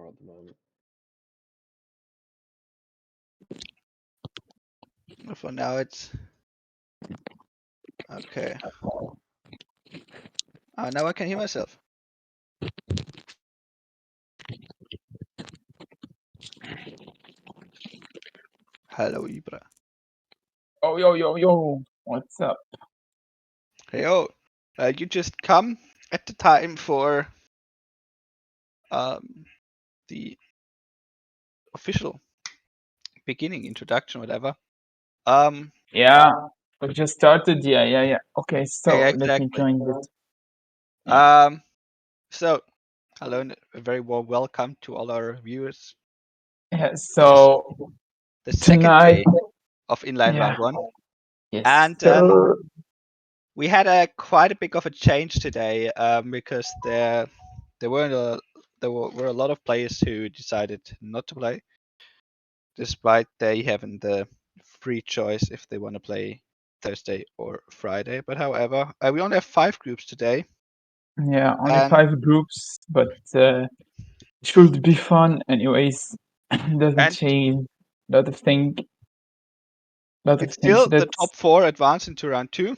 at the moment. For now, it's okay. Now I can hear myself. Hello, Ibra. Oh, yo. What's up? Hey, you just come at the time for the official beginning, introduction, whatever. Yeah, we just started. Yeah. Okay, so Yeah, let me exactly. join this. So hello and a very warm welcome to all our viewers. Yeah, so The second tonight, day of Inline yeah, Round 1. yes, And sir. we had quite a big of a change today because there were a lot of players who decided not to play, despite they having the free choice if they want to play Thursday or Friday. But however, we only have 5 groups today. Yeah, only And 5 groups, but should be fun anyways. Doesn't And change a lot of things. it's still the That's top 4 advance into round 2.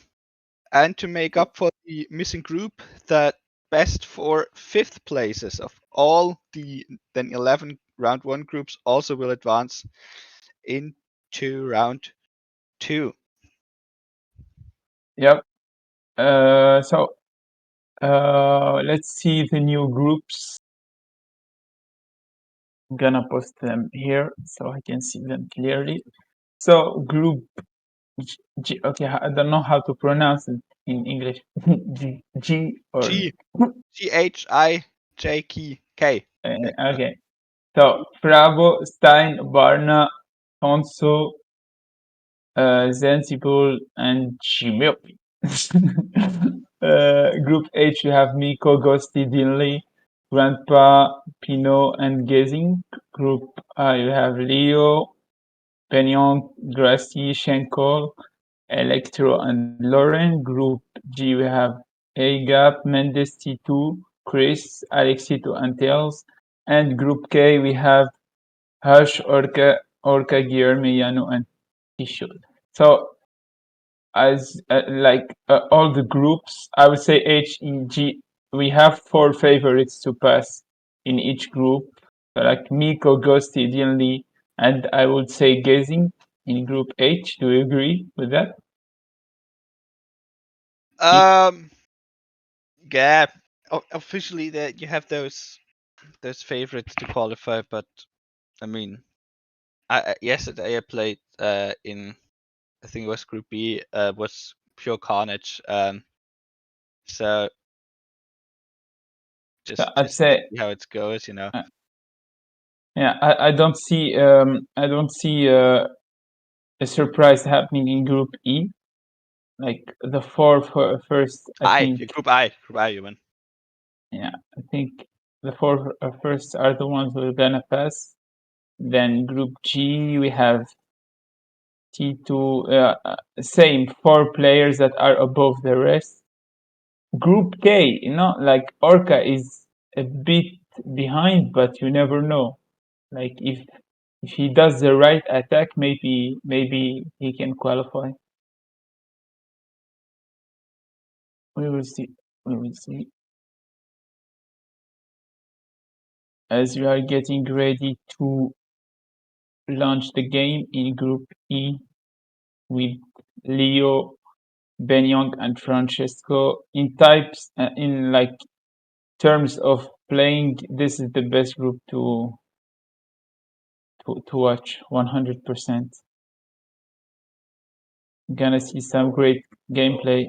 And to make up for the missing group, the best 4 fifth places of all the then 11 round 1 groups also will advance into round 2. yep. So let's see the new groups. I'm gonna post them here so I can see them clearly. So group okay, I don't know how to pronounce it in English. G or G-H-I-J-K. okay. So Bravo, Stein, Barna, Tonso, Zanzibar, and Chimio. Group H, you have Miko, Ghosty, Dinley, Grandpa, Pino, and Gazing. Group I, you have Leo, Penyon, Gracie, Shenkol, Electro, and Lauren. Group G, we have A-Gap, Mendes, T2, Chris, Alexito, and Tails. And Group K, we have Hush, Orca, Guillermo, Yano, and Tishul. So as all the groups, I would say H, E, G. We have 4 favorites to pass in each group, so like Miko, Ghosty, Dinley, and I would say Gazing in Group H. Do you agree with that? Yeah. Officially, that you have those favorites to qualify, but I mean, yesterday I played in, I think it was Group B, was pure carnage. So So I'd just say see how it goes, you know. yeah, I don't see a surprise happening in Group E. Like the 4 first, I think. Group I, you win. Yeah, I think the 4 first are the ones who are gonna pass. Then Group G, we have T2, same 4 players that are above the rest. Group K, like Orca is a bit behind, but you never know. Like if he does the right attack, maybe he can qualify. We will see. As we are getting ready to launch the game in Group E with Leo, Benyong, and Francesco. In types, in like terms of playing, this is the best group to watch. 100%. Gonna see some great gameplay.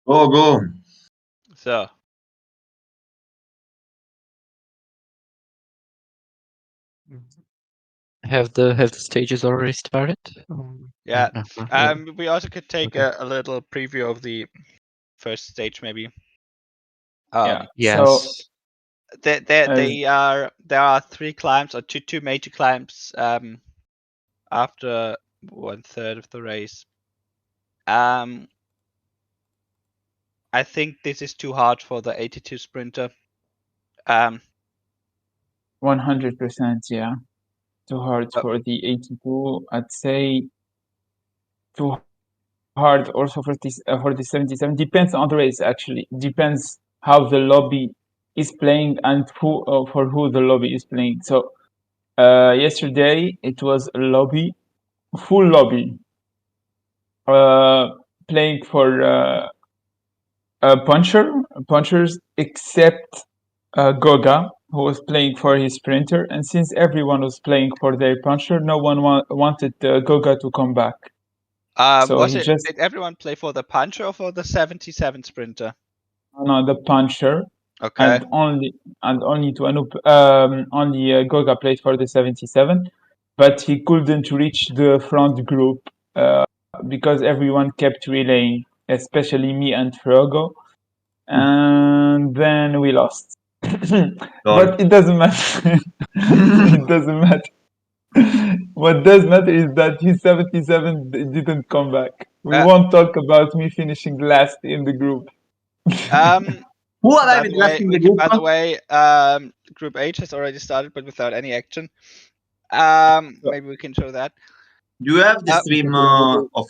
Go. So Have the stages already started? yeah, No. we also could take Okay. a little preview of the first stage, maybe. Yeah. Yes. So there are 3 climbs or two major climbs after 1/3 of the race. I think this is too hard for the 82 sprinter. 100%, yeah. Too hard Oh. for the 82. I'd say too hard also for the 77. Depends on the race, actually. Depends how the lobby is playing and who for who the lobby is playing. So yesterday it was a lobby, full lobby, playing for punchers, except Goga, who was playing for his sprinter. And since everyone was playing for their puncher, no one wanted Goga to come back. So he just did everyone play for the puncher or for the 77 sprinter? no, the puncher. Okay. And only to Anup, only Goga played for the 77, but he couldn't reach the front group because everyone kept relaying, especially me and Frogo, and then we lost. But it doesn't matter. It doesn't matter. What does matter is that his 77 didn't come back. We won't talk about me finishing last in the group. Who arrived last in the group? By the way, Group H has already started, but without any action. Maybe we can show that. Do you have the stream of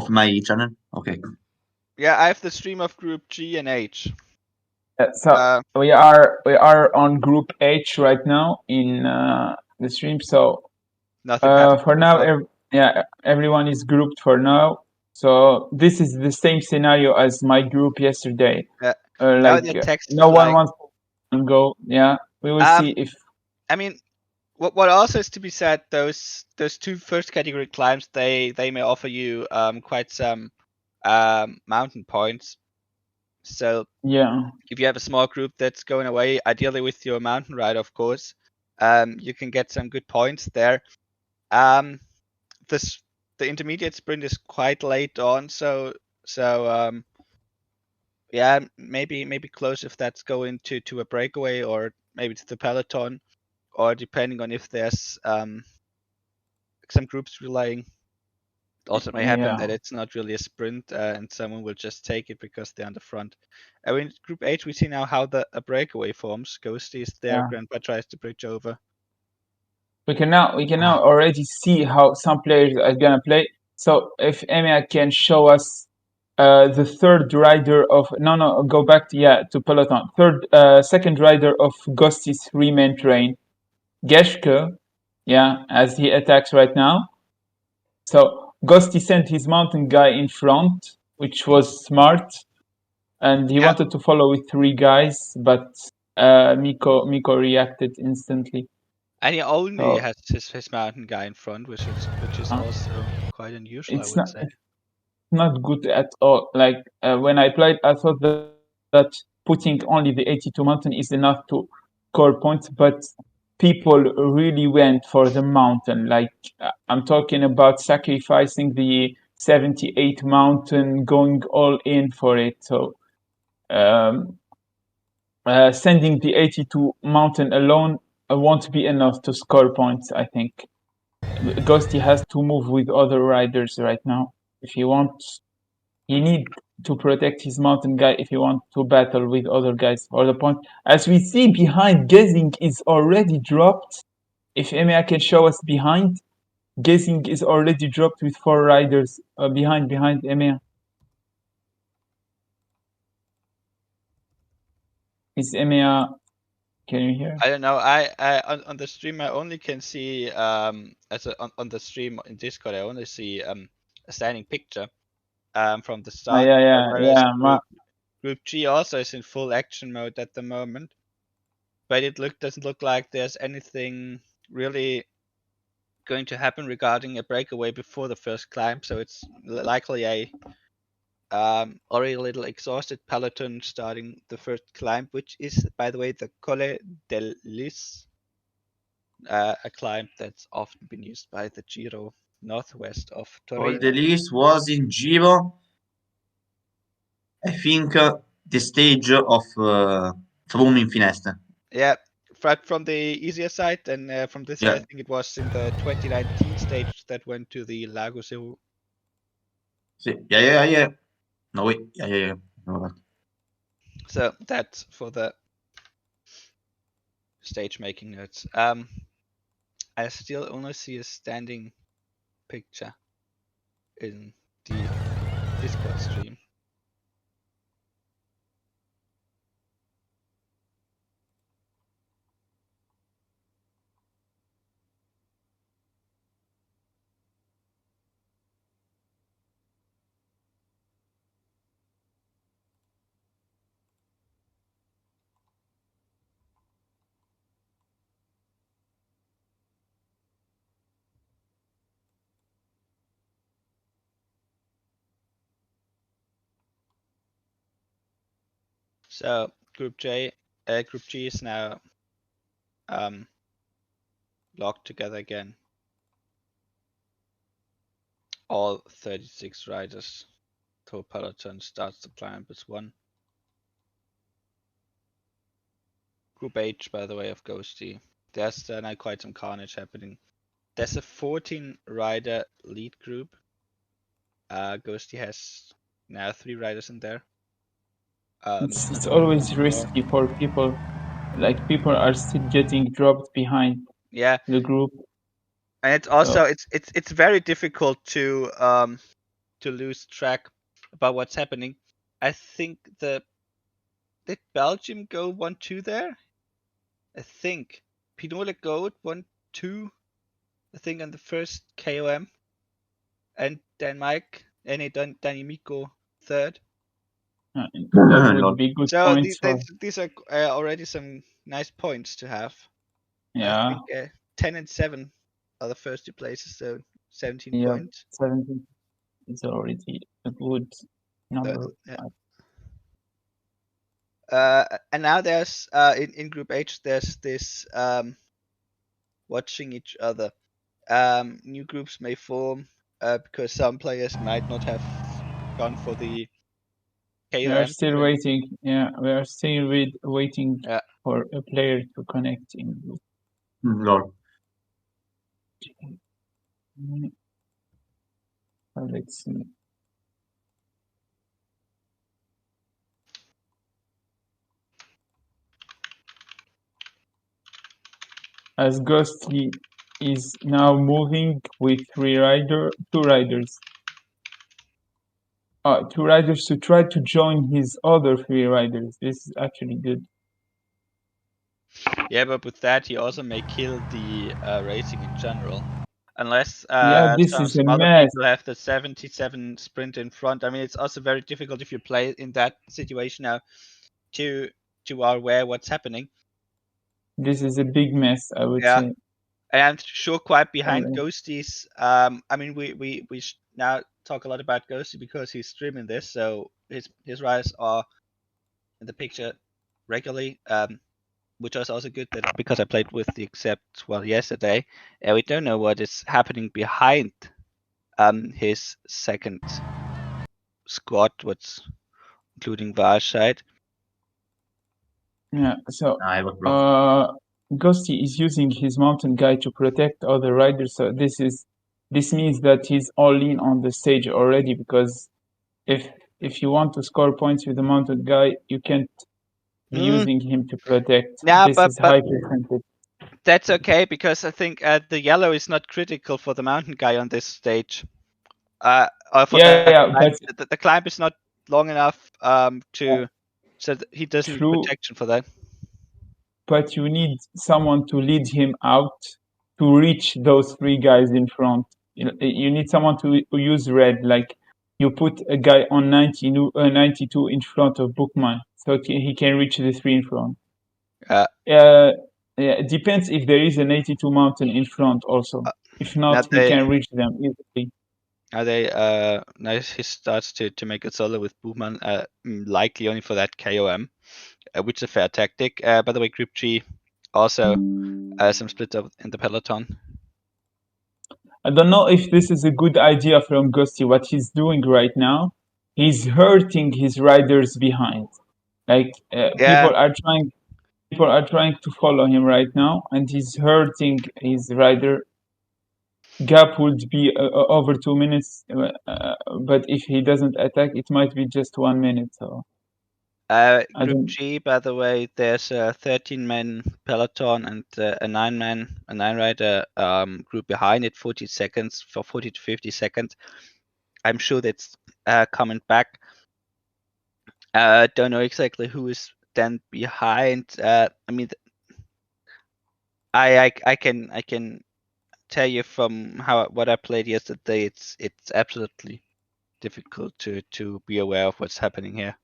my channel? Okay. Yeah, I have the stream of Group G and H. So we are on Group H right now in the stream. So for now, everyone is grouped for now. So this is the same scenario as my group yesterday. Like no one wants to go. Yeah, we will see if. I mean, what also is to be said, those two first category climbs, they may offer you quite some mountain points. So yeah, if you have a small group that's going away, ideally with your mountain ride, of course, you can get some good points there. The intermediate sprint is quite late on, so yeah, maybe close if that's going to a breakaway or maybe to the peloton, or depending on if there's some groups relaying. It also may happen that it's not really a sprint and someone will just take it because they're on the front. In Group H, we see now how a breakaway forms. Ghosty is there, Grandpa tries to bridge over. We can now already see how some players are gonna play. So if Emia can show us the third rider of go back to peloton. Second rider of Ghosty's remain train, Geschke, as he attacks right now. So Ghosty sent his mountain guy in front, which was smart, and he wanted to follow with 3 guys, but Miko reacted instantly. And he only has his mountain guy in front, which is also quite unusual, I would say. Not good at all. Like when I played, I thought that putting only the 82 mountain is enough to score points, but people really went for the mountain. Like I'm talking about sacrificing the 78 mountain, going all in for it. So sending the 82 mountain alone won't be enough to score points, I think. Ghosty has to move with other riders right now if he wants. He need to protect his mountain guy if he wants to battle with other guys for the point. As we see behind, Gazing is already dropped. If Emia can show us behind, Gazing is already dropped with 4 riders behind Emia. Is Emia? Can you hear? I don't know. I on the stream I only can see on the stream in Discord I only see a standing picture from the start. Group G also is in full action mode at the moment, but it doesn't look like there's anything really going to happen regarding a breakaway before the first climb. So it's likely a already a little exhausted peloton starting the first climb, which is, by the way, the Colle del Lis, a climb that's often been used by the Giro northwest of Torino. All the list was in Giro. I think the stage of Froome in Finestre. Yeah, from the easier side, and from this side, I think it was in the 2019 stage that went to the Lago Seul. Yeah. No, wait. Yeah. No, So that's for the stage making notes. I still only see a standing picture in the Discord stream. So Group G is now locked together again. All 36 riders. Toe Peloton starts the climb as one. Group H, by the way, of Ghosty. There's now quite some carnage happening. There's a 14 rider lead group. Ghosty has now 3 riders in there. It's always risky for people. Like people are still getting dropped behind the group. And it's also it's very difficult to lose track about what's happening. I think did Belgium go 1-2 there? I think Pinot go 1-2. I think on the first KOM, and then Mike and Danny Miko third. That would be good So points these are already some nice points to have. Yeah. I think 10 and 7 are the first 2 places, so 17 Yeah, points. 17 is already a good number. And now there's in Group H there's this watching each other. New groups may form because some players might not have gone for the KOM. We are still waiting. Yeah, we are still waiting for a player to connect in group. Lord. Let's see. As Ghosty is now moving with two riders. 2 riders to try to join his other 3 riders. This is actually good. Yeah, but with that he also may kill the racing in general. Unless this is a some other mess. people have the 77 sprint in front. I mean, it's also very difficult if you play in that situation now to aware what's happening. This is a big mess, I would say. And I'm sure quite behind Ghosty's. I mean, we now talk a lot about Ghosty because he's streaming this, so his riders are in the picture regularly. Which was also good that because I played with the Accept yesterday, we don't know what is happening behind his second squad, what's including Var's side. Yeah, so Ghosty is using his mountain guy to protect other riders. So this means that he's all in on the stage already, because if you want to score points with the mountain guy, you can't be using him to protect. Yeah, this is high percentage. That's okay, because I think the yellow is not critical for the mountain guy on this stage. Or for the climb is not long enough so that he doesn't need protection for that. But you need someone to lead him out to reach those 3 guys in front. You need someone to use red, like you put a guy on 92 in front of Bookman, so he can reach the 3 in front. It depends if there is an 82 mountain in front also. If not, he can reach them easily. Now he starts to make a solo with Bookman, likely only for that KOM, which is a fair tactic. By the way, Group G also some split up in the peloton. I don't know if this is a good idea from Ghosty. What he's doing right now, he's hurting his riders behind. Like people are trying to follow him right now, and he's hurting his rider. gap would be over 2 minutes, but if he doesn't attack, it might be just 1 minute. So Group G, by the way, there's a 13-man peloton and a 9-rider group behind it, 40 seconds for 40 to 50 seconds. I'm sure that's coming back. Don't know exactly who is then behind. I mean, I can tell you from what I played yesterday, it's absolutely difficult to be aware of what's happening here.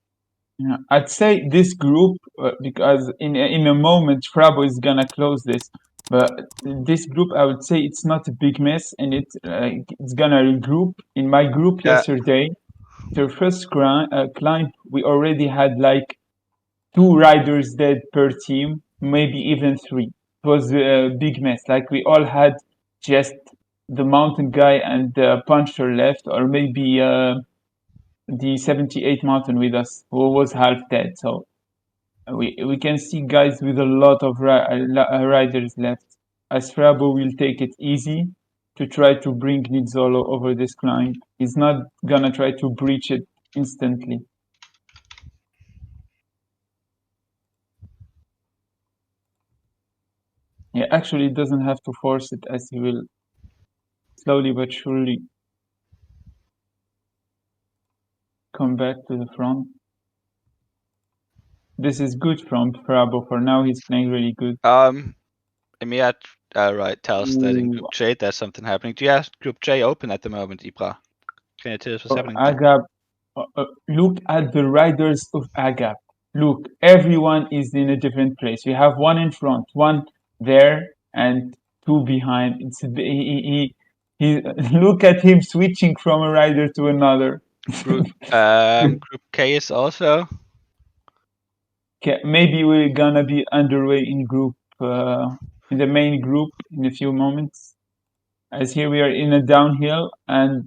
Yeah, I'd say this group because in a moment Frabo is gonna close this, but this group I would say it's not a big mess and it's gonna regroup. In my group yesterday, the first climb we already had like 2 riders dead per team, maybe even 3. It was a big mess. Like we all had just the mountain guy and the puncher left, or maybe the 78 mountain with us who was half dead. So we can see guys with a lot of riders left. As Frabo will take it easy to try to bring Nizzolo over this climb. He's not gonna try to breach it instantly. Yeah, actually, he doesn't have to force it as he will slowly but surely come back to the front. This is good from Frabo. For now, he's playing really good. Emiat right tells that in Group J there's something happening. Do you have Group J open at the moment, Ibra? Can you tell us what's happening there? Agap, look at the riders of Agap. Look, everyone is in a different place. We have one in front, one there, and 2 behind. It's he look at him switching from a rider to another. Group K is also. Okay, maybe we're gonna be underway in in the main group in a few moments. As here we are in a downhill, and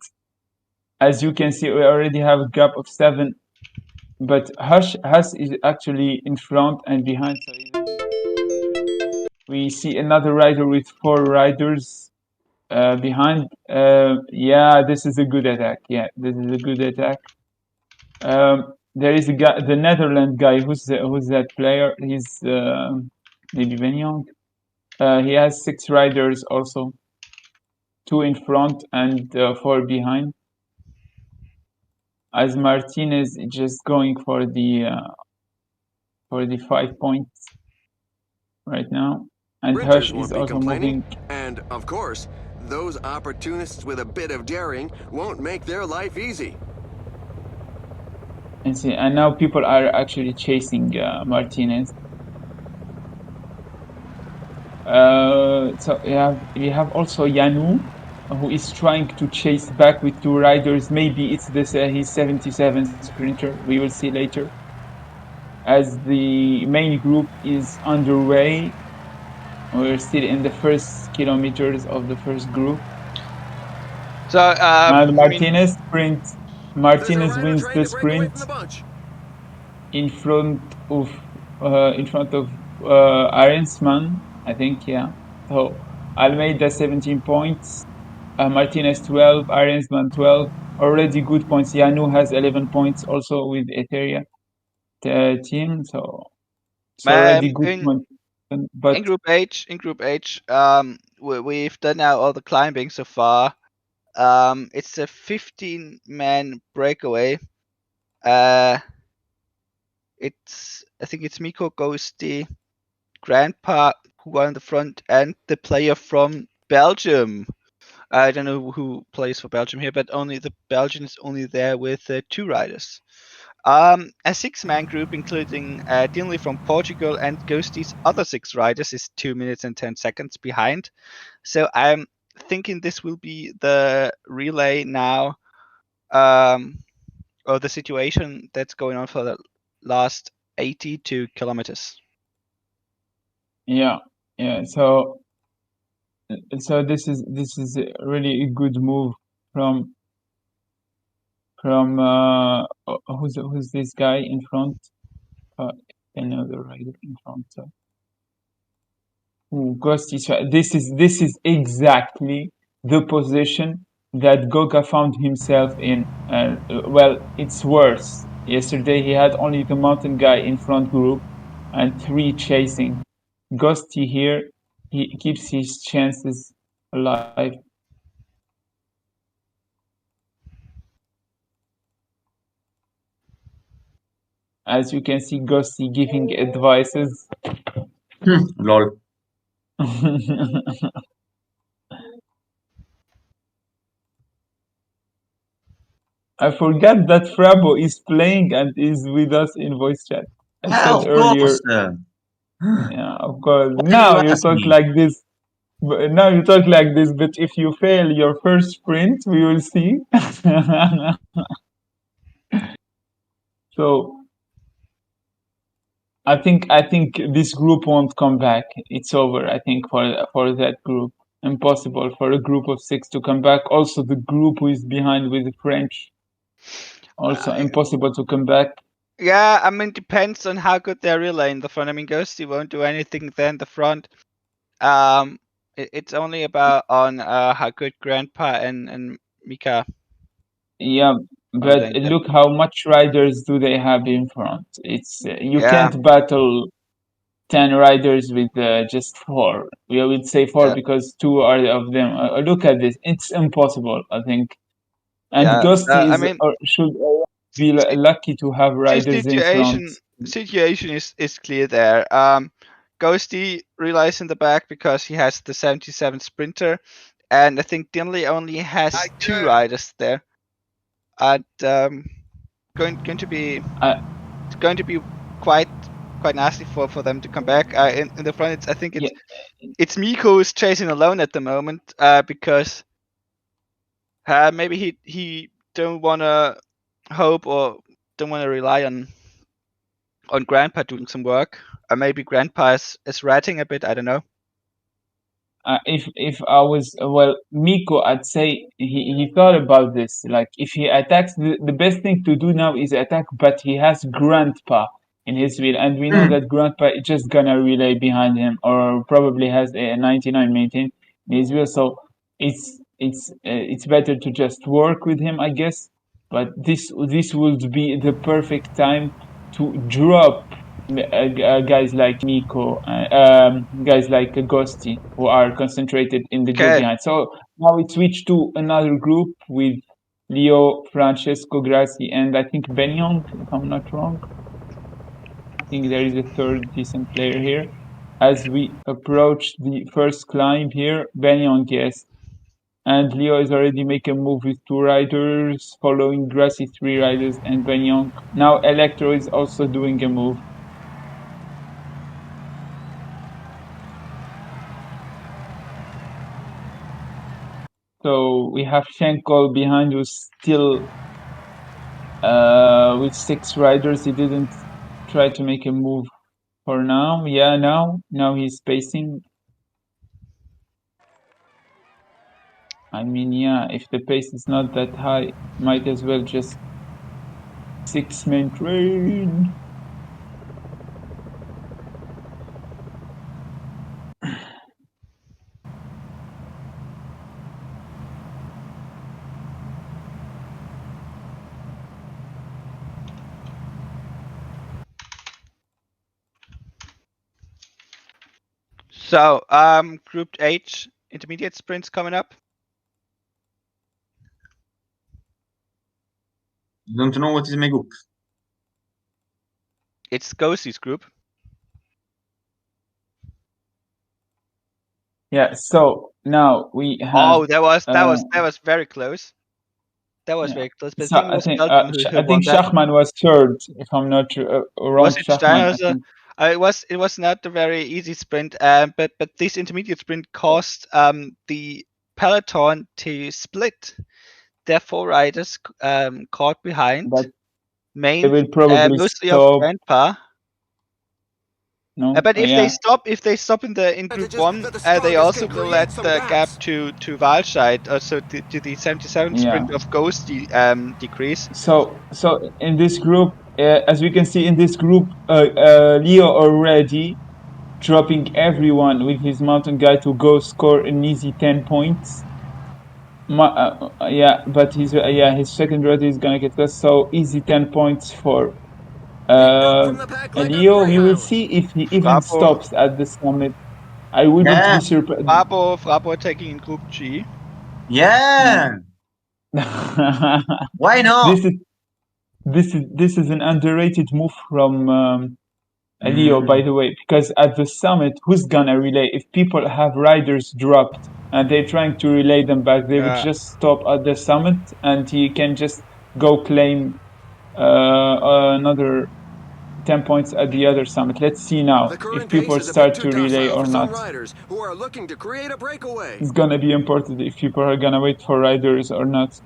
as you can see, we already have a gap of 7. But Hush is actually in front and behind. So we see another rider with 4 riders behind. Yeah, this is a good attack. Yeah, this is a good attack. There is a guy, the Netherlands guy. Who's that player? He's maybe Ben Young. He has 6 riders also, 2 in front and 4 behind. As Martinez is just going for the 5 points right now, and Hush is also moving. And of course, those opportunists with a bit of daring won't make their life easy. And see, and now people are actually chasing Martinez. So we have also Yanu, who is trying to chase back with 2 riders. Maybe it's this his 77 sprinter. We will see later. As the main group is underway, we're still in the first kilometers of the first group. So and Martinez sprints. Martinez wins the sprint in front of Arensman, I think. Yeah. So Almeida 17 points, Martinez 12, Arensman 12. Already good points. Yanu has 11 points also with Etheria team. So it's already good points. But in Group H, we've done now all the climbing so far. It's a 15-man breakaway. I think it's Miko Ghosty, Grandpa who are in the front, and the player from Belgium. I don't know who plays for Belgium here, but only the Belgian is only there with 2 riders. A 6-man group, including Dinley from Portugal and Ghosty's other 6 riders, is 2 minutes and 10 seconds behind. So I'm thinking this will be the relay now, or the situation that's going on for the last 82 kilometers. Yeah. So this is really a good move from who's this guy in front? Another rider in front. Ghost is this is exactly the position that Goga found himself in. Well, it's worse. Yesterday he had only the mountain guy in front group and 3 chasing. Ghosty here, he keeps his chances alive. As you can see, Ghosty giving advices. Lol. I forgot that Frabo is playing and is with us in voice chat. I said Of earlier, course. yeah, of course. Why Now you you ask talk me? like this. Now you talk like this, but if you fail your first sprint, we will see. So I think this group won't come back. It's over. I think for that group, impossible for a group of 6 to come back. Also, the group who is behind with the French, also impossible to come back. Yeah, I mean, depends on how good their relay in the front. I mean, Ghosty won't do anything there in the front. It's only about on how good Grandpa and Mika Yeah, are but laying them. look how much riders do they have in front. It's you Yeah. can't battle 10 riders with just 4. We would say 4 Yeah. because 2 are of them. Look at this. It's impossible, I think. And Yeah. Ghosty I is mean, should be lucky to have the riders in front. situation is clear there. Ghosty relies in the back because he has the 77 sprinter, and I think Dinley only has 2 riders there. And going to be it's going to be quite nasty for them to come back. In the front, I think Yeah. it's Miko who's chasing alone at the moment because maybe he don't wanna hope or don't wanna rely on Grandpa doing some work. Or maybe Grandpa is ratting a bit. I don't know. If I was well, Miko, I'd say he thought about this. Like if he attacks, the best thing to do now is attack, but he has Grandpa in his wheel, and we know that Grandpa is just gonna relay behind him, or probably has a 99 maintain in his wheel. So it's better to just work with him, I guess. But this would be the perfect time to drop guys like Miko, guys like Ghosty, who are concentrated in the group Okay. behind. So now we switch to another group with Leo, Francesco Grassi, and I think Benyong, if I'm not wrong. I think there is a third decent player here. As we approach the first climb here, Benyong, yes. And Leo is already making a move with 2 riders, following Grassi 3 riders and Benyong. Now Electro is also doing a move. So we have Schenkel behind who's still with 6 riders. He didn't try to make a move for now. Yeah, now he's pacing. I mean, yeah, if the pace is not that high, might as well just 6-man train. So Group H intermediate sprints coming up. Don't know what is my group. It's Ghosty's group. Yeah, so now we have. Oh, that was very close. That was Yeah. very close. But So I think it was Belgium who I won think that. Schachmann was third, if I'm not wrong. Was it Schachmann, I Steinhauser? think. It was not a very easy sprint, but this intermediate sprint caused the peloton to split. Their 4 riders caught behind, But main they will probably mostly of stop. Grandpa. No, But if yeah. they stop in group 1, they also will let the gap to Walscheid, also to the 77 sprint of Ghosty decrease. So in this group, as we can see in this group, Leo already dropping everyone with his mountain guy to go score an easy 10 points. But his second road is gonna get us so easy 10 points for He broke from the pack like a Leo. We will greyhound. see if he even Frabo, stops at the summit. I wouldn't Yeah, be surprised. Frabo taking in Group G. yeah. Why not? this is this is an underrated move from Leo, by Mm. the way, because at the summit, who's gonna relay? If people have riders dropped and they're trying to relay them back, they would Yeah. just stop at the summit, and he can just go claim another 10 points at the other summit. Let's see now The if current pace people is a bit start too to relay docile or for some not. riders who are looking to create a breakaway. It's gonna be important if people are gonna wait for riders or not.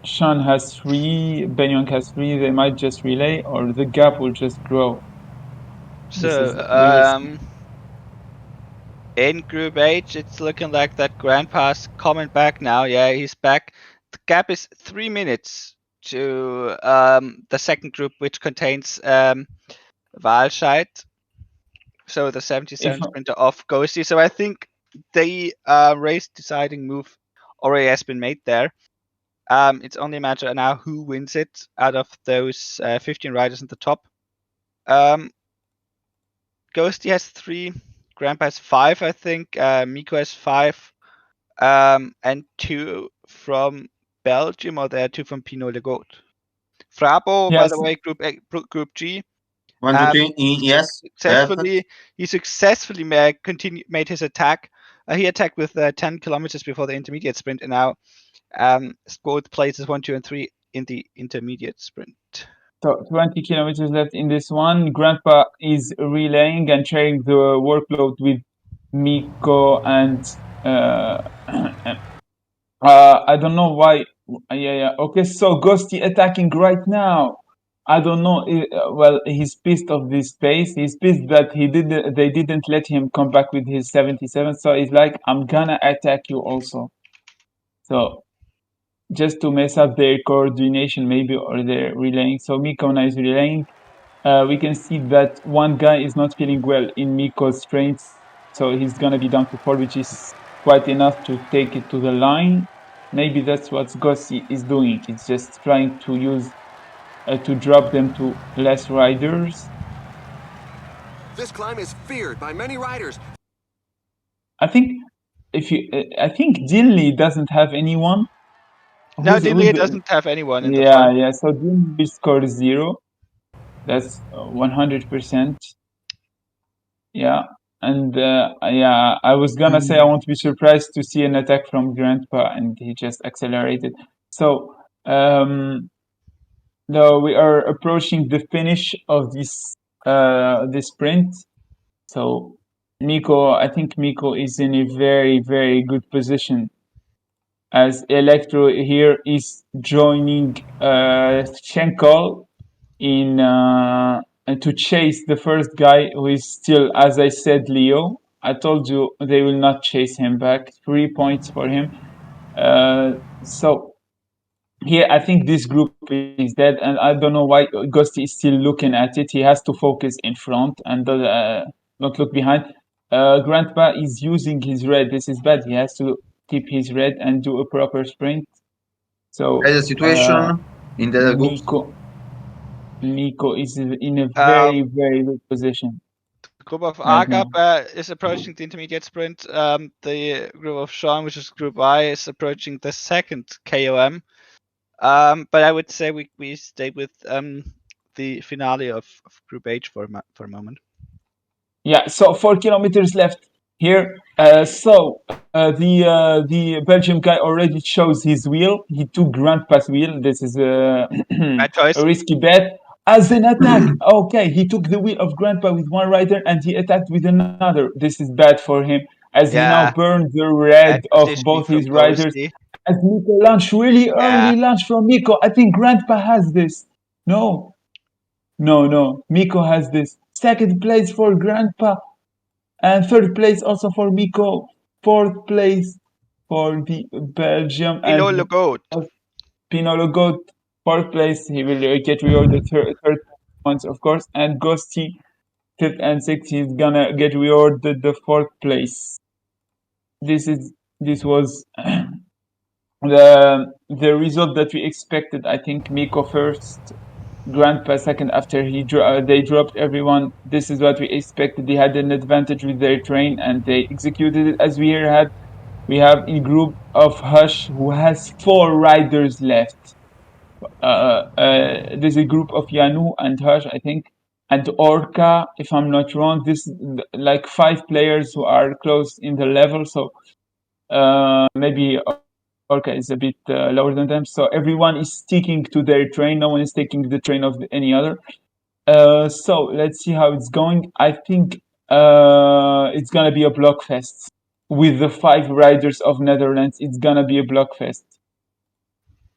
Sean has 3, Benyong has 3, they might just relay, or the gap will just grow. We will see. In Group H, it's looking like that Grandpa's coming back now. Yeah, he's back. The gap is 3 minutes to the second group, which contains Walscheid, so the 77 sprinter of Ghosty. So I think the race deciding move already has been made there. It's only a matter now who wins it out of those 15 riders at the top. Ghosty has 3, Grandpa has 5, I think. Miko has 5, and 2 from Belgium, or there are 2 from Pinot Le Goat. Frabo, by the Yes. way, Group G. One, two, three. Yes, perfect. He successfully made his attack. He attacked with 10 kilometers before the intermediate sprint, and now scored places 1, 2, and 3 in the intermediate sprint. So 20 kilometers left in this one. Grandpa is relaying and sharing the workload with Miko and I don't know why. Yeah. Okay, so Ghosty attacking right now. I don't know. Well, he's pissed of this pace. He's pissed that they didn't let him come back with his 77. So he's like, I'm gonna attack you also. So just to mess up their coordination, maybe, or their relaying. So Miko now is relaying. We can see that one guy is not feeling well in Miko's train, so he's gonna be down to 4, which is quite enough to take it to the line. Maybe that's what Gossi is doing. It's just trying to use to drop them to less riders. This climb is feared by many riders. I think I think Dinley doesn't have anyone. No, Dinley doesn't have anyone in the Yeah, front. yeah. So Dinley will score 0. That's 100%. Yeah. And I was gonna say I won't be surprised to see an attack from Grandpa, and he just accelerated. So now we are approaching the finish of this sprint. So I think Miko is in a very, very good position, as Electro here is joining Schenkel in to chase the first guy, who is still, as I said, Leo. I told you they will not chase him back. 3 points for him. So here, I think this group is dead, and I don't know why Ghosty is still looking at it. He has to focus in front and not look behind. Grandpa is using his red. This is bad. He has to keep his red and do a proper sprint. So As a situation in the groups. Nico is in a very, Um, very good position the group of right Agap now. is approaching the intermediate sprint. The group of Sean, which is Group I, is approaching the second KOM. But I would say we stay with the finale of Group H for a moment. Yeah, so 4 kilometers left here. The Belgium guy already chose his wheel. He took Grandpa's wheel. This is Bad choice. a risky bet. As an attack, okay, he took the wheel of Grandpa with one rider and he attacked with another. This is bad for him, as he now Yeah, burned the red bad of positioning both from his riders. Ghosty. As Miko launched, really Yeah, early launch from Miko. I think Grandpa has this. No, no. Miko has this. Second place for Grandpa. And third place also for Miko. Fourth place for the Belgium Pinot Le and Goat. Pinot Legault. Fourth place, he will get rewarded third points, of course. And Ghosty, fifth and sixth, he's gonna get rewarded the fourth place. This is this was the result that we expected. I think Miko first, Grandpa second after they dropped everyone. This is what we expected. They had an advantage with their train and they executed it as we had. We have a group of Hush who has 4 riders left. There's a group of Yanu and Hush, I think, and Orca, if I'm not wrong. This like 5 players who are close in the level. So maybe Orca is a bit lower than them. So everyone is sticking to their train. No one is taking the train of any other. So let's see how it's going. I think it's gonna be a block fest with the 5 riders of Netherlands. It's gonna be a block fest,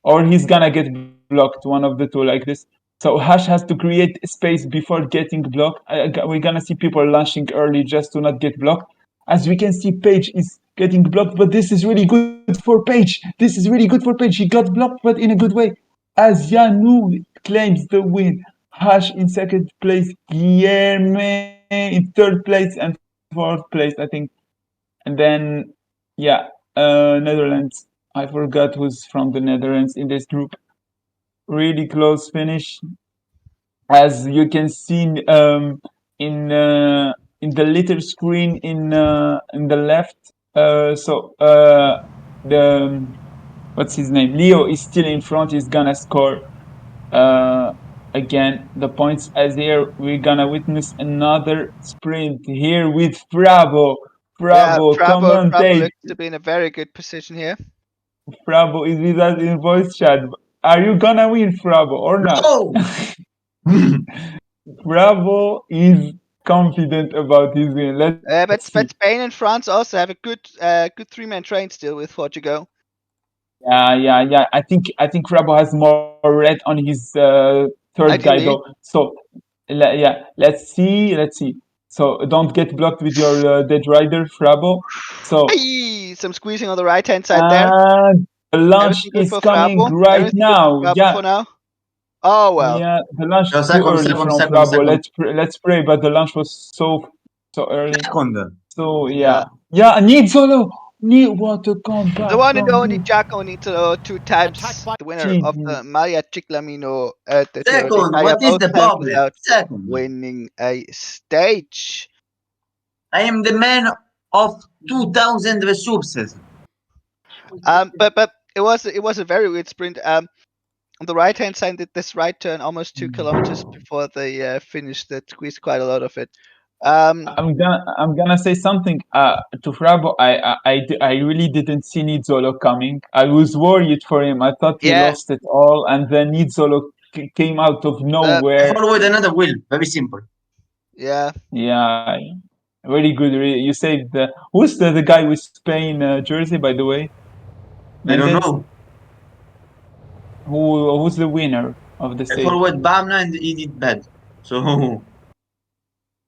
or he's gonna get blocked. One of the two, like this. So Hash has to create space before getting blocked. We're gonna see people launching early just to not get blocked. As we can see, Page is getting blocked, but this is really good for Page. This is really good for Page. He got blocked, but in a good way. As Yanu claims the win, Hash in second place, Guillerme in third place, and fourth place, I think. And then, yeah, Netherlands. I forgot who's from the Netherlands in this group. Really close finish, as you can see in the little screen in the left. The what's his name? Leo is still in front. He's gonna score uh, again the points. As here we're gonna witness another sprint here with Bravo. Yeah, Bravo, Bravo commentate. looks to be in a very good position here. Bravo is with us in voice chat. Are you gonna win, Bravo, or not? No! Bravo is confident about his win. Let's But see. Spain and France also have a good 3-man train still with 4 to go. Yeah. I think Bravo has more red on his third guy though. Ideally. So yeah, let's see. So don't get blocked with your dead rider, Frabo. So Hey, some squeezing on the right hand side there. the launch Everything good is for coming Frabo. right Everything good for now. Frabo Yeah, for now. Oh well. yeah. The launch No, too early from Frabo. second. Let's pray, but the launch was so early. Second. So Yeah. yeah. Need solo. Need what a comeback The one and from only you. Jaco Nitolo, 2 times the winner of GG. the Maya Chiclamino at the Giro Second, d'Italia, what is both the times problem? without Second. winning a stage. I am the man of 2000 resources. But it was a very weird sprint. On the right hand side, did this right turn almost 2 kilometers before they finished. That squeezed quite a lot of it. I'm gonna say something to Frabo. I really didn't see Nizzolo coming. I was worried for him. I thought he Yeah, lost it all, and then Nizzolo came out of but I nowhere. followed another wheel. Very simple. yeah. Yeah, very good. You saved who's the guy with Spain jersey, by the way? I don't Mendes. know. Who's the winner of the I stage? followed Bamna and he did bad. So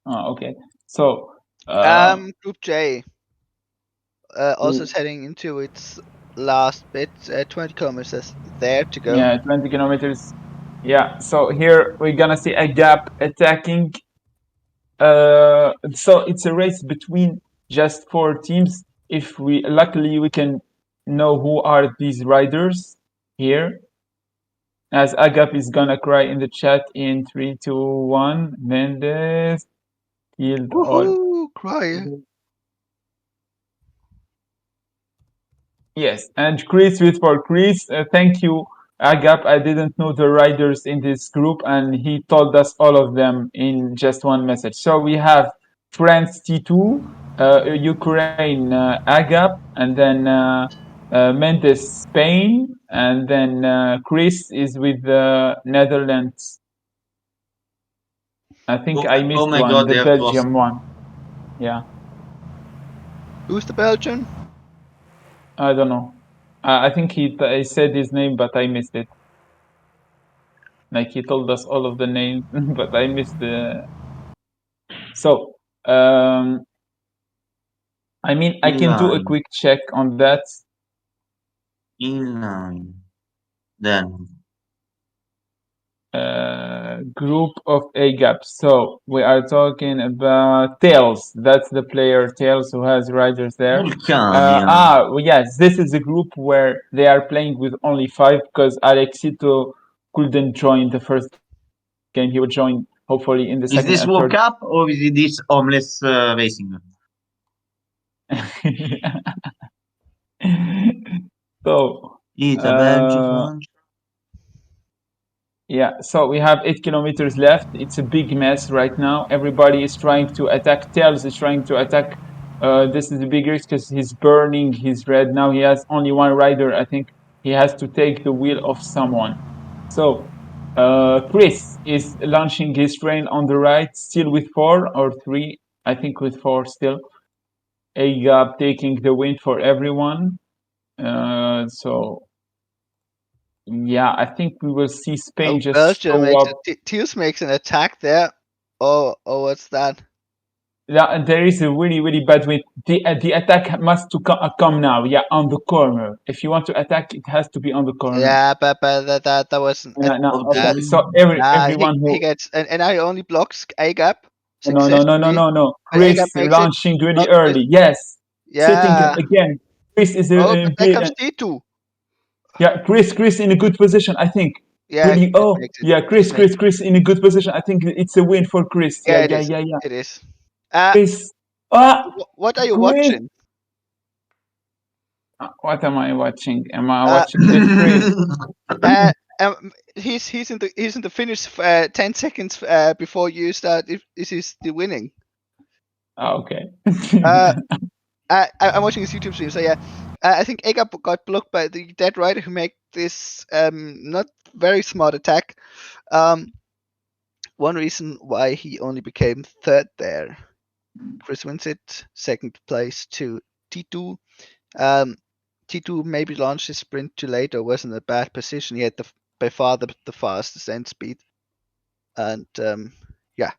Oh, okay. So Group J also is heading into its last bit. 20 kilometers there to go. yeah, 20 kilometers. Yeah. So here we're gonna see a gap attacking. So it's a race between just 4 teams. If we luckily we can know who are these riders here. As Agap is gonna cry in the chat in 3, 2, 1. Mendes killed all. Woohoo! Cry. Yes, and Chris with for Chris. Thank you, Agap. I didn't know the riders in this group, and he told us all of them in just one message. So we have France T2, Ukraine Agap, and then Mendes Spain, and then Chris is with the Netherlands. I think I oh missed my one, god, the they have lost. Belgium one. Yeah, Who's the Belgian? I don't know. I think he said his name, but I missed it. Like he told us all of the names, but I missed the. So, I mean, I can do a Inline. quick check on that. Inline. Then group of A gaps. So we are talking about Tails. That's the player Tails who has riders there. Vulcania. Well, yes, this is a group where they are playing with only 5 because Alexito couldn't join the first game. He will join hopefully in the second Is and this third. World Cup or is it this homeless racing? So, Belgium, uh, France. yeah, so we have 8 kilometers left. It's a big mess right now. Everybody is trying to attack. Tails is trying to attack. This is the big risk because he's burning his red. Now he has only one rider. I think he has to take the wheel of someone. So Chris is launching his train on the right, still with 4 or 3. I think with 4 still. Agab taking the win for everyone. So yeah, I think we will see Spain Oh, just Belgium show makes up. Teals makes an attack there. Oh, what's that? Yeah, and there is a really, really bad way. The attack must to come now. Yeah, on the corner. If you want to attack, it has to be on the corner. Yeah, but that wasn't. No, no, okay. Okay. So everyone He who gets and I only blocks A gap no, no, no, no, successfully, no, no. but A gap Chris makes it. launching really Not Chris. early. Yes, sitting Yeah. again. Chris is Oh, but there comes T2. yeah. Chris in a good position. I think. Yeah, Really. Chris Oh, makes it. yeah. Chris makes it. Chris in a good position. I think it's a win for Chris. Yeah, Yeah, it yeah, is. yeah, yeah. It is. Chris. Ah, What are you Chris. watching? What am I watching? Am I watching the stream? He's in the finish 10 seconds before you start. If this is the winning. Okay. I'm watching his YouTube stream. So yeah, I think Ega got blocked by the dead rider who made this not very smart attack. One reason why he only became third there. Chris wins it. Second place to T2. T2 maybe launched his sprint too late or was in a bad position. He had by far the fastest end speed. And yeah,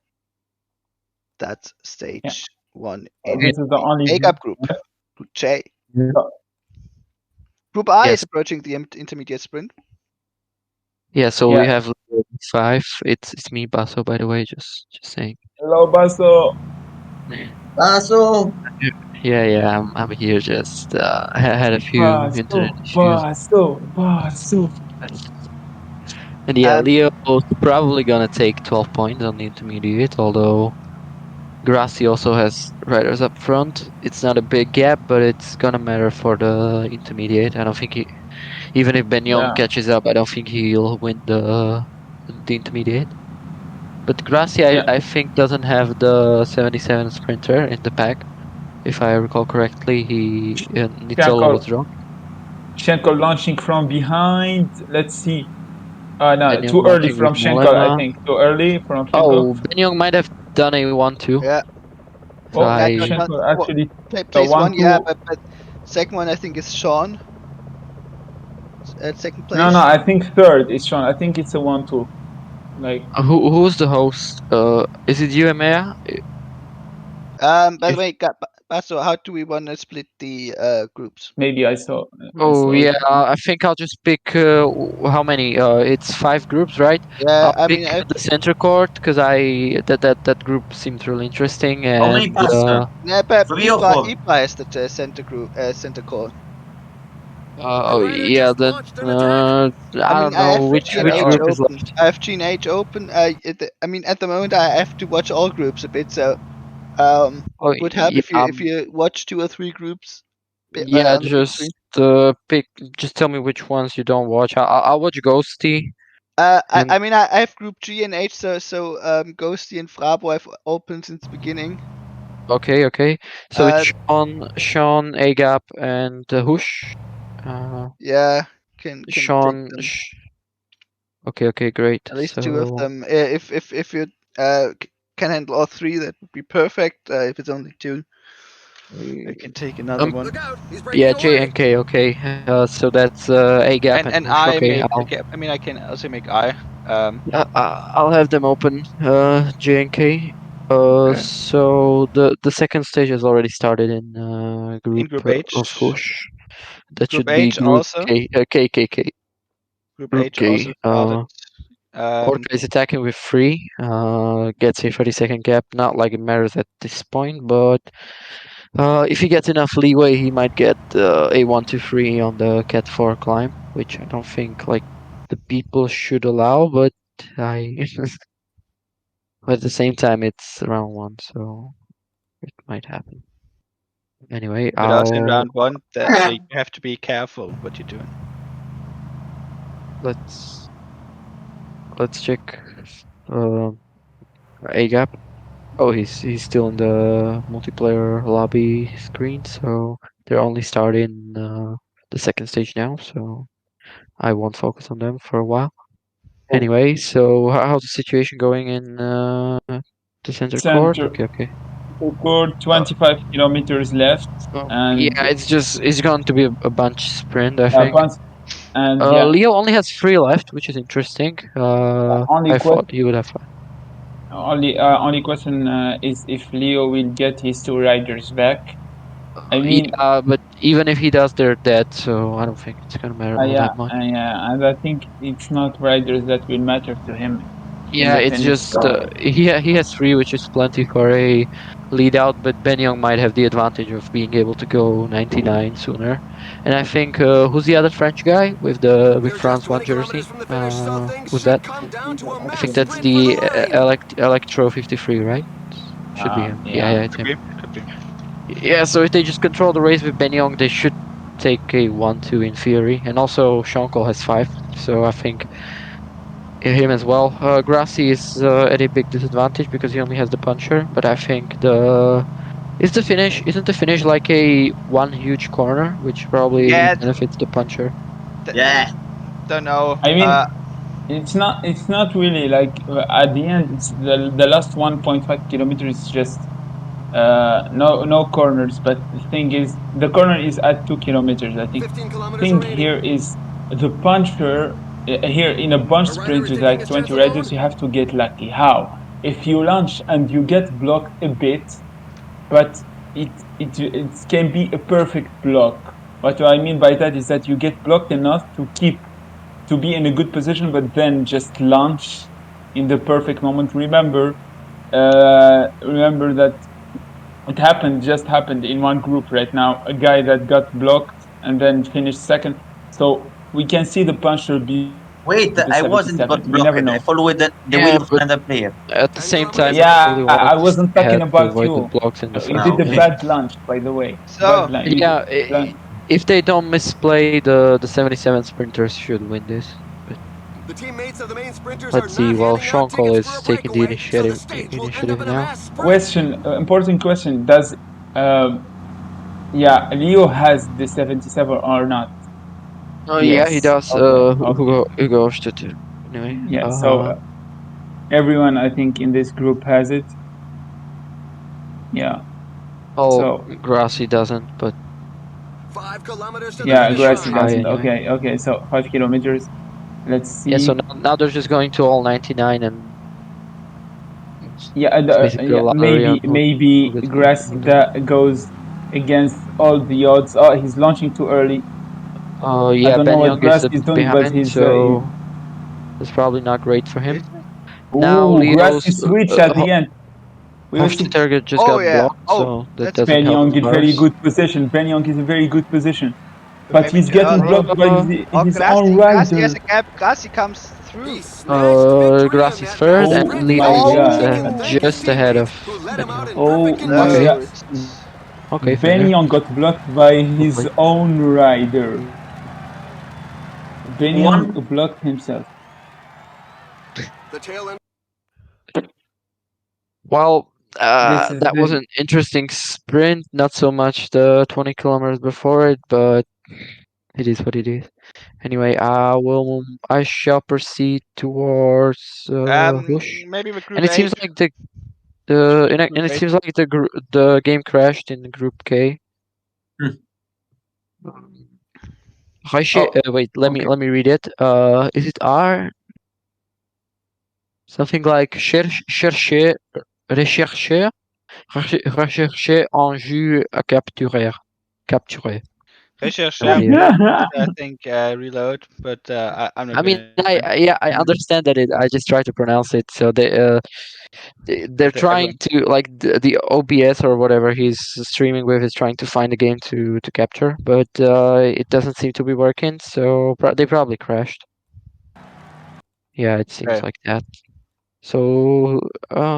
that's stage 1 in This is the the only A-Cup group. Group J. Yeah. Group I Yes. is approaching the intermediate sprint. Yeah, so Yeah. we have 5. It's me, Basso, by the way, just saying. Hello, Basso. So Yeah, I'm here. Just had a few internet issues, Basso. and yeah, Um, Leo is probably gonna take 12 points on the intermediate. Although Grassi also has riders up front. It's not a big gap, but it's gonna matter for the intermediate. I don't think even if Ben Young Yeah. catches up, I don't think he'll win the intermediate. But Grassi, Yeah. I think, doesn't have the 77 sprinter in the pack. If I recall correctly, Nizzolo was wrong. Schenkel launching from behind. Let's see. No, Ben Young too early launching with from Schenkel, I Mollema. think. Too early from Schenkel. Oh, Ben Young might have done a 1-2. yeah. So Oh, I Schenkel actually Place 1, 1-2. yeah, but second one I think is Sean at second place. No, I think third is Sean. I think it's a 1-2. Like who's the host? Is it you, Emea? By the way, Basso, how do we want to split the groups? maybe I saw. Oh it. yeah, I think I'll just pick how many? It's 5 groups, right? Yeah, I'll pick the center court because that group seemed really interesting, how many and pass? yeah, but 3 or 4? Ipa is the center group, center court. oh yeah, then I don't I have know which G&H group is open. left. I have G&H open. At the moment I have to watch all groups a bit, so Oh would help yeah, if you watch 2 or 3 groups. yeah, On the big screen. just pick. Just tell me which ones you don't watch. I'll watch Ghosty. And I have group G and H, so Ghosty and Frabo I've opened since the beginning. okay. So it's Sean, Agap, and Hush. Yeah, can Sean. take them. Okay, great. At least So 2 of them. If you can handle all 3, that would be perfect. If it's only 2, I can take another one. Look out! He's breaking yeah, away. J and K. Okay. So that's Agap and And Hush. I Okay, make. I can also make I. I'll have them open. J and K. So the second stage has already started in In group group of H. Hush. That Group should be H group also. K. K. Group Group H also K. started. Um, Orca is attacking with 3, gets a 30-second gap. Not like it matters at this point, but if he gets enough leeway, he might get a 1-2-3 on the Cat 4 climb, which I don't think like the people should allow, but I. But at the same time, it's round 1, so it might happen. Anyway, but also in I'll round one, you have to be careful what you're doing. let's let's check uh, A gap. Oh, he's still in the multiplayer lobby screen, so they're only starting the second stage now, so I won't focus on them for a while. Anyway, so how's the situation going in the center court? Center Okay, okay. court, Uh, 25 kilometers left, and yeah, it's going to be a bunch sprint, I uh, think. once, and yeah, Leo only has 3 left, which is interesting. only I thought question, he would have 5. only question is if Leo will get his two riders back. I mean, Yeah, but even if he does, they're dead, so I don't think it's gonna matter all yeah, that much. yeah, and I think it's not riders that will matter to him in Yeah, the it's finish. just he has 3, which is plenty for a lead out. But Ben Young might have the advantage of being able to go 99 sooner. And I think who's the other French guy with You're just France one 20 kilometers jersey? from the finish, so things Who's that? should come down to a I mad think that's sprint for the the line. Electro 53, right? Should be him. Yeah, Yeah, yeah, it's Could him. be, could be. Yeah, so if they just control the race with Ben Young, they should take a 1-2 in theory. And also Shankle has 5, so I think him as well. Grassi is at a big disadvantage because he only has the puncher, but I think isn't the finish like a one huge corner, which probably Yeah, benefits the puncher. th- Yeah. don't know. I mean, it's not really like at the end. It's the last 1.5 kilometers is just no corners. But the thing is, the corner is at 2 kilometers. I think. 15 kilometers Thing remaining. here is the puncher. Here in a bunch A rider sprint is with taking like his chance 20 riders, alone. you have to get lucky. How? If you launch and you get blocked a bit, but it can be a perfect block. What I mean by that is that you get blocked enough to be in a good position, but then just launch in the perfect moment. Remember that just happened in one group right now. A guy that got blocked and then finished second. So we can see the puncher beat the Wait, 77. I We wasn't never got know. blocked. I followed the Yeah, wheel of but another player. at the 10 same time, kilometers he Yeah, remaining. probably I wanted wasn't had talking to about avoid the you. blocks in the You first Ah, did a place. okay. bad lunch, by the way. Bad So lunch. You did Yeah, lunch. if they don't misplay, the 77 sprinters should win this. But The teammates of the main sprinters are let's see. not Well, handing out Sean Cole tickets for a is taking the breakaway, so the initiative stage will end up initiative in a now. mass sprint. Important question. Does yeah, Leo has the 77 or not? Oh yeah, he Yes. does. Okay. Okay. Hugo Stötter. Anyway, Yeah. So everyone, I think, in this group has it. Yeah. oh, So Grassi doesn't, but 5 kilometers to the yeah, he finish should Gracie try line. doesn't. anyway. Okay. So 5 kilometers. Let's Yeah, so see. now they're just going to all 99, and Yeah. it's basically a Yeah. lottery on who Maybe gets Gracie who doesn't. that goes against all the odds. Oh, he's launching too early. I Yeah, don't know Ben what Young is Gracie a is bit doing, but behind, so it's probably not great for is him. it? Now Gracie Leo's switch at the end. We will see. Hofstadter just Oh got yeah. blocked, Oh, so that that's doesn't Ben help Young in very matters. good position. Ben Young is a very good position. so But maybe. he's getting blocked by Uh, his own Grassi has rider. a gap. Grassi comes He through. snatched victory in Grassi's that mass third, and Oh sprint, my and Leo he god. can thank his just ahead of teammates who led him Ben out Young. in Oh perfect my So god. conditions. it's Okay, Ben fair. Young got blocked by his Hopefully. own rider. Ben Young One. blocked himself. The tail end. Well, This is that was the an interesting sprint. Not so much the 20 kilometers before it, but it is what it is. Anyway, I shall proceed towards Hush, maybe with and Group it seems A. like and Group it A. seems like the game crashed in Group K. Hmm. oh Wait, okay. let me read it. Is it R? Something like rechercher en jus à capturer. Capturer. Share idea. I think reload, but I'm not I mean, gonna. I understand that. I just try to pronounce it. So they're trying Everyone. to like the OBS or whatever he's streaming with is trying to find a game to capture, but it doesn't seem to be working. So they probably crashed. Yeah, it seems Okay. like that. So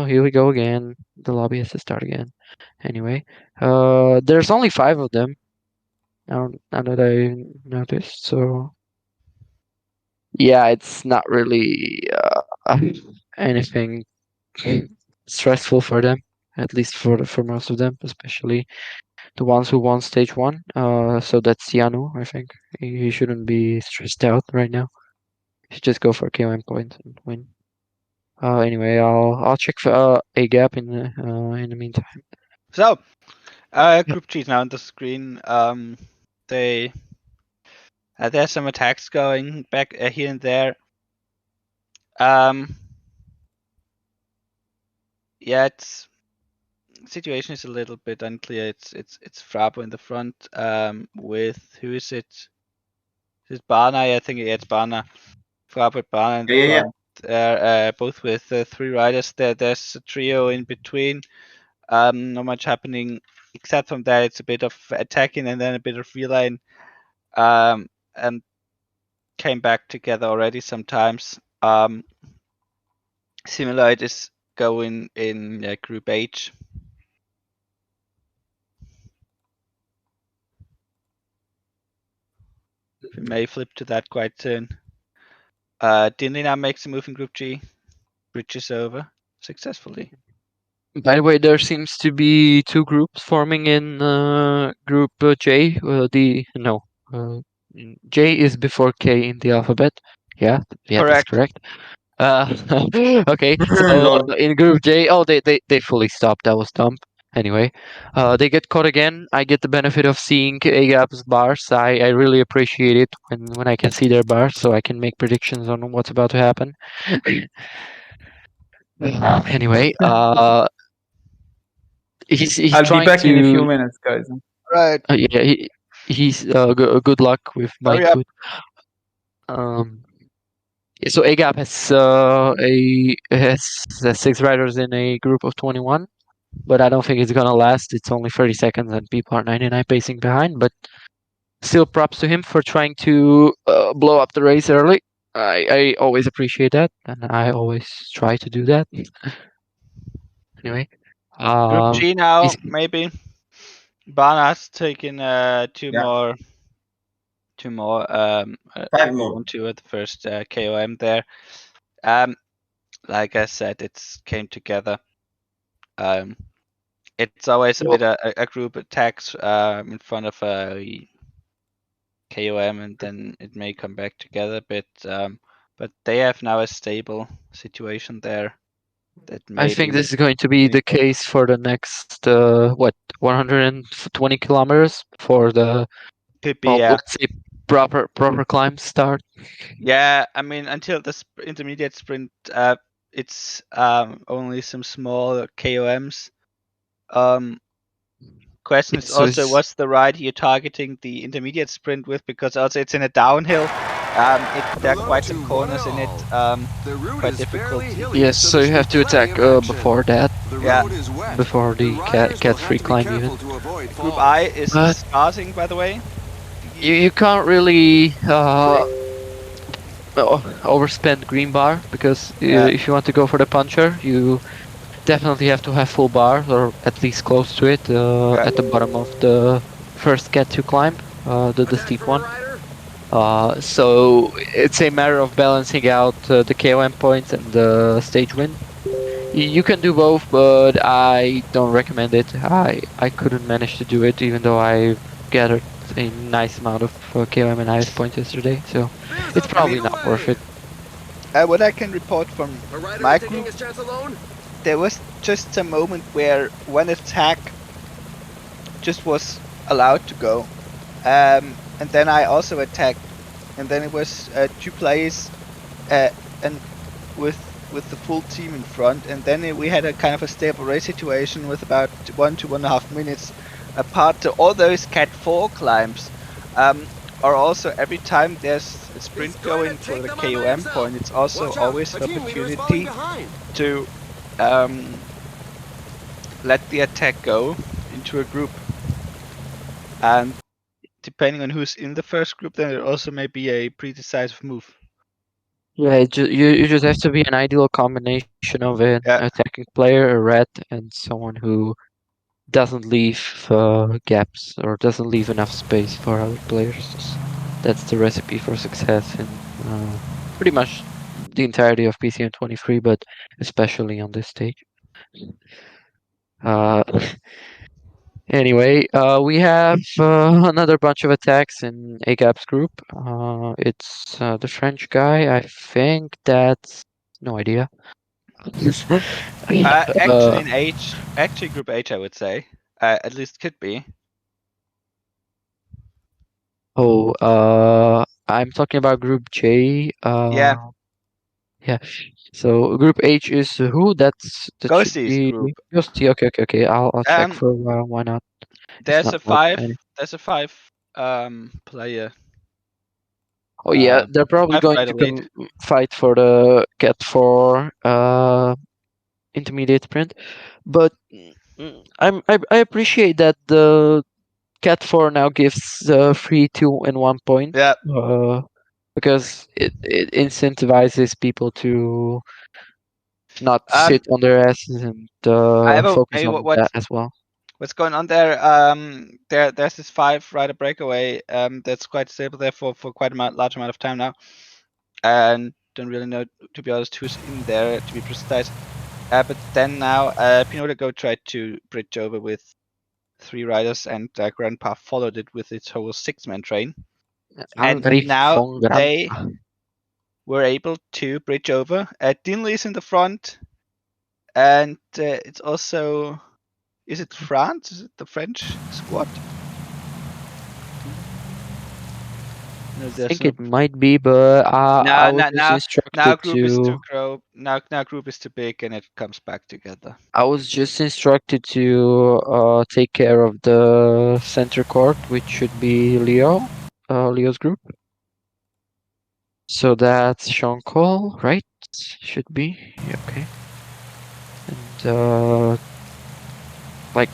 here we go again. The lobby has to start again. Anyway, there's only 5 of them. Now that I noticed, so yeah, it's not really anything stressful for them, at least for most of them, especially the ones who won stage 1. So that's Yanu, I think. He shouldn't be stressed out right now. He should just go for KOM point and win. Anyway, I'll check for a gap in the meantime. So, group G is now on the screen. They there's some attacks going back here and there. Yeah, it's situation is a little bit unclear. It's Frabo in the front. With who is it? Is it Bana? I think it's Bana. Frabo, Bana in the Yeah. front. Both with 3 riders. There's a trio in between. Not much happening except from that. It's a bit of attacking and then a bit of reline. And came back together already sometimes. Similar it is going in Group H. We may flip to that quite soon. Dinley now makes a move in Group G. Bridges over successfully. By the way, there seems to be 2 groups forming in Group J. J is before K in the alphabet. Yeah, that's correct. Okay, so Lol. in Group J, they fully stopped. That was dumb. Anyway, they get caught again. I get the benefit of seeing AGAP's bars. I really appreciate it when I can see their bars, so I can make predictions on what's about to happen. Anyway, he's I'll be trying back in a few to. minutes, guys. Right. Yeah, he's good luck with Hurry up. Mindfoot. Yeah, so AGAP has 6 riders in a group of 21, but I don't think it's gonna last. It's only 30 seconds, and people are 99 pacing behind. But still, props to him for trying to blow up the race early. I always appreciate that, and I always try to do that. Anyway, Group G now, he's maybe. Bana's taking 2 Yeah. more. 5 more. 1, 2 at the first KOM there. Like I said, it's came together. It's always a well, bit a group attacks in front of a KOM, and then it may come back together a bit. But they have now a stable situation there. That I maybe think this is going to be the case for the next 120 kilometers for the could be let's say proper climb start. Yeah, I mean until the intermediate sprint, it's only some small KOMs. Question is So also what's the ride you're targeting the intermediate sprint with, because also it's in a downhill. There are quite some corners in it. Quite difficult. yes, so you have to attack before that. Yeah. Before the cat free climb even. Group I is But starting, by the way. you can't really overspend green bar, because if you want to go for the puncher, you definitely have to have full bar, or at least close to it, at the bottom of the first cat to climb, the steep one. So it's a matter of balancing out the KOM points and the stage win. You can do both, but I don't recommend it. I couldn't manage to do it, even though I gathered a nice amount of KOM and IS points yesterday, so it's probably not worth it. What I can report from my group, there was just a moment where one attack just was allowed to go, and then I also attacked, and then it was 2 players, and with the full team in front, and then we had a kind of a stable race situation with about 1 to 1.5 minutes apart to all those Cat 4 climbs. Um, or also every time there's a He's sprint going going to for take the them on by KOM point, himself. it's also Watch out, always a an team leader's falling opportunity behind. to let the attack go into a group. And depending on who's in the first group, then it also may be a pretty decisive move. Yeah, you just have to be an ideal combination of an Yeah. attacking player, a red, and someone who doesn't leave gaps or doesn't leave enough space for other players. That's the recipe for success in pretty much the entirety of PCM 23, but especially on this stage. Uh, anyway, we have another bunch of attacks in AGAP's group. It's the French guy. I think that's no idea. Actually, uh, in H, actually Group H, I would say, at least could be. I'm talking about Group J. Yeah, Yeah. So Group H is who? That should Ghosties be group. Yosti. Okay. I'll check Um, for a while. Why not? It's there's not a like five. any. There's a five player. Oh yeah, they're probably Five going rider to lead. fight for the Cat 4 intermediate sprint, but I appreciate that the Cat 4 now gives free 2 and 1 point. Yeah. Because it incentivizes people to not Um, sit on their asses and I have focus on that as well. what's going on there? There's this five rider breakaway. That's quite stable there for quite a large amount of time now, and don't really know, to be honest, who's in there to be precise. But then now, Pinot Go tried to bridge over with three riders, and Grandpa followed it with its whole six-man train. And Andri now von they Granta. were able to bridge over. Dinley's in the front, and it's also, is it France? Is it the French squad? No, I there's think no. it might be, but I Now, was now, just now, now instructed group is too to. grow. Now group is too big, and it comes back together. I was just instructed to take care of the center court, which should be Leo's group. So that's Sean Cole, right? Should be. Yeah, okay. And like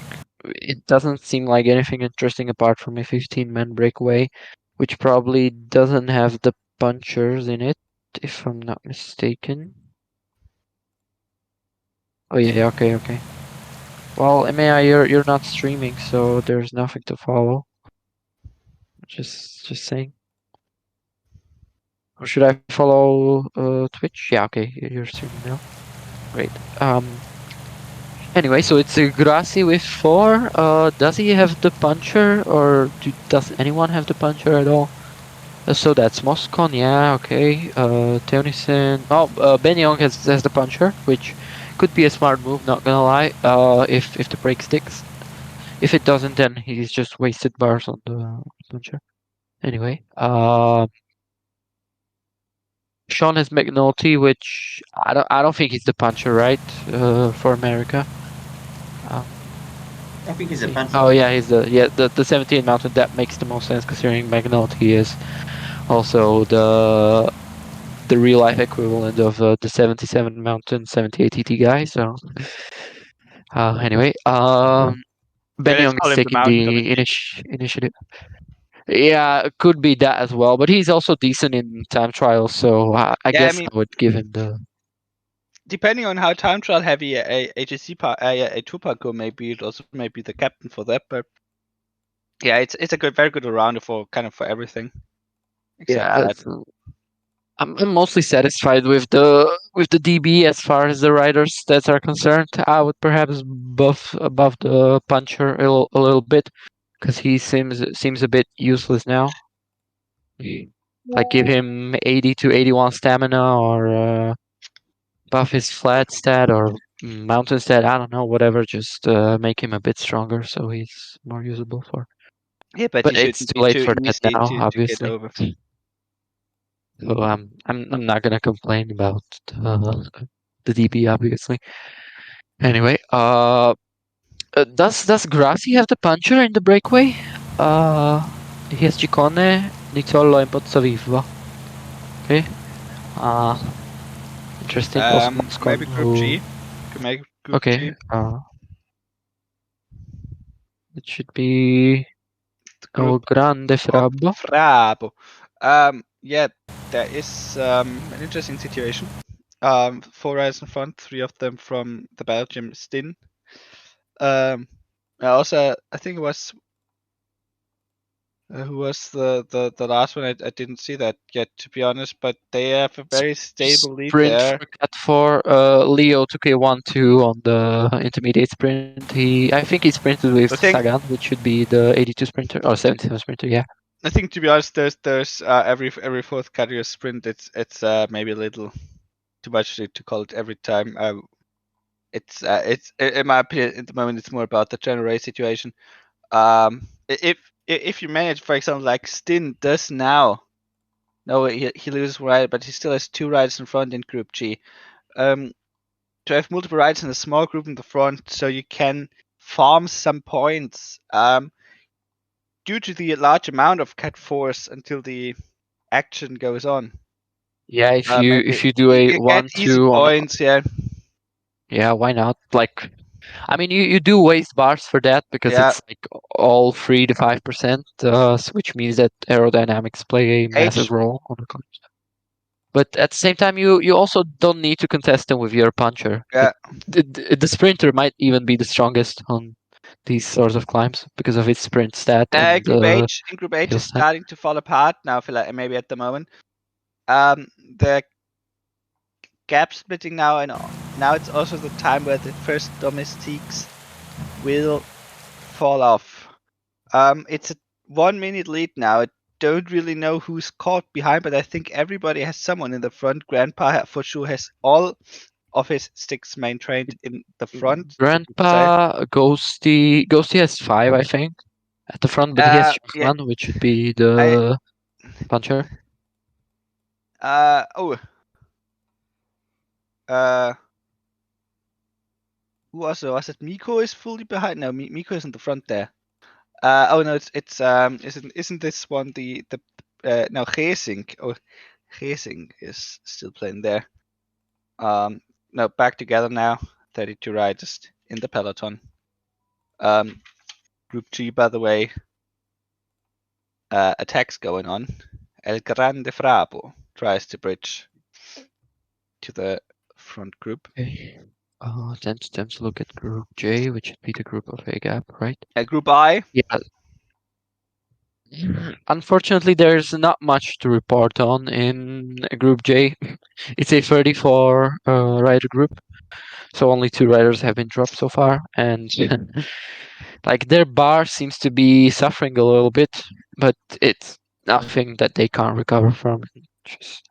it doesn't seem like anything interesting apart from a 15-man breakaway, which probably doesn't have the punchers in it, if I'm not mistaken. Oh yeah, okay. Well, MAI, you're not streaming, so there's nothing to follow. Just saying. Or should I follow Twitch? Yeah, okay, you're streaming now. Great. Anyway, so it's a Grassi with 4. Does he have the puncher, or does anyone have the puncher at all? So that's Moscon, yeah, okay. Tennyson. Oh, Ben Young has the puncher, which could be a smart move, not gonna lie. If the break sticks. If it doesn't, then he's just wasted bars on the puncher. Anyway, Sean has McNulty, which I don't think he's the puncher, right? For America. I think he's a See. puncher. Oh yeah, he's the 17 mountain. That makes the most sense considering McNulty is also the real life equivalent of the 77 mountain 78 TT guy. So anyway, Ben Yeah, let's Young call is him the taking mountain the domestique. initiative. Yeah, it could be that as well, but he's also decent in time trials, so I Yeah, I guess mean, I would give him the. depending on how time trial heavy a HSC a two part go may be, it also may be the captain for that. But yeah, it's a very good rounder for kind of for everything except Yeah, that. I'm mostly satisfied with the DB as far as the riders stats are concerned. I would perhaps buff above the puncher a little bit because he seems a bit useless now. Like give him 80 to 81 stamina or buff his flat stat or mountain stat. I don't know, whatever. Just make him a bit stronger so he's more usable for. Yeah, but he But it's shouldn't too be late too for that easy now, to get obviously. over. So I'm not gonna complain about the DB, obviously. Anyway, does Grassi have the puncher in the breakaway? He has Ciccone, Nizzolo, and Pozzovivo. Okay. Interesting. Also Moscon, Maybe Group who. G. Could make Group Okay. G. It should be. Group Oh, Grande of Frabbo. Frabo. Yeah, there is an interesting situation. Four riders in front, three of them from the Belgium Stin. Also, I think it was who was the last one? I didn't see that yet, to be honest. But they have a very stable lead Sprint there. for Cat 4. Leo took a 1-2 on the intermediate sprint. I think he sprinted with I think Sagan, which should be the 82 sprinter or 77 sprinter. Yeah. I think to be honest, there's every fourth category sprint. It's maybe a little too much to call it every time. It's in my opinion at the moment it's more about the general race situation. If you manage, for example, like Stin does now. No, he loses right, but he still has two riders in front in Group G. To have multiple riders in a small group in the front, so you can farm some points. Due to the large amount of Cat Force until the action goes on. Yeah, if Maybe you do a you get easy 1-2 on. points. Yeah. Yeah, why not? Like, I mean, you do waste bars for that because Yeah. it's like all 3 to 5%, which means that aerodynamics play a massive H. role on the car. But at the same time, you also don't need to contest them with your puncher. Yeah. The sprinter might even be the strongest on these sorts of climbs because of its sprint stat and Group H. In Group H hill is stat. starting to fall apart now. I feel like maybe at the moment. The gap splitting now, and now it's also the time where the first domestiques will fall off. It's a 1 minute lead now. I don't really know who's caught behind, but I think everybody has someone in the front. Grandpa for sure has all of his sticks maintained in the front. Say. Grandpa Ghosty has 5, I think, at the front, but he has just Yeah. one, which should be I. the puncher. Oh. Who was it? Miko is fully behind. No, Miko is in the front there. Oh no, it's isn't this one the no Geesink? Oh, Geesink is still playing there. No, back together now. 32 riders in the peloton. Group G, by the way, attacks going on. El Grande Frabo tries to bridge to the front group. Okay. Time to look at Group J, which would be the group of A gap, right? Group I. Yeah. Unfortunately, there's not much to report on in Group J. It's a 34 rider group, so only 2 riders have been dropped so far, and like their bar seems to be suffering a little bit, but it's nothing that they can't recover from. Just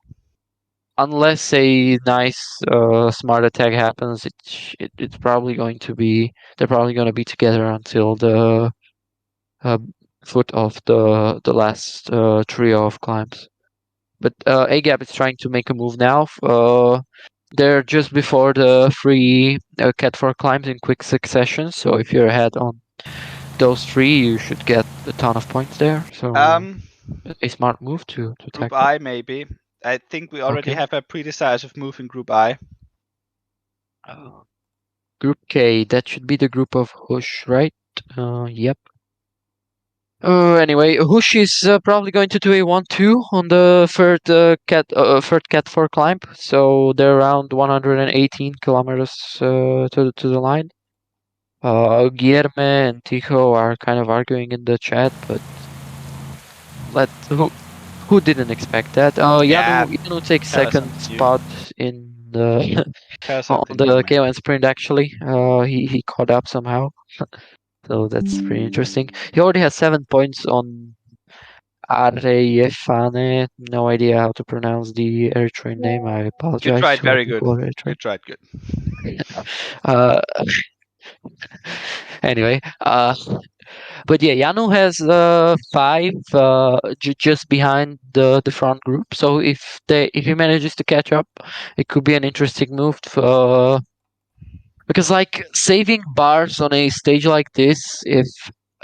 unless a nice smart attack happens, it's probably going to be they're probably going to be together until the uh, foot of the last trio of climbs. But A-Gap is trying to make a move now. They're just before the free Cat 4 climbs in quick succession. So if you're ahead on those 3, you should get a ton of points there. So a smart move to Group attack them. I maybe. I think we already Okay. have a pretty decisive move in Group I. Group K, that should be the group of Hush, right? Yep. Anyway, Hush is probably going to do a 1-2 on the third Cat 4 climb. So they're around 118 kilometers to the line. Guilherme and Tijo are kind of arguing in the chat, but who didn't expect that? Yeah, Yanu takes tell us second something new. spot in the Tell us on something the new, man. KOM sprint actually. He caught up somehow. So that's pretty interesting. He already has 7 points on Areyefane. No idea how to pronounce the Eritrean name. I You apologize tried to our very good. people of You Eritrea. tried good. Uh, anyway, but yeah, Yano has 5, just behind the front group. So if he manages to catch up, it could be an interesting move. Because like saving bars on a stage like this, if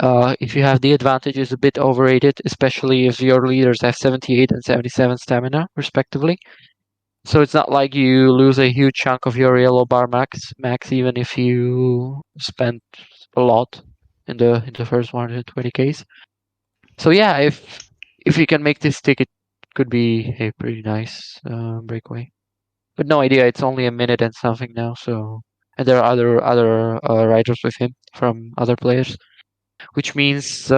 if you have the advantage, is a bit overrated, especially if your leaders have 78 and 77 stamina, respectively. So it's not like you lose a huge chunk of your yellow bar max even if you spend a lot in the first 120 case. So yeah, if you can make this stick, it could be a pretty nice breakaway. But no idea. It's only a minute and something now. So and there are other riders with him from other players, which means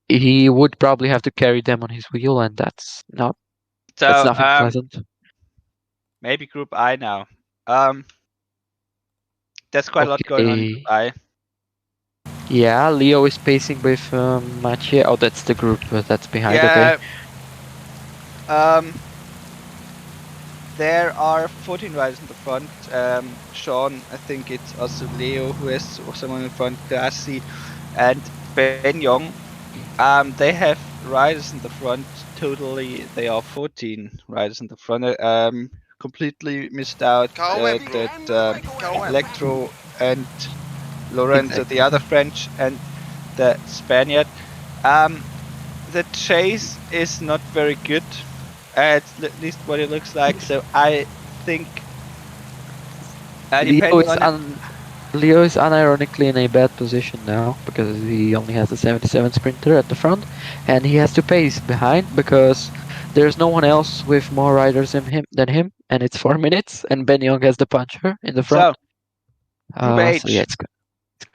he would probably have to carry them on his wheel, and that's So nothing pleasant. maybe Group I now. Um, there's quite a lot going on in Group Okay. I. Yeah, Leo is pacing with Mathieu. Oh, that's the group that's behind. Okay. Yeah. Um, there are 14 riders in the front. Sean, I think it's also Leo who has someone in front, Gassi, and Ben Young. They have riders in the front. Totally, they are 14 riders in the front. Completely missed out that Electro and Lorenzo, the Exactly. other French, and the Spaniard. The chase is not very good. It's at least what it looks like. So I think, Leo depending is on it, Leo is unironically in a bad position now because he only has a 77 sprinter at the front, and he has to pace behind because there's no one else with more riders than him, and it's 4 minutes, and Ben Young has the puncher in the front. so Group So yeah, H. it's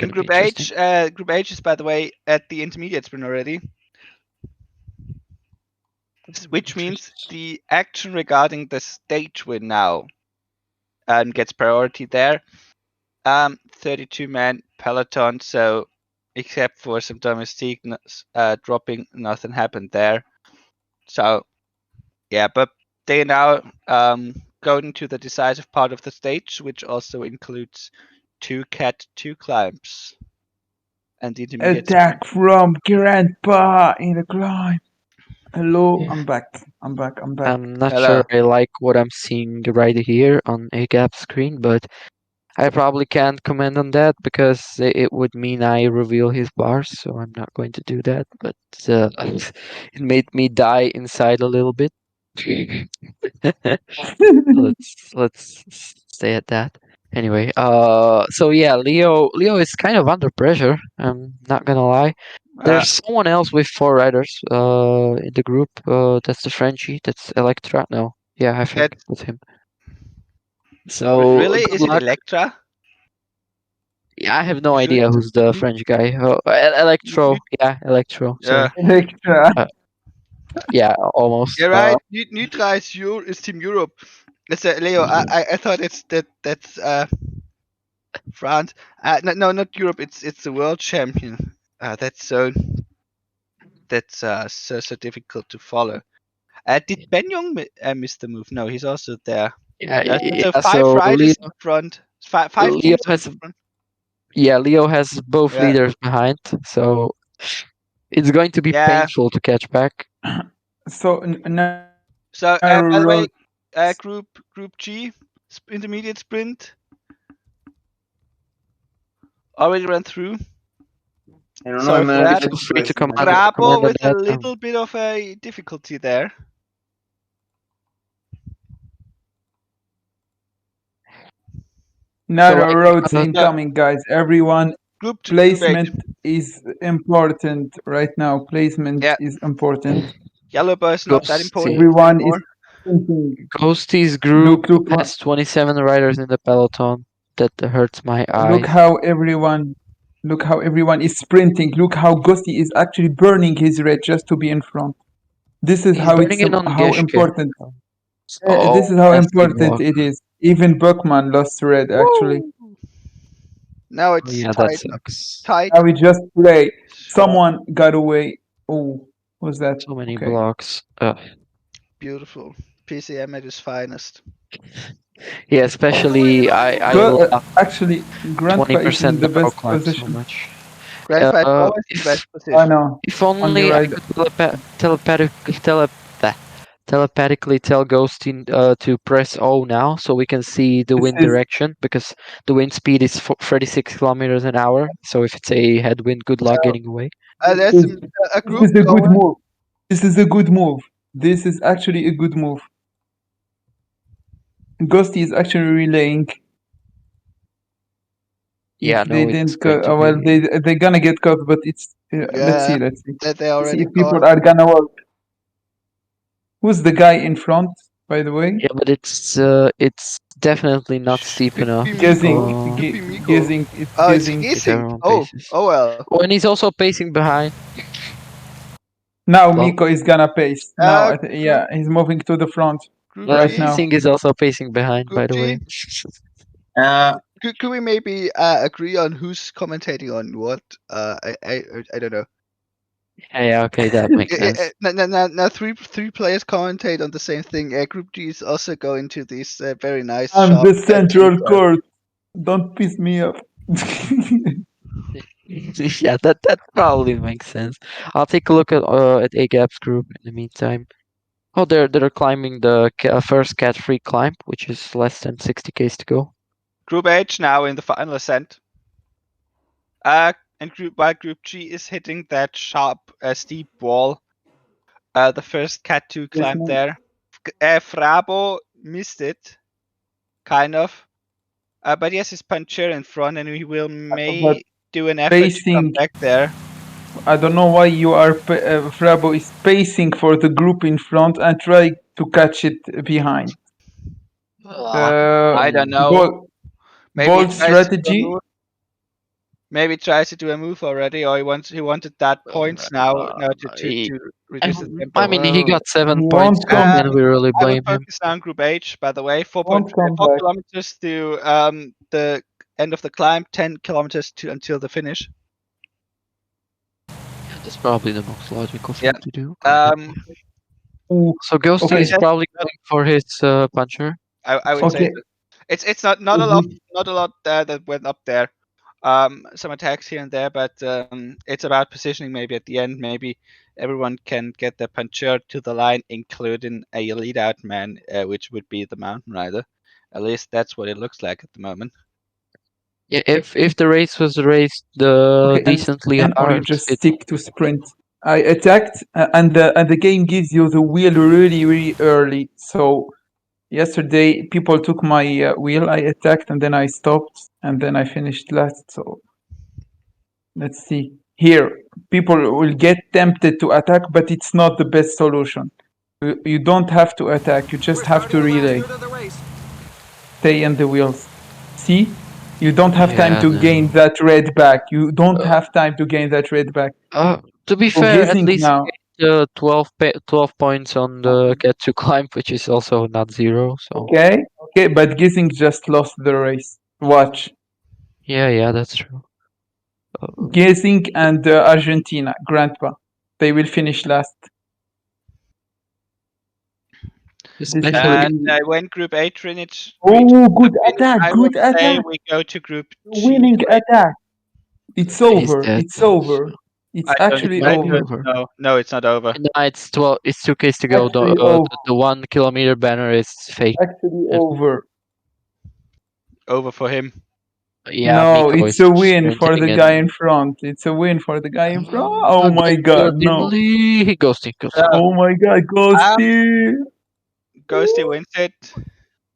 In gonna be interesting. Group H is by the way at the intermediate sprint already, which means the action regarding the stage win now gets priority there. 32-man peloton, so except for some domestic dropping, nothing happened there. So yeah, but they now going to the decisive part of the stage, which also includes 2 climbs and the intermediate sprint. Attack from Grandpa in the climb. Hello, I'm back. I'm back. I'm not sure Hello. I like what I'm seeing right here on a gap screen, but I probably can't comment on that because it would mean I reveal his bars, so I'm not going to do that. But it made me die inside a little bit. let's stay at that. Anyway, so yeah, Leo is kind of under pressure. I'm not gonna lie. Uh, There's someone else with 4 riders in the group. That's the Frenchie. That's Electra. No, yeah, I think that that's him. So really good is it luck. Electra? Yeah, I have no You idea need, who's the need, French guy. Oh, need Electro. Yeah, Electro. yeah. Sorry. Electra. Uh, yeah, almost. Yeah, right. Nutra is Team Europe. It's Leo. I thought that's France. No, not Europe. It's the world champion. That's so difficult to follow. Did Ben Young miss the move? No, he's also there. Yeah, So yeah. five So riders in front. Five Leo teams in has, the front. yeah, Leo has both Yeah, leaders behind, so it's going to be yeah. painful to catch back. So narrow So road. by the way, Group G, intermediate sprint already ran through. I don't know, Sorry for that. Feel free to Grabo comment on with a that. little bit of a difficulty there. Narrow like, roads uh, incoming, guys. Everyone, Group H. placement is important right now. Placement Yeah, is important. Yellow bar is not that important Ghosty, Everyone is anymore. thinking. Ghosty's group Look, has 27 riders in the peloton. That hurts my look eyes. how everyone, look how everyone is sprinting. Look how Ghosty is actually burning his red just to be in front. This is He's how burning it on how Geschke. important. This Oh, is how nasty important block. it is. Even Buckman lost red actually. Woo! Now Oh it's yeah, that sucks. tight. Now we just play. Short, Someone got away. Oh, was that So many okay? blocks. beautiful. PCM at its finest. Yeah, especially I But love actually, Grandpa is in 20% the narrow best climb so position. much. Grandpa is always in the If best I position. know. if On your only I right. could telepathically tell Ghosty to press O now, so we can see the This wind is direction because the wind speed is 36 kilometers an hour. So if it's a headwind, good luck getting away. There's this a this group is a good going. move. This is a good move. This is actually a good move. Ghosty is actually relaying. Yeah, If they no, it's didn't, going to well, be. they're gonna get caught. But it's let's Yeah, see, let's see, that they let's see already if caught. people are gonna work. Who's the guy in front, by the way? Yeah, but it's definitely not steep Could be enough. Miko. Guessing, Could be Miko. guessing, it's Oh, it's guessing. If guessing. everyone Oh, paces. oh well. Oh, and he's also pacing behind. Now Well, Miko is gonna pace. Now, Group yeah, he's moving to the front Group right G. now. Singh is also pacing behind, by Group the way. G. Uh, Could we maybe agree on who's commentating on what? I don't know. Yeah, okay, that makes sense. Now three players commentate on the same thing. Group G is also going to this very nice I'm shop. the central court. Don't piss me off. Yeah, that probably makes sense. I'll take a look at AGAP's group in the meantime. Oh, they're climbing the first cat-free climb, which is less than 60 k's to go. Group H now in the final ascent. And Group G is hitting that sharp, steep wall. The first Cat 2 climb there. Frabo missed it, kind of. But he has his puncher in front, and he will do an effort to come Pacing. back there. I don't know why you are. Frabo is pacing for the group in front and try to catch it behind. I don't know. Maybe he Bold tries to do a strategy. move. Maybe he tries to do a move already, or he wanted that points now to reduce the I tempo. mean, he got 7 He points, won't so come. can we really I would blame him? focus on Group H, by the way. Won't come 4 back. kilometers to the end of the climb, 10 kilometers to until the finish. Yeah, that's probably the most logical thing Yeah. to do. Ooh, So Ghosty okay. is probably going for his puncher. I would say Okay. it's not a lot that went up there. Some attacks here and there, but it's about positioning. Maybe at the end, maybe everyone can get their puncher to the line, including a lead out man, which would be the mountain rider. At least that's what it looks like at the moment. Yeah, if the race was raced decently Or you hard, just stick to sprint. I attacked, and the game gives you the wheel really early. So yesterday people took my wheel. I attacked and then I stopped and then I finished last. So let's see. Here, people will get tempted to attack, but it's not the best solution. You don't have to attack. You just have to relay. Stay in the wheels. See? You don't have time to gain that red back. You don't have time to gain that red back. To be So fair, at guessing least now. he gained, 12 points on the get to climb, which is also not zero. So Okay, but guessing just lost the race. Watch. yeah, that's true. Guessing and Argentina, Grandpa. They will finish last. Especially And when Group H reached good the finish, attack, I good would say attack. we go to Group G. Winning attack. It's he's over. dead. It's over. It's I don't actually think over. over. No, it's not over. No, it's 12. It's 2 k's to go. Actually over. The 1 kilometer banner is fake. Actually over. Over for him. Yeah, No, Miko it's is a win for sprinting the guy and in front. It's a win for the guy in front. Oh my go god, no. Dimly. He goes. Oh my god, Ghosty. Ghosty wins it.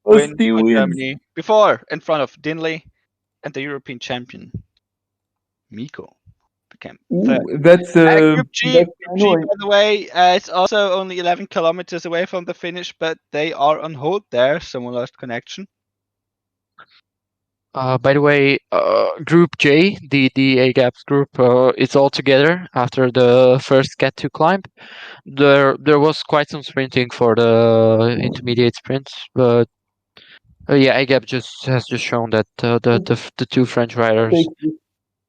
Win Ghosty for wins. Germany. Before, in front of Dinley and the European champion, Miko, became third. That's Group G, annoying. by the way, it's also only 11 kilometers away from the finish, but they are on hold there. Someone lost connection. By the way, Group J, the AGAPS group, it's all together after the first Cat 2 climb. There was quite some sprinting for the intermediate sprints, but yeah, AGAP has just shown that the two French riders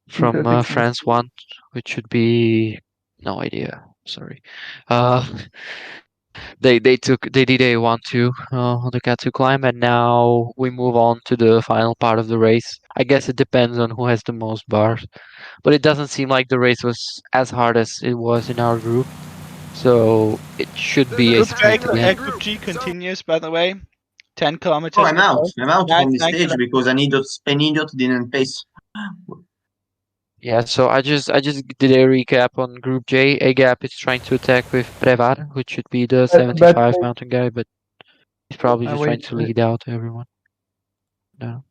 from France won, which should be no idea. Sorry, they did a 1-2 on the Cat 2 climb, and now we move on to the final part of the race. I guess it depends on who has the most bars, but it doesn't seem like the race was as hard as it was in our group. So it should be a Group sprint again. Group G continues, by the way. 10 Oh, kilometers I'm to out. go. I'm out from the 9 stage because an idiot didn't pace. Yeah, so I just did a recap on Group J. A Gap is trying to attack with Prevar, which should be the But 75 mountain guy, but he's probably just trying wait, to lead out everyone. No.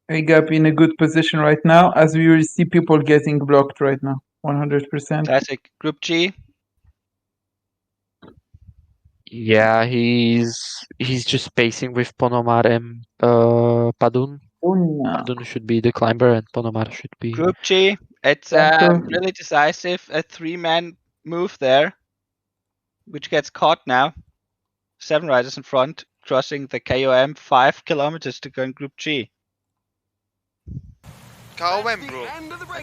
A-Gap in a good position right now, as we will see people getting blocked right now. 100%. Classic. Group G. Yeah, he's just pacing with Ponomar and Padun. Padun should be the climber and Ponomar should be. Group G. It's really decisive. A 3-man move there, which gets caught now. 7 riders in front, crossing the KOM. 5 kilometers to go in Group G. KOM, bro.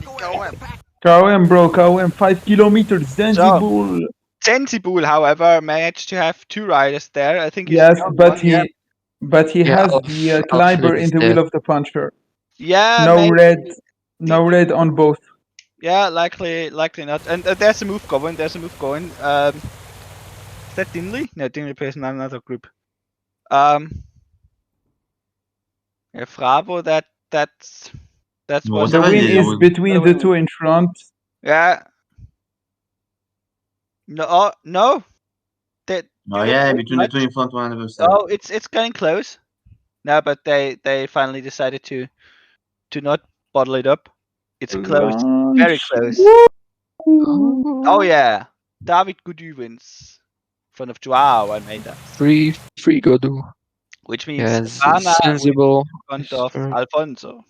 KOM. KOM, bro. KOM, 5 kilometers. Zanzibar. Sensible, however, managed to have 2 riders there. I think he's Yes, the only but one. he Yeah, has Alf- the Alf climber is in the dead. wheel of the puncher. Yeah, No maybe. red on both. Yeah, likely not. And there's a move going. Is that Dinley? No, Dinley plays in another group. Yeah, Frabo. That's No, what. The whatever it win is, it is was between the two in front. Yeah. No, no. That. oh yeah, between the two in front, 100%. Oh, it's getting close. No, but they finally decided to not bottle it up. It's close, very close. Oh yeah, David Goudu wins in front of Joao and Maida, Free Godu. which means Yes, Varna wins sensible. in front of Alfonso.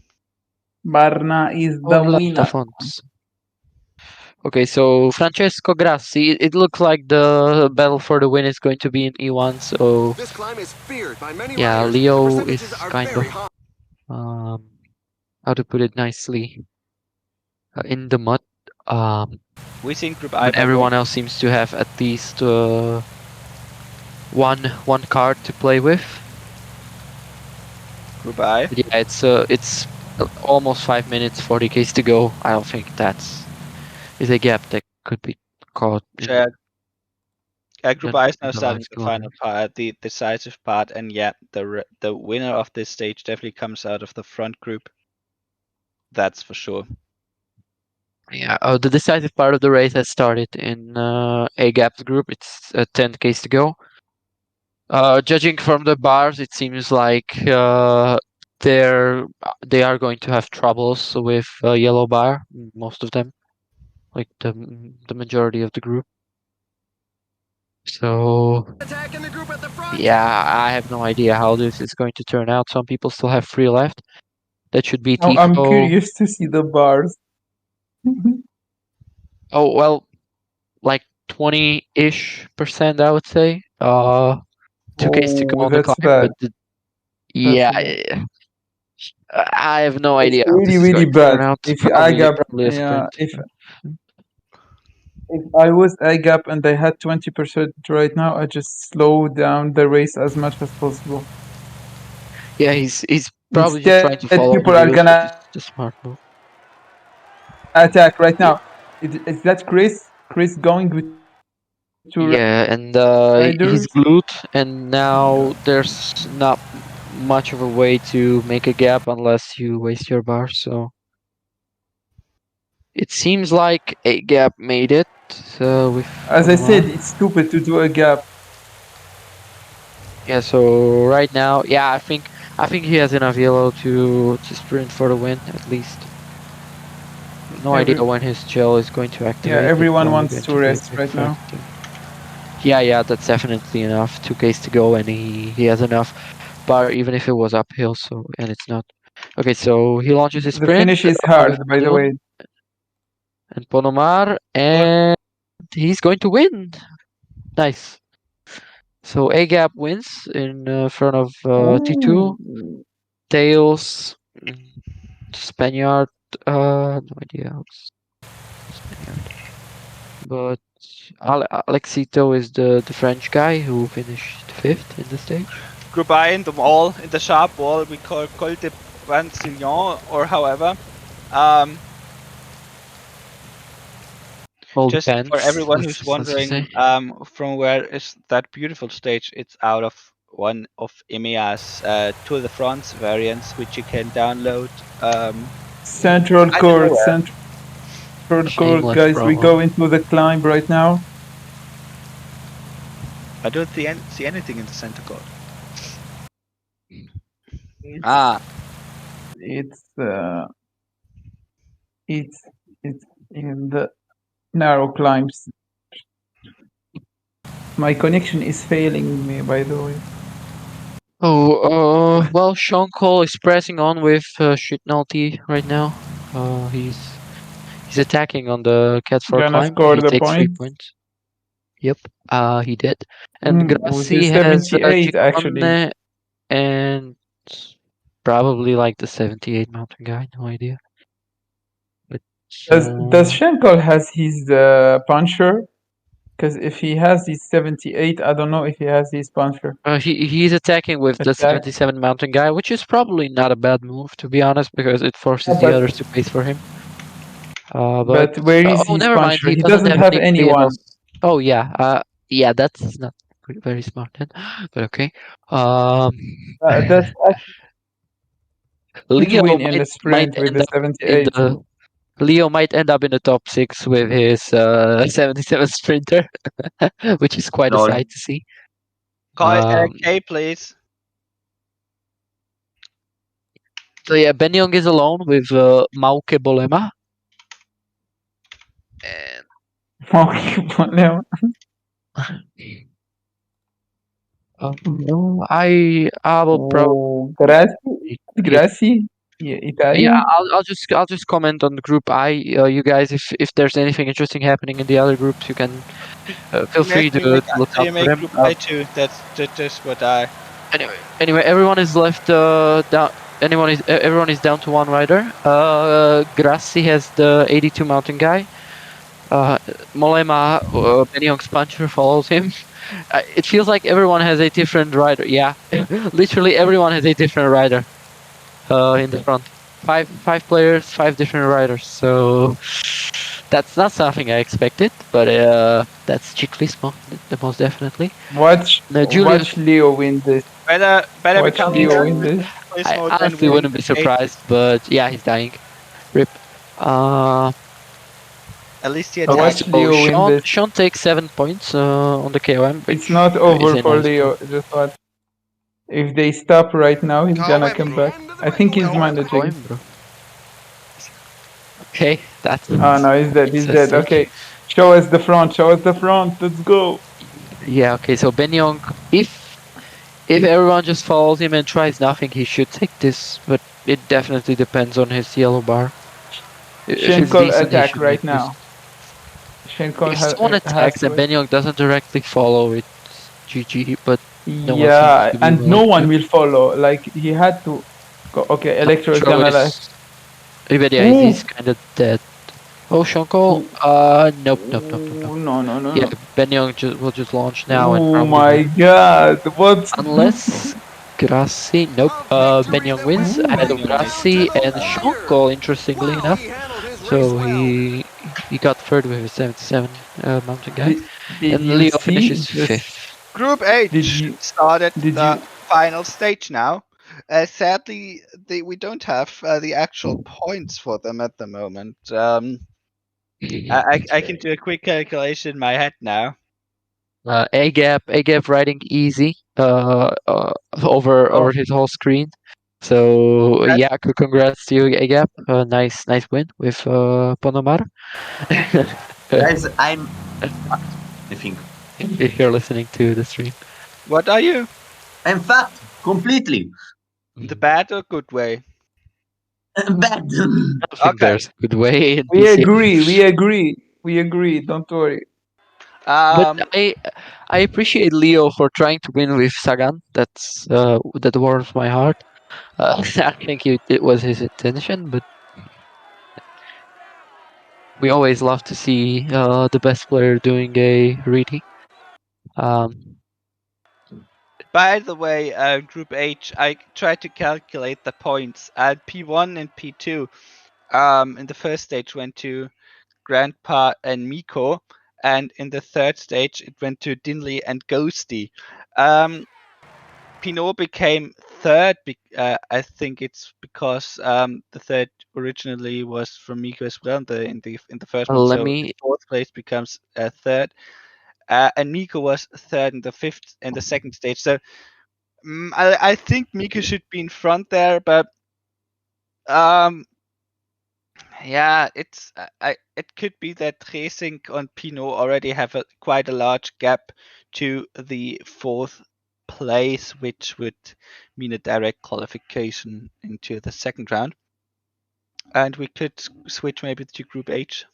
Barna is the winner. Alfonso. Okay, so Francesco Grassi, it looks like the battle for the win is going to be in E1, so This climb is feared by many yeah, riders. Leo The is percentages are kind very of, high. how to put it nicely, in the mud. We think Group I. When everyone else seems to have at least one card to play with. Group I. But yeah, it's almost 5 minutes, 40 Ks to go. I don't think is a gap that could be caught. Group I is now the starting last the final part, the decisive part, and yeah, the winner of this stage definitely comes out of the front group. That's for sure. Yeah, the decisive part of the race has started in A Gap's group. It's 10 Ks to go. Judging from the bars, it seems like they are going to have troubles with yellow bar. Most of them, like the majority of the group. So Attacking the group at the front. yeah, I have no idea how this is going to turn out. Some people still have 3 left. That should be Tifo. I'm curious to see the bars. Oh well, like 20-ish%, I would say. 2Ks to go on the that's climb, bad. but I have no It's idea how this really, is really going to turn bad. out. If Probably a yeah, sprint. if I was A-Gap and I had 20% right now, I just slow down the race as much as possible. Yeah, he's probably just trying to Instead, follow people the are wheels, gonna which is a smart move. attack right now. Is that Chris? Chris going with two Yeah, and he's riders? glued, and now there's not much of a way to make a gap unless you waste your bar. So it seems like a gap made it. With As I said, Ponomar. it's stupid to do a gap. Yeah, so right now, yeah, I think he has enough yellow to sprint for the win at least. No idea when his gel is going to activate. Yeah, It's everyone probably wants going to be rest like right now. 5 to- Yeah, that's definitely enough. 2Ks to go, and he has enough bar, even if it was uphill. So, and it's not. Okay, so he launches his The sprint. finish is with hard, by the Padun way. and Ponomar, and he's going to win. Nice. So A Gap wins in front of T2. Tails, Spaniard. No idea. Spaniard. But Alexito is the French guy who finished 5th in the stage. Group I in the wall, in the sharp wall, we call Col de Brancillon or however. All Just depends. for everyone Let's, who's let's just wondering, say. from where is that beautiful stage? It's out of one of EMEA's Tour de France variants, which you can download. Central I don't know court, where. central court, Shameless guys. We promo. go into the climb right now. I don't see anything in the center court. It's Ah, it's uh, it's it's in the narrow climbs. My connection is failing me, by the way. Oh, well, Sean Cole is pressing on with Shitnalty right now. He's attacking on the Cat 4 Gonna climb. score He the takes 3 point. points. Yep, he did. And With the Grassi has 78 actually. Giconne and probably like the 78 mountain guy. No idea. But Does Schenkel has his puncher? Because if he has his 78, I don't know if he has his puncher. he's attacking with the Attack. 77 mountain guy, which is probably not a bad move to be honest, because it forces the But others to pace for him. But but where is oh, his never mind. puncher? He He doesn't doesn't have have anybody anyone. else. Oh yeah. Yeah. That's not very smart then. But okay. Um, That's actually Leo win in the might sprint with end the up in 78. the Leo might end up in the top 6 with his 77 sprinter, which is quite a Lol. sight to see. call Um, K, please. so yeah, Ben Young is alone with Mauke Bolema. And no, I will probably Oh, Grassi, yeah, yeah, Italian. I'll just comment on the group I. You guys, if there's anything interesting happening in the other groups, you can feel free to look So out you for make them. group I too. That's just what I. Anyway, everyone is left down. Everyone is down to one rider. Grassi has the 82 mountain guy. Molema, Benyoung's puncher follows him. It feels like everyone has a different rider. Yeah, literally everyone has a different rider. In the front, five players, 5 different riders. So that's not something I expected, but that's Ciclismo, the most definitely. Julius, Watch Leo win this. Better Watch become Leo done win with this. quiz I mode than honestly winning wouldn't the be stages. surprised, but yeah, he's dying. Rip. At least he Okay, attacked. Watch so Leo win this. Sean takes 7 points on the KOM, It's which not is over a for nice win. Leo. Just watch. If they stop right now, he's gonna come Coimbra. back. I think he's managing. Coimbra. Okay, that's Oh no, he's dead. He's dead. sick. Okay, show us the front. Show us the front. Let's go. Yeah, okay, so Ben Young, if everyone just follows him and tries nothing, he should take this, but it definitely depends on his yellow bar. If it's Schenkel decent, he attack should make right this. now. Schenkel If someone has attacks and to. Ben Young doesn't directly follow, it's GG, but no one seems Yeah, to be and no willing one to. will follow. Like he had to. Go. Okay, Electro is Sure gonna is. last. But yeah, he's Ooh. kind of dead. Oh, Shonko? Ooh. Nope. No, no, no, Yeah, no. Ben Young will just launch now and Oh probably my win. god, what's Unless Grassi, nope. Ben Young wins ahead of Grassi and Shonko, interestingly enough. So he got third with a 77 mountain guy, did and you Leo see finishes this? fifth. Group Did H you started did the you final stage now. Sadly, we don't have the actual points for them at the moment. I can do a quick calculation in my head now. A gap riding easy over oh his whole screen. So yeah, congrats to you, A gap. Nice win with Ponomar. Guys, I'm fucked, I think. If you're listening to the stream. What are you? I'm fucked completely. In the bad or good way? Bad. I don't think Okay. there's a good way in we PCM. agree, don't worry. But Um, I appreciate Leo for trying to win with Sagan. That warms my heart. I think it was his intention, but we always love to see the best player doing a reading. by the way, Group H, I tried to calculate the points. P1 and P2 in the first stage went to Grandpa, and Miko. And in the third stage, it went to Dinley and Ghosty. Pinot became third. I think it's because the third originally was from Miko as well in the first one. Let So me fourth place becomes third, and Miko was third in the second stage. So I think Miko should be in front there, but um, yeah, it could be that Resink and Pinot already have quite a large gap to the fourth place, which would mean a direct qualification into the second round. And we could switch maybe to Group H.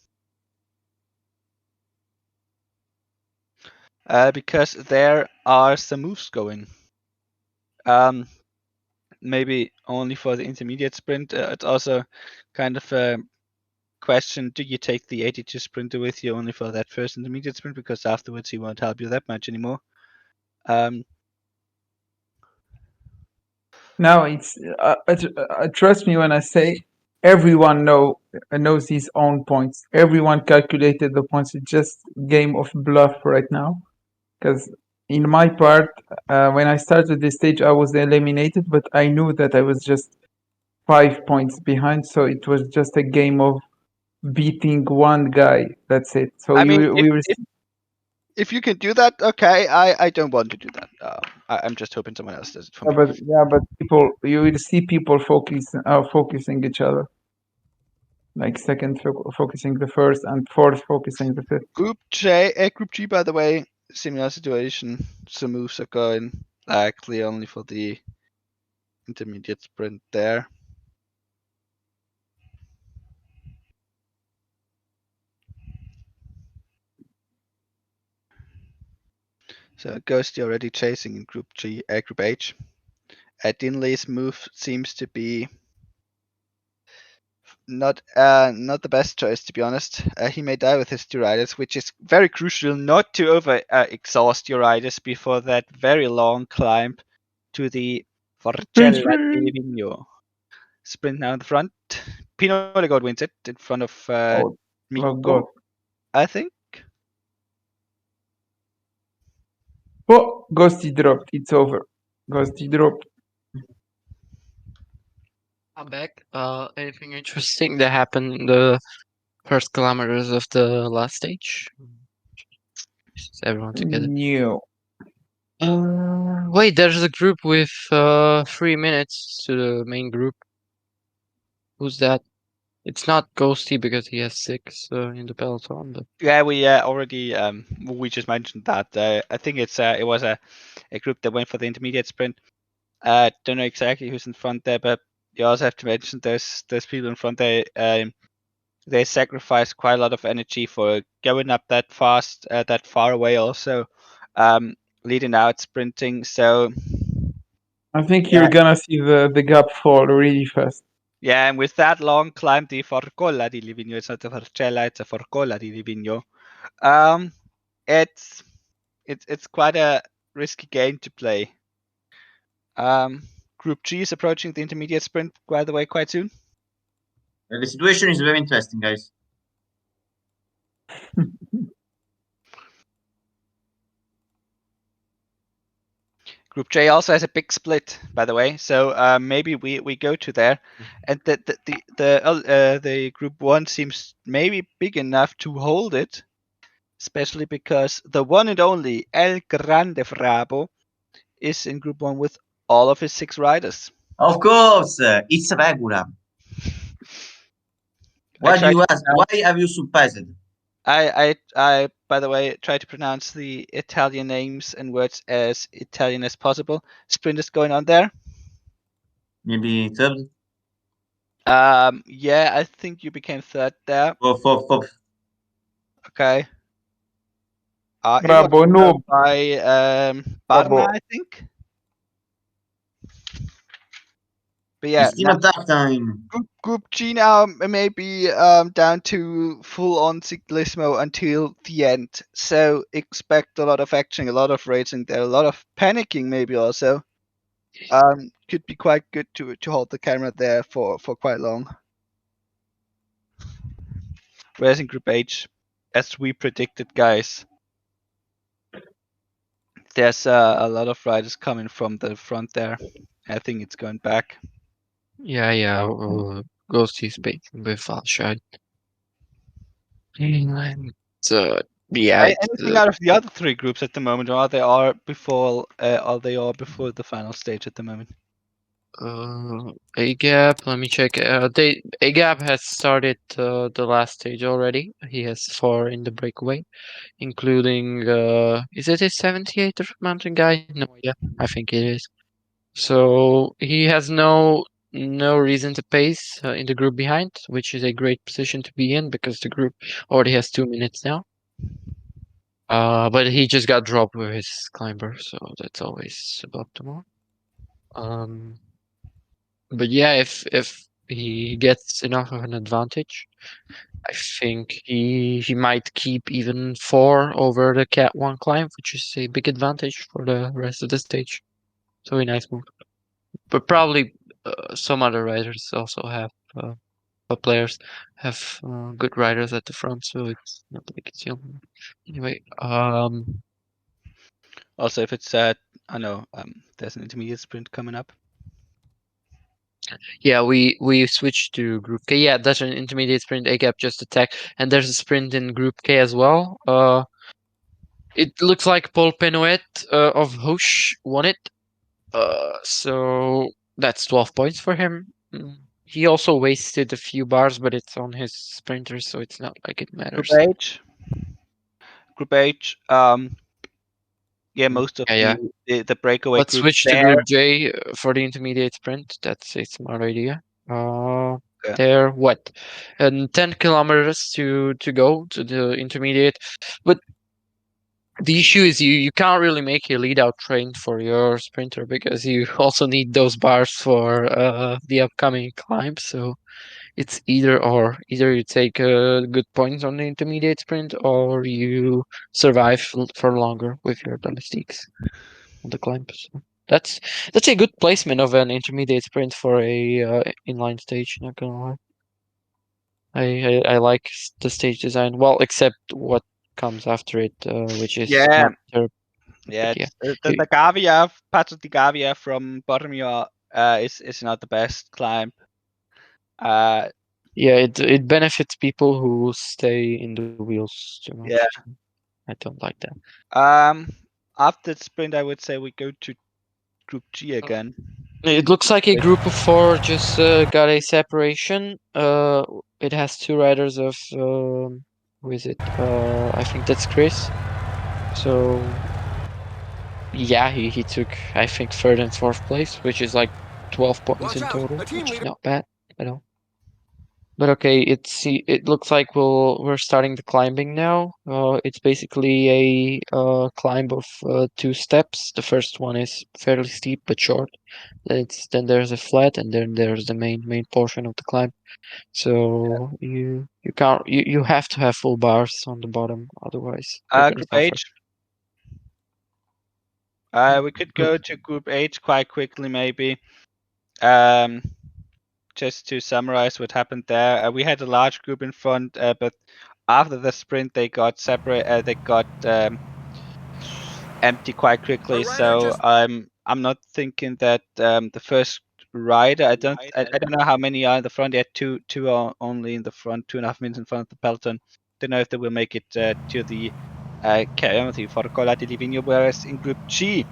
Because there are some moves going. Maybe only for the intermediate sprint. It's also kind of a question, do you take the 82 sprinter with you only for that first intermediate sprint, because afterwards he won't help you that much anymore. Now it's trust me when I say everyone knows his own points. Everyone calculated the points. It's just game of bluff right now. Because in my part, when I started this stage, I was eliminated, but I knew that I was just 5 points behind. So it was just a game of beating one guy. That's it. So I mean, we were. if you can do that, okay. I don't want to do that. I'm just hoping someone else does it for me. But people, you will see people focusing each other. Like second focusing the first and fourth focusing the fifth. Group G, by the way, similar situation. Some moves are going clear only for the intermediate sprint there. So Ghosty already chasing in Group H. Dinley's move seems to be not the best choice, to be honest. He may die with his Duritis, which is very crucial not to over exhaust Duritis before that very long climb to the Forcella di Vigno. Sprint now in the front. Pinot Legault wins it in front of Oh God. I think. Oh, Ghosty dropped. It's over. Ghosty dropped. I'm back. Anything interesting that happened in the first kilometers of the last stage? Is everyone together? No. Wait, there's a group with 3 minutes to the main group. Who's that? It's not Ghosty because he has 6 in the peloton, but Yeah, we already we just mentioned that. I think it was a group that went for the intermediate sprint. Don't know exactly who's in front there, but you also have to mention there's people in front there. They sacrifice quite a lot of energy for going up that fast, that far away. Also, leading out, sprinting. So I think yeah, you're gonna see the gap fall really fast. yeah, and with that long climb, the Forcolla di Livigno, it's not the Forcella, it's a Forcolla di Livigno. It's quite a risky game to play. Group G is approaching the intermediate sprint, by the way, quite soon. The situation is very interesting, guys. Group J also has a big split, by the way, so maybe we go to there, and the Group 1 seems maybe big enough to hold it, especially because the one and only El Grande Frabo is in Group 1 with all of his 6 riders. Of course, it's regular. Why do you ask? Why have you surprised? I by the way try to pronounce the Italian names and words as Italian as possible. Sprint is going on there. Maybe third Yeah, I think you became third there. or fourth. Okay. It was Bravo, no. by Barna, Bravo. I think. But yeah, It's team attack time. Group G now may be down to full on Ciclismo until the end. So expect a lot of action, a lot of racing there, a lot of panicking maybe also. Could be quite good to hold the camera there for quite long. whereas in Group H, as we predicted, guys, there's a lot of riders coming from the front there. I think it's going back. Yeah. Ghosty speaking with Valshad. Inline. So yeah, Anything out of the other three groups at the moment, or are they all before the final stage at the moment? A gap. Let me check. A gap has started the last stage already. He has 4 in the breakaway, including is it his 78th mountain guy? No idea. I think it is. So he has no reason to pace in the group behind, which is a great position to be in because the group already has 2 minutes now. But he just got dropped with his climber, so that's always suboptimal. But yeah, if he gets enough of an advantage, I think he might keep even 4 over the Cat 1 climb, which is a big advantage for the rest of the stage. So a nice move. But probably some other riders also have, players have good riders at the front, so it's not like it's the only one. Anyway, Also, if it's I know there's an intermediate sprint coming up. yeah, we switched to Group K. Yeah, that's an intermediate sprint. A gap just attack, and there's a sprint in Group K as well. It looks like Paul Penoet of Hoche won it. So that's 12 points for him. He also wasted a few bars, but it's on his sprinter, so it's not like it Group matters. H. Group H. Yeah, most of Yeah. the breakaway Let's group switch to there. Group J for the intermediate sprint. That's a smart idea. Yeah. There, what? And 10 kilometers to go to the intermediate. But the issue is you can't really make a lead out train for your sprinter because you also need those bars for the upcoming climb. So it's either or. Either you take good points on the intermediate sprint or you survive for longer with your domestiques on the climb. So that's a good placement of an intermediate sprint for a inline stage. Not gonna lie, I like the stage design. Well, except what comes after it, which is Yeah, not terrible. yeah. But yeah, The Gavia, part of the Gavia from Bormio is not the best climb. yeah, it benefits people who stay in the wheels too much. Yeah. I don't like that. After the sprint, I would say we go to Group G again. It looks like a group of 4 just got a separation. It has 2 riders of who is it? I think that's Chris. So yeah, he took I think 3rd and 4th place, which is like 12 points Watch in out, total, a team which is leader. not bad at all. But okay, it looks like we're starting the climbing now. It's basically a climb of 2 steps. The first one is fairly steep but short. Then there's a flat, and then there's the main portion of the climb. So you can't you have to have full bars on the bottom, otherwise you're gonna Group suffer. H. We could go to Group H quite quickly, maybe. Just to summarize what happened there, we had a large group in front, but after the sprint, they got separate. They got empty quite quickly. So I'm not thinking that the first rider. I don't know how many are in the front yet. Two are only in the front. 2.5 minutes in front of the peloton. Don't know if they will make it to the KM for Cola di Livigno. Whereas in Group G,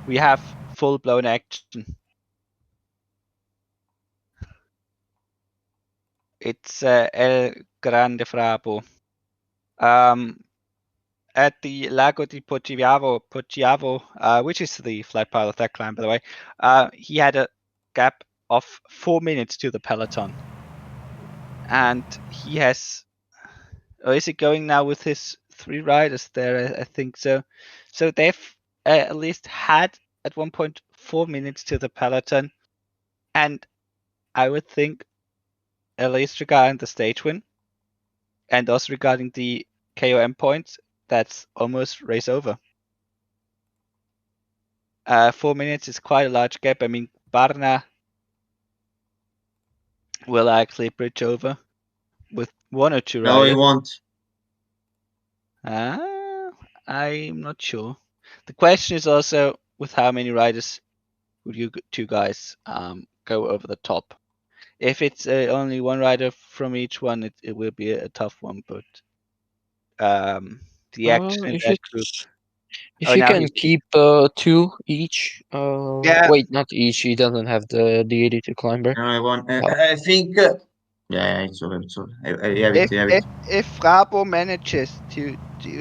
we have full blown action. It's El Grande Frabo. At the Lago di Poggiavo, which is the flat part of that climb, by the way, he had a gap of 4 minutes to the peloton. And he has, or is he going now with his 3 riders there? I think so. So they've at least had at one point 4 minutes to the peloton. And I would think, at least regarding the stage win, and also regarding the KOM points, that's almost race over. 4 minutes is quite a large gap. I mean, Barna will actually bridge over with One or two No, he riders? won't. I'm not sure. The question is also with how many riders would you two guys go over the top? If it's only one rider from each one, it will be a tough one. But the action in If that group. it's if Oh, you now can he's keep two each, yeah. wait, not each. He doesn't have the 82 climber. No, I won't. Uh, I think. Yeah, it's over. It's over. I have it. If I have if it. if Rabo manages to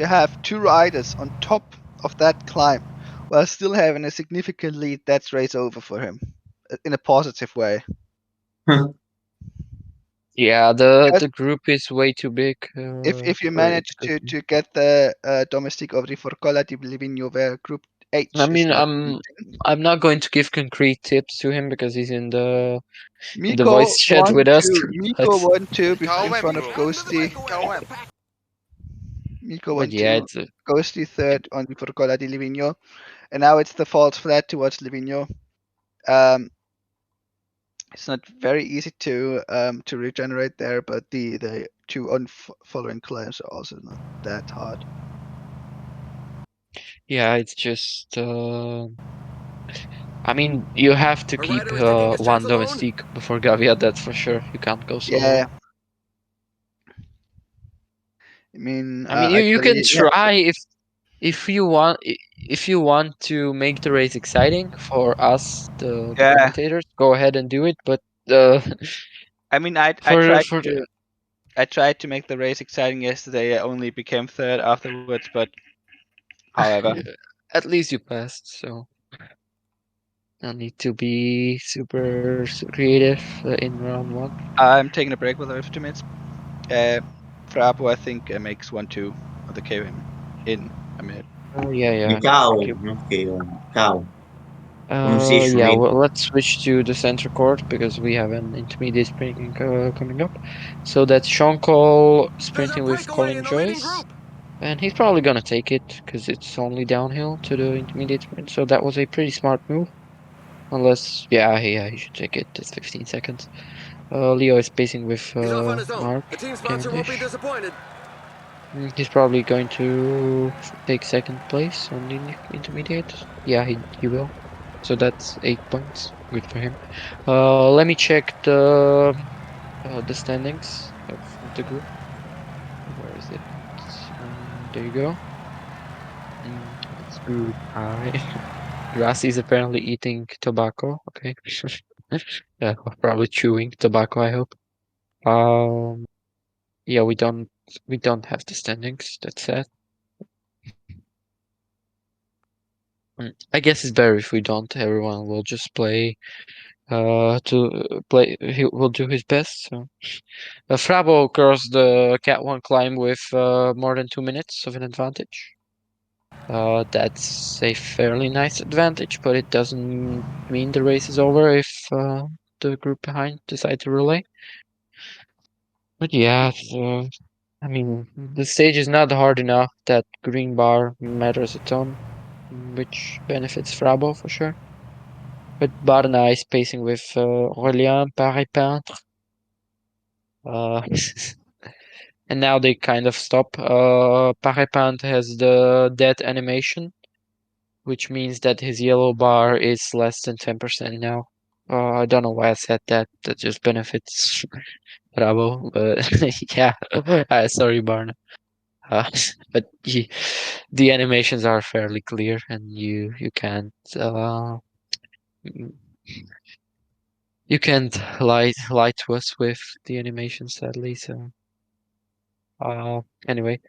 have two riders on top of that climb while still having a significant lead, that's race over for him in a positive way. yeah, Because the group is way too big if you for it. manage to get the domestic of the Forcola di Livigno where Group I H is mean, not I'm not going to give concrete tips to him because he's in the Miko voice chat won with us. two. But Miko won two Go in in, front of bro. Ghosty. Go in. Miko but won yeah, two. Ghosty third on the Forcola di Livigno. And now it's the false flat towards Livigno. It's not very easy to regenerate there, but the two following climbs are also not that hard. yeah, it's just. I mean, you have to A keep rider is taking his turns one alone. domestique before Gavia. That's for sure. You can't go Yeah, solo. I mean, I mean, you can actually, yeah, try if you want if you want to make the race exciting for us, the yeah. commentators. Go ahead and do it. But uh, I mean, I for tried for the, I tried to make the race exciting yesterday. I only became third afterwards, but however, at least you passed. So no need to be super creative in round one. I'm taking a break with the 50 minutes. Frabo, I think, makes 1-2 on the KM in a minute. Oh yeah, The yeah. Thank cow, you. not KO. Cow. Pronunciation, Yeah. maybe. Well, let's switch to the center court because we have an intermediate sprinting coming up. So that's Sean Cole There's a sprinting with breakaway Colin in the leading Joyce, group. and he's probably gonna take it because it's only downhill to the intermediate sprint. So that was a pretty smart move. Unless, yeah, he should take it. It's 15 seconds. Leo is pacing with He's off on his own. Mark The team sponsor won't be Cavendish. disappointed. He's probably going to take second place on the intermediate. Yeah, he will. So that's 8 points. Good for him. Let me check the standings of the group. Where is it? There you go. It's Group I. Grassy is apparently eating tobacco. Okay. Yeah, probably chewing tobacco, I hope. Um, yeah, we don't have the standings. That's sad. I guess it's better if we don't. Everyone will just play. He will do his best. So, Frabo crossed the Cat 1 climb with more than 2 minutes of an advantage. That's a fairly nice advantage, but it doesn't mean the race is over if the group behind decide to relay. But yeah, I mean, the stage is not hard enough. That green bar matters a ton, which benefits Frabo for sure. But Barna is pacing with Aurélien Paré-Peintre. Uh, and now they kind of stop. Paré-Peintre has the dead animation, which means that his yellow bar is less than 10% now. I don't know why I said that. That just benefits Bravo. But yeah, sorry, Barna. Uh, but the animations are fairly clear, and you can't you can't lie to us with the animation, sadly. So anyway,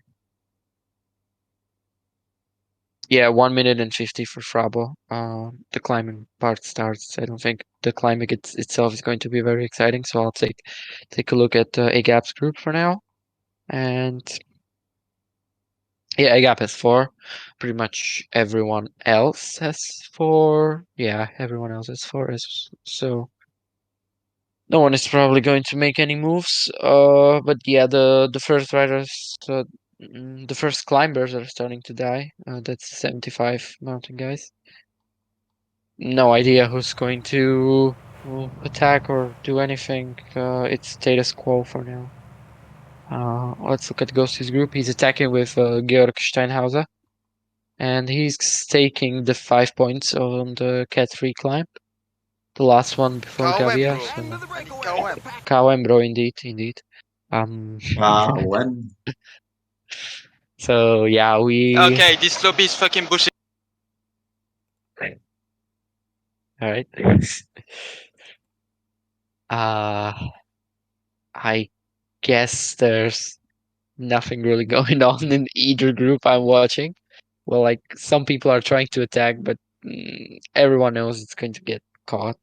yeah, 1 minute and 50 for Frabo. The climbing part starts. I don't think the climbing itself is going to be very exciting. So I'll take a look at Agap's group for now. And yeah, Agap has 4. Pretty much everyone else has 4. Yeah, everyone else has 4. So no one is probably going to make any moves. But yeah, the first riders, the first climbers are starting to die. That's 75 mountain guys. No idea who's going to attack or do anything. It's status quo for now. Let's look at Ghosty's group. He's attacking with Georg Steinhauser, and he's taking the 5 points on the Cat 3 climb. The last one before Gavia. So. Coimbra, indeed. When So yeah, we. Okay, this lobby is fucking bullshit. All right. I guess there's nothing really going on in either group I'm watching. Well, like some people are trying to attack, but everyone knows it's going to get caught.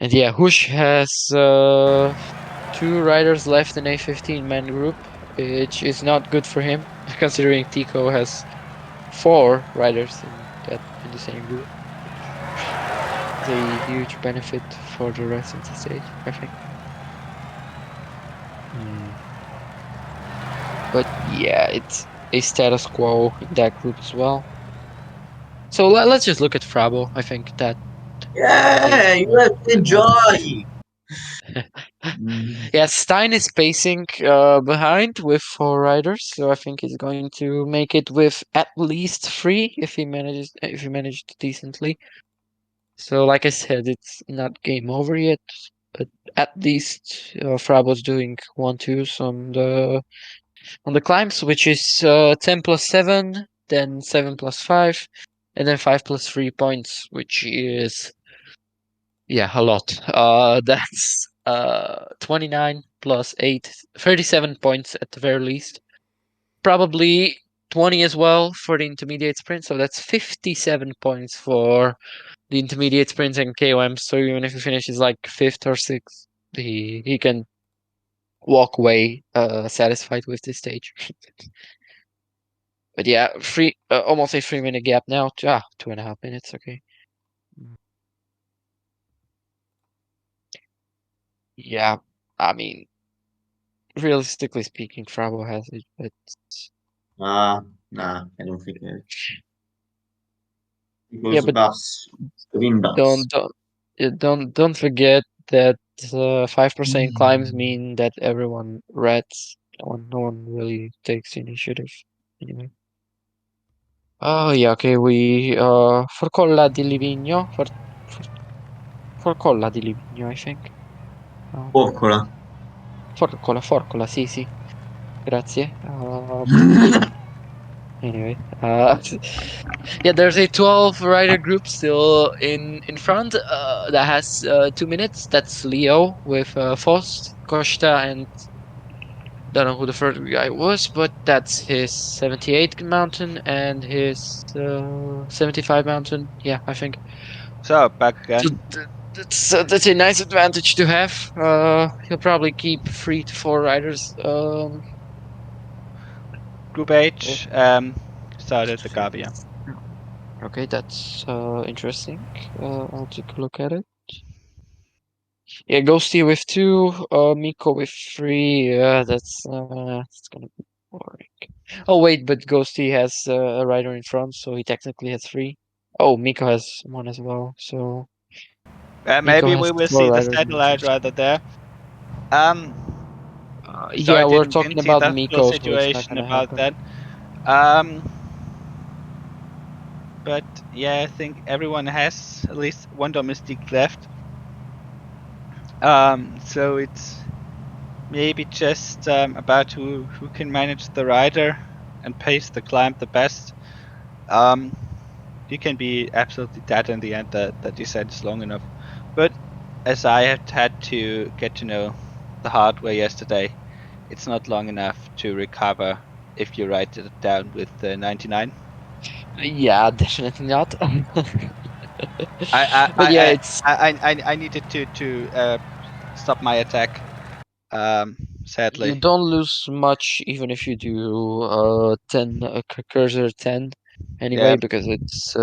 And yeah, Hush has 2 riders left in a 15-man group, which is not good for him, considering Tico has 4 riders in the same group. It's a huge benefit for the rest of the stage, I think. But yeah, it's a status quo in that group as well. So let's just look at Frabo. I think that yeah, is you have to enjoy. yeah, Stein is pacing behind with 4 riders, so I think he's going to make it with at least 3 if he managed decently. So like I said, it's not game over yet, but at least Frabo's doing 1-2s on the climbs, which is 10 plus 7, then 7 plus 5, and then 5 plus 3 points, which is a lot. That's 29 plus 8, 37 points at the very least. Probably 20 as well for the intermediate sprint, so that's 57 points for the intermediate sprints and KOM. So even if he finishes like 5th or 6th, he can walk away satisfied with this stage. But yeah, almost a 3-minute gap now. 2.5 minutes. Okay. Yeah, I mean, realistically speaking, Frabo has it, but Nah, I don't think it. yeah, Because but bus, green bus. don't forget that 5% climbs mean that everyone rats. No one really takes initiative anyway. Oh yeah, okay. We Forcolla di Livigno for Forcolla di Livigno, I think. Porcola. Forcola, sì. Grazie. Anyway, yeah, there's a 12 rider group still in front. That has 2 minutes. That's Leo with Faust, Costa, and don't know who the third guy was, but that's his 78 mountain and his 75 mountain. Yeah, I think. So back So again. that's a nice advantage to have. He'll probably keep 3 to 4 riders. Group If H started the Gavia. Okay, that's interesting. I'll take a look at it. Yeah, Ghosty with 2, Miko with 3. Yeah, that's gonna be boring. Oh wait, but Ghosty has a rider in front, so he technically has 3. Oh, Miko has 1 as well, so Miko Maybe has we will 4 see the riders in the satellite first. rather there. Um, Yeah, sorry, we're didn't talking see about that full Miko, so it's not situation gonna about happen. that. Um, but yeah, I think everyone has at least one domestic left. So it's maybe just about who can manage the rider and pace the climb the best. You can be absolutely dead in the end that the descent is long enough. But as I have had to get to know the hard way yesterday, it's not long enough to recover if you write it down with the 99. Yeah, definitely not. I I But yeah, I it's I needed to stop my attack. you Sadly, don't lose much even if you do 10 cursor 10 yeah, anyway because it's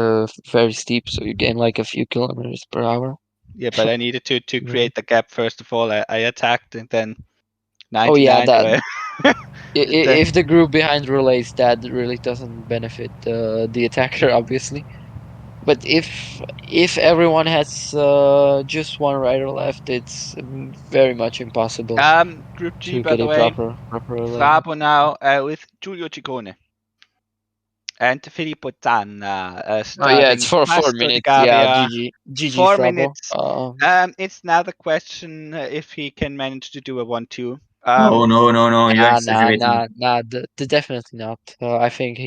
very steep, so you gain like a few kilometers per hour. yeah. But I needed to Really. create the gap first of all. I attacked and then Oh yeah, 99. that Then if the group behind relays, that really doesn't benefit the attacker obviously. But if everyone has just one rider left, it's very much impossible Group G, to by get the a way, proper 11. Frabo now with Giulio Ciccone and Filippo Zanna Oh yeah, it's starting for four Pastor Di minutes. Yeah, Gavia. GG 4 minutes. Frabo. It's now the question if he can manage to do a 1-2. No, no, no, no. You're exaggerating. Definitely not. I think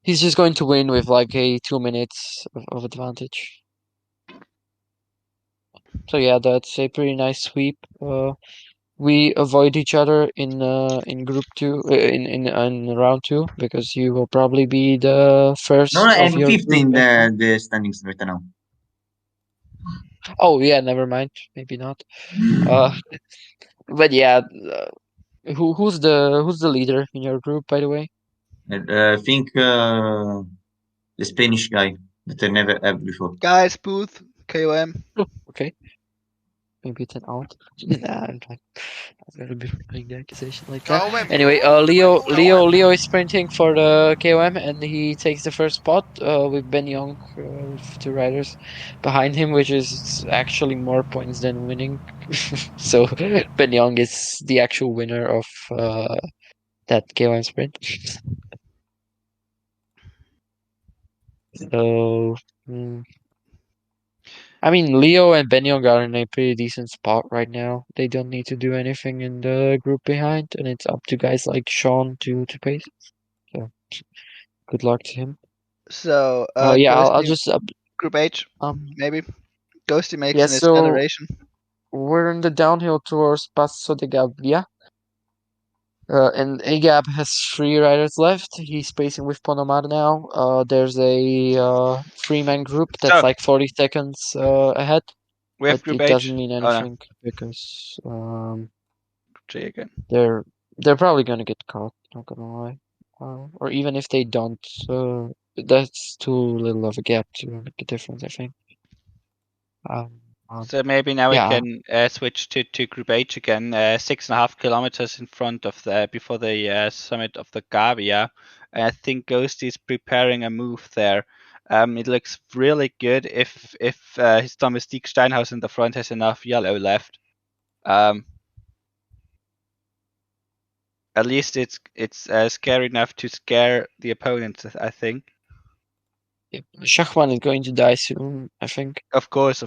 he's just going to win with like a 2 minutes of advantage. So yeah, that's a pretty nice sweep. We avoid each other in group two in round two because you will probably be the No, no, first of I'm your fifth group. in I think. the standings right now. Oh yeah, never mind. Maybe not. Uh, but yeah, who's the leader in your group, by the way? I think the Spanish guy that I never had before. Guys, Booth, KOM. Oh, okay, maybe it's an out. Nah, I'm gonna be putting the accusation like that. Anyway, Leo is sprinting for the KOM and he takes the first spot with Ben Young with 2 riders behind him, which is actually more points than winning. So Ben Young is the actual winner of that KOM sprint. So. I mean, Leo and Benyong are in a pretty decent spot right now. They don't need to do anything in the group behind, and it's up to guys like Sean to pace. So good luck to him. So, Yeah, I'll Ghosty, just Group H, um maybe. Ghosty makes yeah. an So acceleration. we're in the downhill towards Passo de Gabia. And Agab has 3 riders left. He's pacing with Ponomar now. There's a 3-man group that's So, like 40 seconds ahead, we but have Group it H. doesn't mean Oh no, anything because Group J again. They're they're probably gonna get caught, not gonna lie. Or even if they don't, that's too little of a gap to make a difference, I think. Um, So maybe now we yeah, can switch to Group H again. 6.5 kilometers in front of the before the summit of the Gavia. I think Ghost is preparing a move there. It looks really good if his Domestique Steinhaus in the front has enough yellow left. At least it's scary enough to scare the opponents, I think. Schachman is going to die soon, I think. Of course,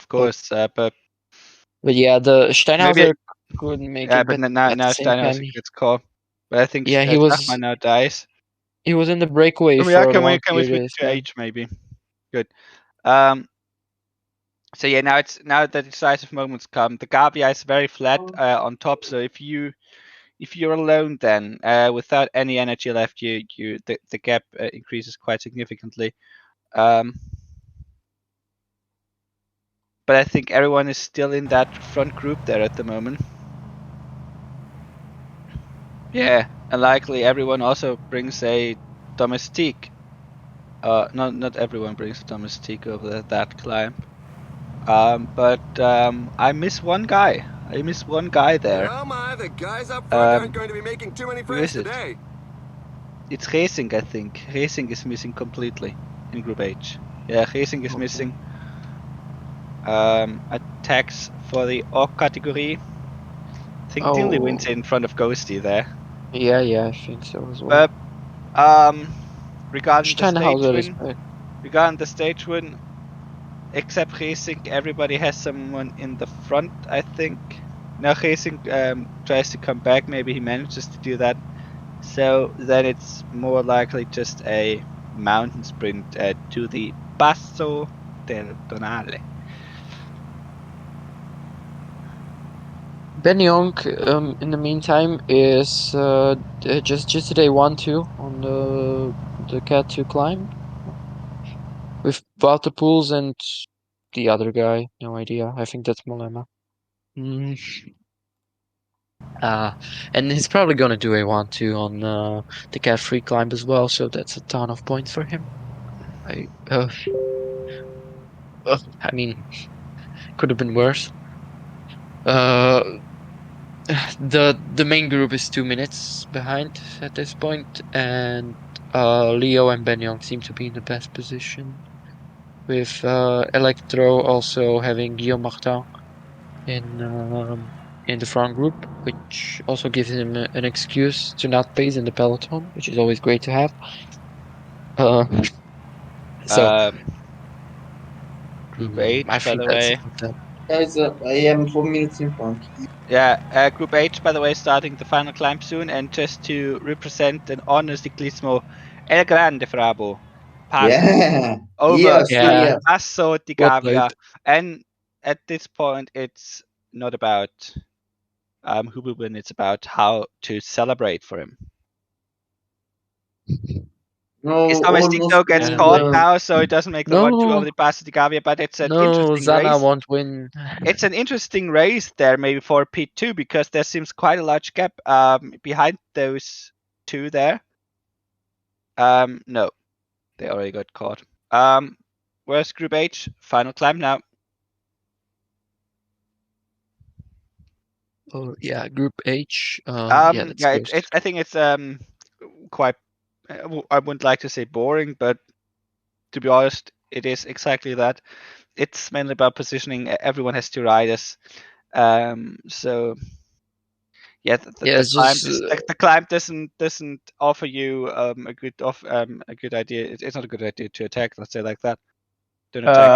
But but yeah, the maybe Steinhauser could make yeah, it, but but now at the same Steinhaus time, gets caught. But I think yeah, Schachmann now dies. he was in the breakaway Oh yeah, for the one can we switch period, to yeah. H maybe? Good. Um. So yeah, now that decisive moments come. The Gabia is very flat on top. So if you're alone, then without any energy left, the gap increases quite significantly. Um. But I think everyone is still in that front group there at the moment. Yeah, and likely everyone also brings a domestique. Not everyone brings a domestique over that climb. But I miss one guy. I miss one guy there. Oh my, the guys up front aren't Um, going to be making too many who friends is it? today. It's Racing, I think. Racing is missing completely in Group H. Yeah, Racing is missing. Attacks for the O category. I think Dinley wins Oh, in front of Ghosty there. yeah, I think so as well. But um, regarding the stage Steinhauser is win, back. except Racing, everybody has someone in the front, I think. Now Racing tries to come back, maybe he manages to do that. So then it's more likely just a mountain sprint to the Passo del Donale. Ben Young, in the meantime, is just today 1-2 on the Cat 2 climb with Walter Pools and the other guy. No idea. I think that's Mollema. Mm. And he's probably gonna do a 1-2 on the Cat 3 climb as well. So that's a ton of points for him. I I mean, could have been worse. Uh, the main group is 2 minutes behind at this point, and Leo and Ben Young seem to be in the best position. with Electro also having Guillaume Martin in the front group, which also gives him an excuse to not pace in the peloton, which is always great to have. Uh, so Group H, I by think the that's way. about that. Guys, I am 4 minutes in front. Yeah, Group H, by the way, starting the final climb soon. And just to represent an honor ciclismo, El Grande Frabo, pass Yeah. over Yes, Yeah, yes. Passo di what Gavia. night? And at this point, it's not about who will win, it's about how to celebrate for him. No, His almost. Domestico gets Yeah, caught now, so it doesn't make the 1-2 over no, the Passo di Gavia, but it's an no, interesting Zana race. won't win. It's an interesting race there, maybe for P2, because there seems quite a large gap behind those two there. No, they already got caught. Where's Group H? Final climb now. Oh yeah, Group H. Yeah, let's Yeah, go. I think it's quite. I wouldn't like to say boring, but to be honest, it is exactly that. It's mainly about positioning. Everyone has two riders. So yeah, Yeah, it's just the climb doesn't offer you a good idea. It's not a good idea to attack. Let's say like that. Don't attack.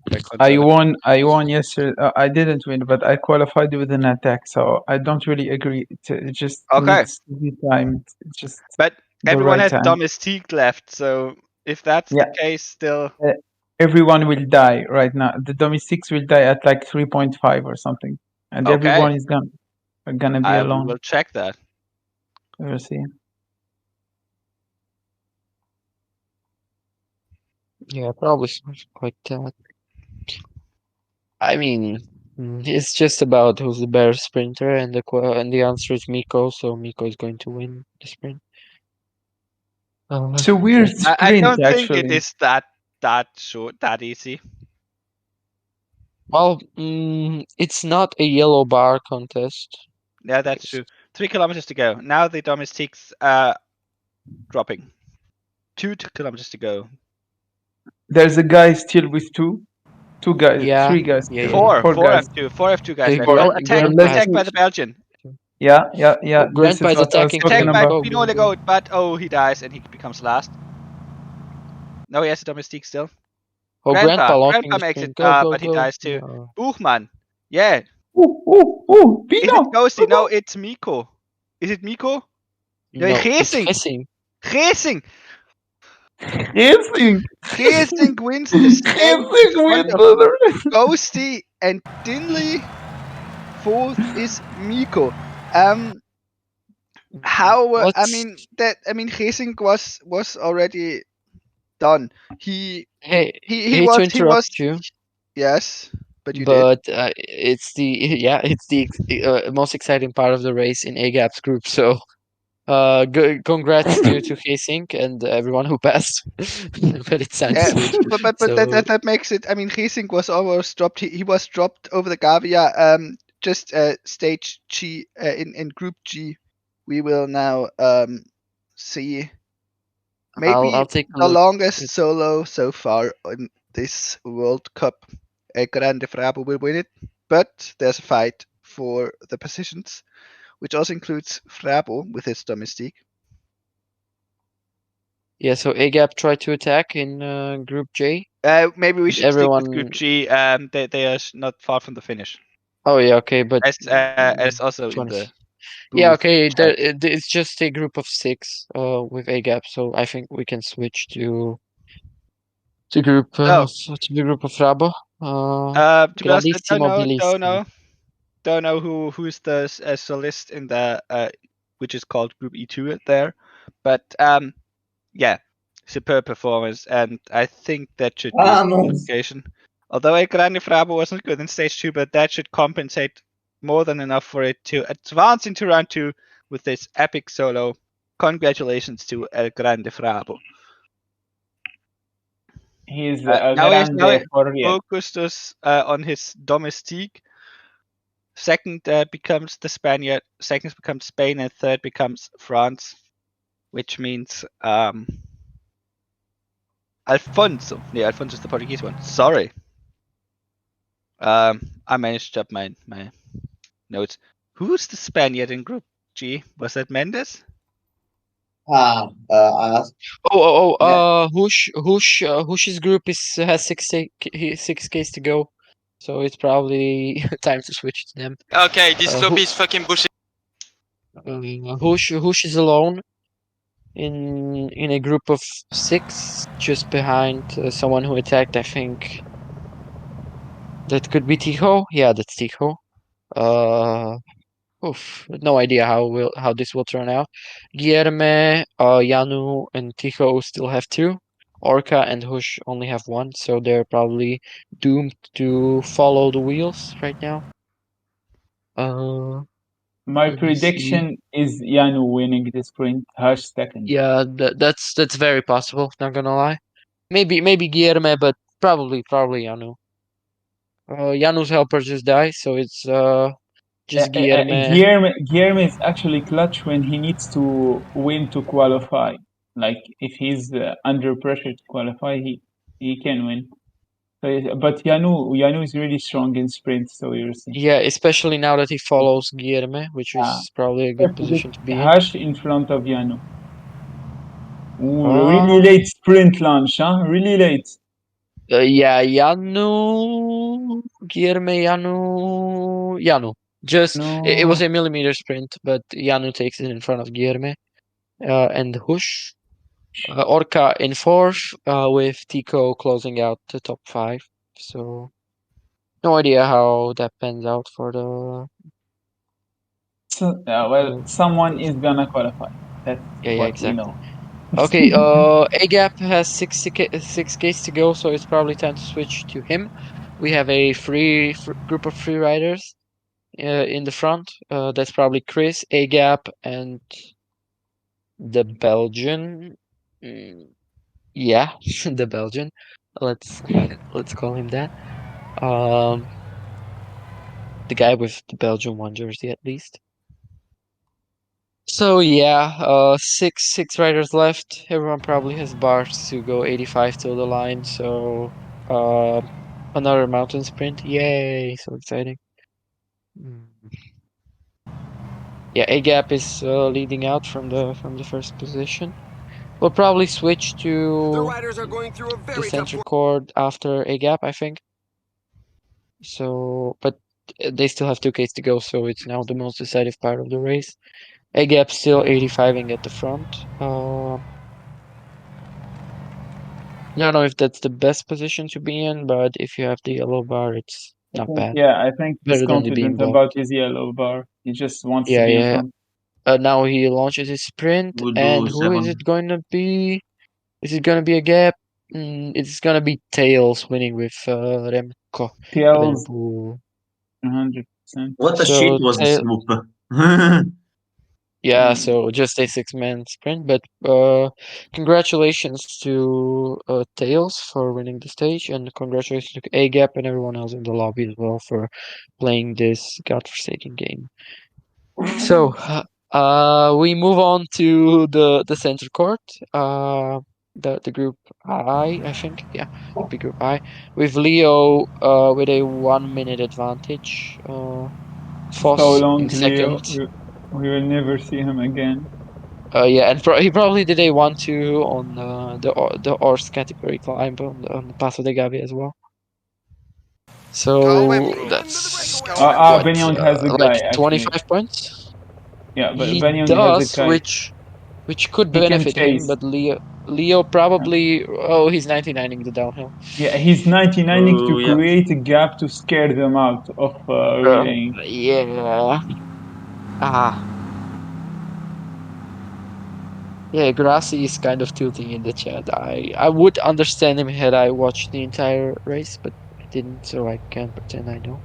Very I conservative. won. I won yesterday. I didn't win, but I qualified with an attack. So I don't really agree. It just Okay, needs to be timed. It's just but the everyone right has time. domestique left, so if that's the Yeah. case, still Everyone will die right now. The domestics will die at like 3.5 or something, and okay. everyone is gonna be We alone. will check that. We'll see. yeah, probably something like that. I mean, it's just about who's the better sprinter, and the answer is Miko. So Miko is going to win the sprint. It's a weird I sprint, don't think it actually. is that short, that easy. Well, it's not a yellow bar contest. Yeah, that's true. 3 kilometers to go. Now the domestiques dropping. 2 kilometers to go. There's a guy still with two guys, Yeah, three guys, yeah, yeah, yeah. Four, four four guys. F2, four F2 guys The left. Oh, attack, Let's grandpa has attack by see. the Belgian. Yeah. oh, This grandpa is is what I was attacking talking Attacked too. by about. Go, Pinot go, Le go. Goat, but he dies and he becomes last. No, he has a domestique still. Oh, grandpa launching Grandpa the makes it, sprint. Go, go, but he go. dies too. No. Buchmann. Yeah. Is it Pino! Ghosty? No, it's Miko. Is it Miko? No, No, it's Geesing. hissing. Geesing. Racing! Geesing wins the stage in Racing front win, of brother! Ghosty and Dinley. Fourth is Miko. How? Let's. I mean, Geesing was already done. He Hey, he hate was to he was interrupt you, yes, but you did. but it's the yeah, it's the most exciting part of the race in A-Gap's group. So, congrats to Hastings and everyone who passed. But it's time to Yeah, switch. but So, that makes it. I mean, Geesing was almost dropped. He was dropped over the Gavia. Just stage G in Group G. We will now see I'll maybe take a the look. longest It's solo so far in this World Cup. Grande Frabo will win it, but there's a fight for the positions, which also includes Frabo with his domestique. yeah. So A-Gap tried to attack in Group J. Maybe we And should stick with Group everyone. G. They are not far from the finish, Oh yeah, okay, but as also in 20. the Yeah, booth okay. chat. It's just a group of six. With A-Gap. So I think we can switch to So, to the group of Rabo. to be honest, I Grandissimo bellissimo. don't know who's the solist in the which is called Group E2 there, but yeah, superb performance, and I think that should be Vamos! qualification. Although a Grande Frabo wasn't good in stage 2, but that should compensate more than enough for it to advance into round 2 with this epic solo. Congratulations to El Grande Frabo. He's Now he grande for real. focused us on his domestique. Second becomes the Spaniard. Second becomes Spain, and third becomes France, which means Alfonso. Yeah, Alfonso is the Portuguese one. Sorry. I managed up my notes. Who's the Spaniard in Group G? Was that Mendes? Hush's group has 6 Ks to go, so it's probably time to switch to them. Okay, this lobby is fucking bullshit. Hush is alone in a group of 6, just behind someone who attacked. I think that could be Tijo. Yeah, that's Tijo. No idea how this will turn out. Guilherme, Yanu, and Tijo still have 2. Orca and Hush only have 1, so they're probably doomed to follow the wheels right now. My Let me see. prediction is Yanu winning the sprint, Hush second. Yeah, that's very possible. Not gonna lie. Maybe Guilherme, but probably Yanu. Janu's helper just died, so it's just Guilherme. Guilherme is actually clutch when he needs to win to qualify. Like if he's under pressure to qualify, he can win. But Yanu is really strong in sprints, so you'll see. Yeah, especially now that he follows Guilherme, which is probably a good position to be in. Hush in front of Yanu. Ooh, really late sprint launch, huh? Really late. Yeah, Yanu, Guilherme, Yanu. Just it was a millimeter sprint, but Yanu takes it in front of Guilherme, and Hush. Orca in 4th, with Tico closing out the top 5. So no idea how that pans out for the. Someone is gonna qualify. That's Yeah, what we exactly. know. Okay, A-Gap has 6 Ks to go, so it's probably time to switch to him. We have a group of free riders in the front. That's probably Chris, A-Gap, and the Belgian. Yeah, the Belgian. Let's let's call him that. The guy with the Belgian 1 jersey at least. So yeah, six riders left. Everyone probably has bars to go 85 till the line. So another mountain sprint. Yay! So exciting. Mm. Yeah, A Gap is leading out from the first position. We'll probably switch The to riders are going through a the very tough center court after A Gap, I think. So, but they still have 2Ks to go, so it's now the most decisive part of the race. A Gap still 85ing at the front. I don't know if that's the best position to be in, but if you have the yellow bar, it's not bad. I think he's Better than the being confident blocked. about his yellow bar. He just wants to Yeah, be in yeah. front. Now he launches his sprint, We'll and do who is second. it going to be? Is it going to be a Gap? It's going to be Tails winning with Remco. Red Tails, Bull. 100%. What a shit So was this loop. yeah, so just a 6-man sprint, but congratulations to Tails for winning the stage, and congratulations to A Gap and everyone else in the lobby as well for playing this godforsaken game. So we move on to the center court, the group I think, yeah, it'd be group I, with Leo with a 1 minute advantage. So Foss long, in Leo. second. We will never see him again. Yeah, and he probably did a 1-2 on the horse category climb on the Paso de Gavi as well. So that's what, Benyon has a like guy, actually. 25 points. Yeah, but He Benyon has a does, guy. which could He can benefit him, chase. but Leo probably, he's 99ing the downhill. Yeah, he's 99ing to Oh, yeah. create a gap to scare them out of relaying. Yeah. Ah. Yeah, Grassi is kind of tilting in the chat. I would understand him had I watched the entire race, but I didn't, so I can't pretend I know.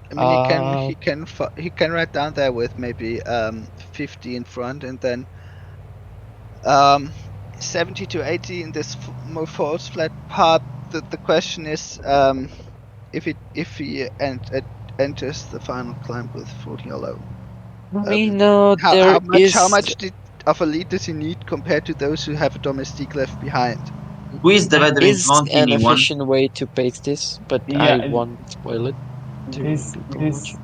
I mean, he can ride down there with maybe 50 in front, and then 70 to 80 in this more false flat part. The question is if he enters the final climb with 40 alone. I mean, there How is much of a lead does he need compared to those who have a domestique left behind? Who is divided in is 20 an anyone? efficient way to paste this, but I Yeah, won't spoil it to this people this watching.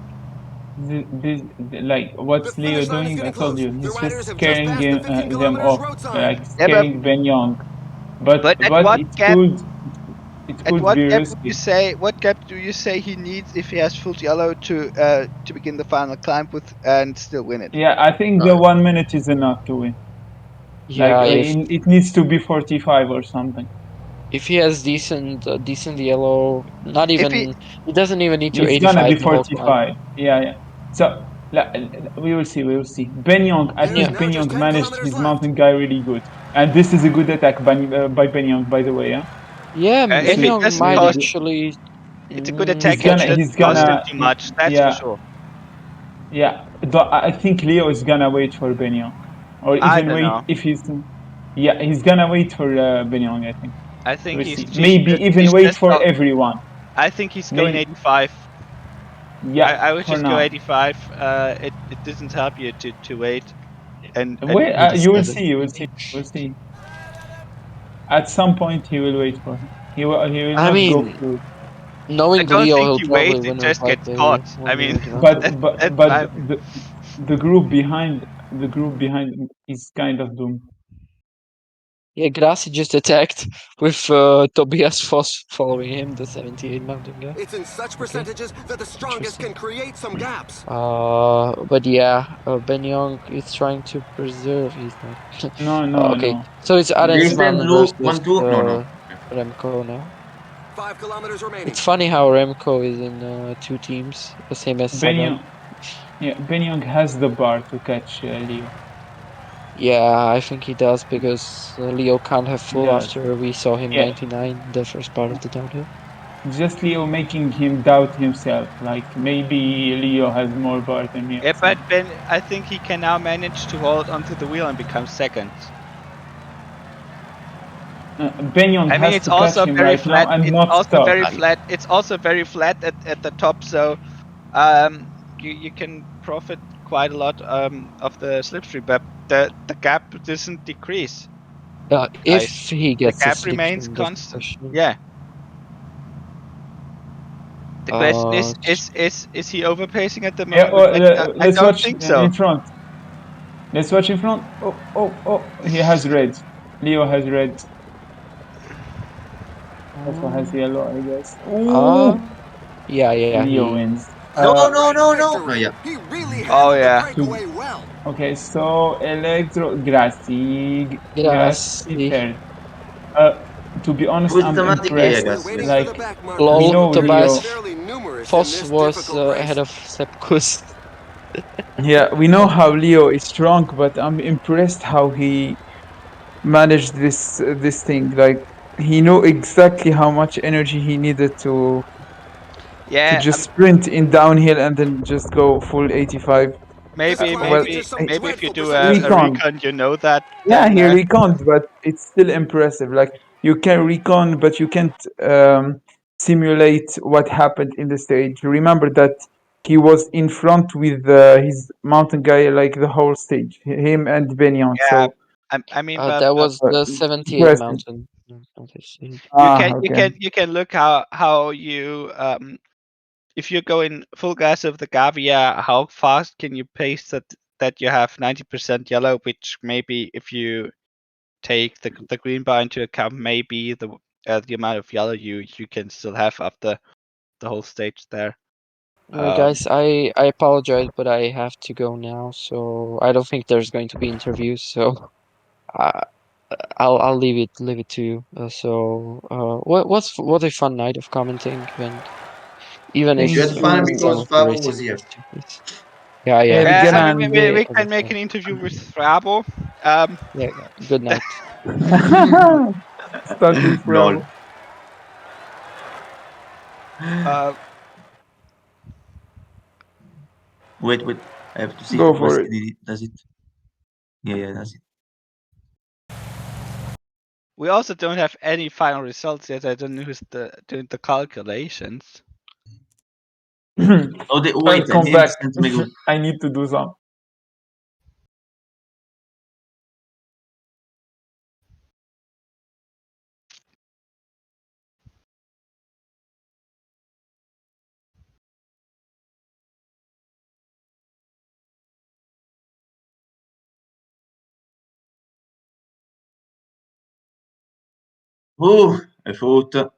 like The what's Leo finish line is doing? I getting told close. you, The he's just riders have just scaring passed the 15 them kilometers off, road sign. like Yeah, scaring Ben Young. But but it at could what be gap would you risky. say? What gap do you say he needs if he has full yellow to begin the final climb with and still win it? Yeah, I think the 1 minute is enough to win. Like Yeah, it needs to be 45 or something. if he has decent yellow, not If he even he doesn't even need to It's gonna 85 be the whole climb. 45. Yeah. So we will see. We will see. Ben Young, I There's Yeah, think now Ben just Young 10 managed kilometers his left. mountain guy really good, and this is a good attack by Ben Young, by the way. Yeah, yeah, if this Ben he is Young doesn't might really cost, good. actually. it's a good attack. He It can doesn't He's cost him gonna, too much. That's for yeah, sure. yeah. I think Leo is gonna wait for Ben Young, or I even don't wait know. if he's, yeah, he's gonna wait for Ben Young. I think I think we'll see. Maybe even he's wait just. for everyone. I think he's going May 85. Yeah, I would for just go now. 85. It doesn't help you to wait and Wait, you will 87. see. You will see. We'll see. At some point, he will wait for him. He will I not go mean, through. I knowing don't Leo, think he'll he probably waits. It win with just like gets a caught. I 1 mean, minute But advantage. that's but my. the group behind is kind of doomed. Yeah, Grassi just attacked with Tobias Foss following him, the 78 mountain guy. It's in such Okay, percentages that the strongest interesting. can create some gaps. But yeah, Ben Young is trying to preserve. He's not. No, Okay, no. so it's This Green is Pen Arensman Blue versus 1-2? No, no. Remco now. 5 kilometers remaining. It's funny how Remco is in two teams, the same as Ben Sagan. Young. Yeah, Ben Young has the bar to catch Leo. Yeah, I think he does because Leo can't have He full does. after we saw him Yeah, 99 the first part of the downhill. just Leo making him doubt himself. Like maybe Leo has more bar than me or Yeah, but something. Ben, I think he can now manage to hold onto the wheel and become second. Ben Young I mean, has it's to catch also him very right now flat. and It's not also stop. very flat. It's also very flat at the top, so you can profit quite a lot of the slipstream, but the gap doesn't decrease, If guys. he The gets a gap remains slipstream, that's the constant. question. Yeah. The question Uh, is he overpacing at the Yeah, moment? I let's don't watch think in so. front. Let's watch in front. Oh, he has red. Leo has red. Also has uh, yellow, I guess. uh, Ooh, yeah, Leo he. wins. No, A no, great no, no. No, victory. yeah. He really Oh handled the yeah. Two. breakaway well. Okay, so Electro, Grassi Grazie. third. Uh, to be honest, I'm Automatic, yeah, impressed. We're guys. waiting Yes. for the Like back we markers. Lol, know They're going to be Leo. Tobias fairly numerous in Foss this was difficult ahead race. of Sepp Kuss. Yeah, we know how Leo is strong, but I'm impressed how he managed this thing. Like he knew exactly how much energy he needed to Yeah, just sprint in downhill and then just go full 85. This maybe climb Well, features some maybe if you dreadful do a precipitation. recon. recon, you know that Yeah, then he reconned, but it's still impressive. Like you can recon, but you can't simulate what happened in the stage. Remember that he was in front with his mountain guy like the whole stage, him and Benyon. yeah. So I mean, That was the it's 78 impressive. mountain. Not the same. Okay. you can look how you if you're going full gas of the Gavia, how fast can you pace that you have 90% yellow, which maybe if you take the green bar into account, maybe the amount of yellow you can still have after the whole stage there. Guys, I apologize, but I have to go now. So I don't think there's going to be interviews. So uh, I'll leave it to you. What a fun night of commenting, and even Thank You if had fun you. some because of the Fabo was racing here. was too easy. Yeah, El I mean, Grande. we It can was make fun. an interview with Frabo. Yeah. Good night. Stuck with Lol. Bravo. uh, Wait. I have to see if Go for it. Augustine does it. Yeah, does it. we also don't have any final results yet. I don't know who's doing the calculations. Oh, I'll wait, I come didn't back. send to make a... I need to do some. I thought.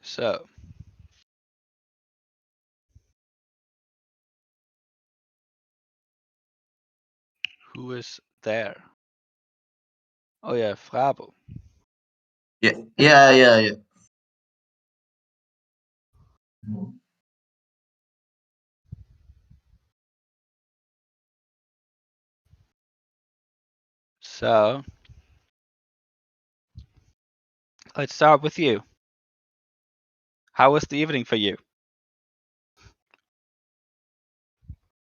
So, who is there? Oh yeah, Frabo. Yeah. So, let's start with you. How was the evening for you?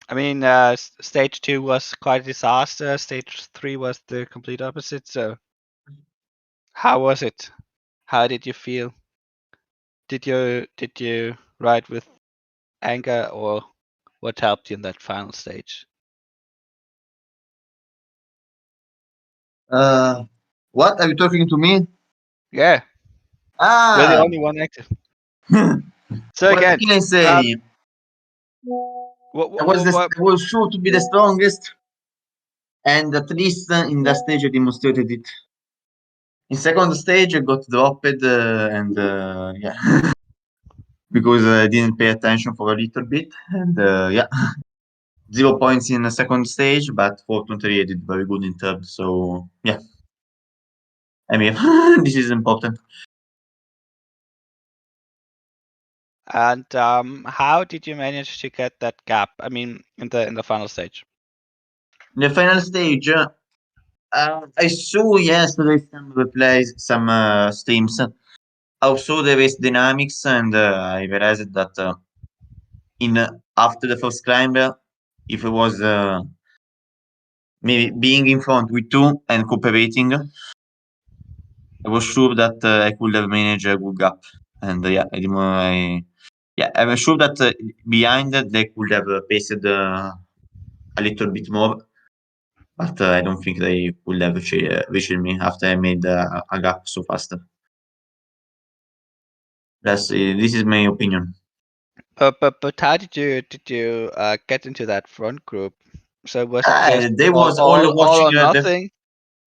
I mean, stage 2 was quite a disaster. Stage 3 was the complete opposite. So, how was it? How did you feel? Did you ride with anger, or what helped you in that final stage? What are you talking to me? Yeah, you're the Ah, only one active. So what again, can I say? what, I what, was what, what I was sure to be the strongest, and at least in that stage I demonstrated it. In second stage, I got dropped, and yeah, because I didn't pay attention for a little bit, and yeah, 0 points in the second stage, but fortunately I did very good in third. So yeah, I mean, this is important. and how did you manage to get that gap? I mean, in the final stage. In the final stage, I saw yesterday some replays, some streams. I saw the race dynamics, and I realized that in after the first climb, if it was maybe being in front with two and cooperating, I was sure that I could have managed a good gap. And yeah, I was sure that behind they could have paced a little bit more, but I don't think they could have reached me after I made a gap so fast. This is my opinion. But how did you get into that front group? So was it just They all was all all all watching or nothing?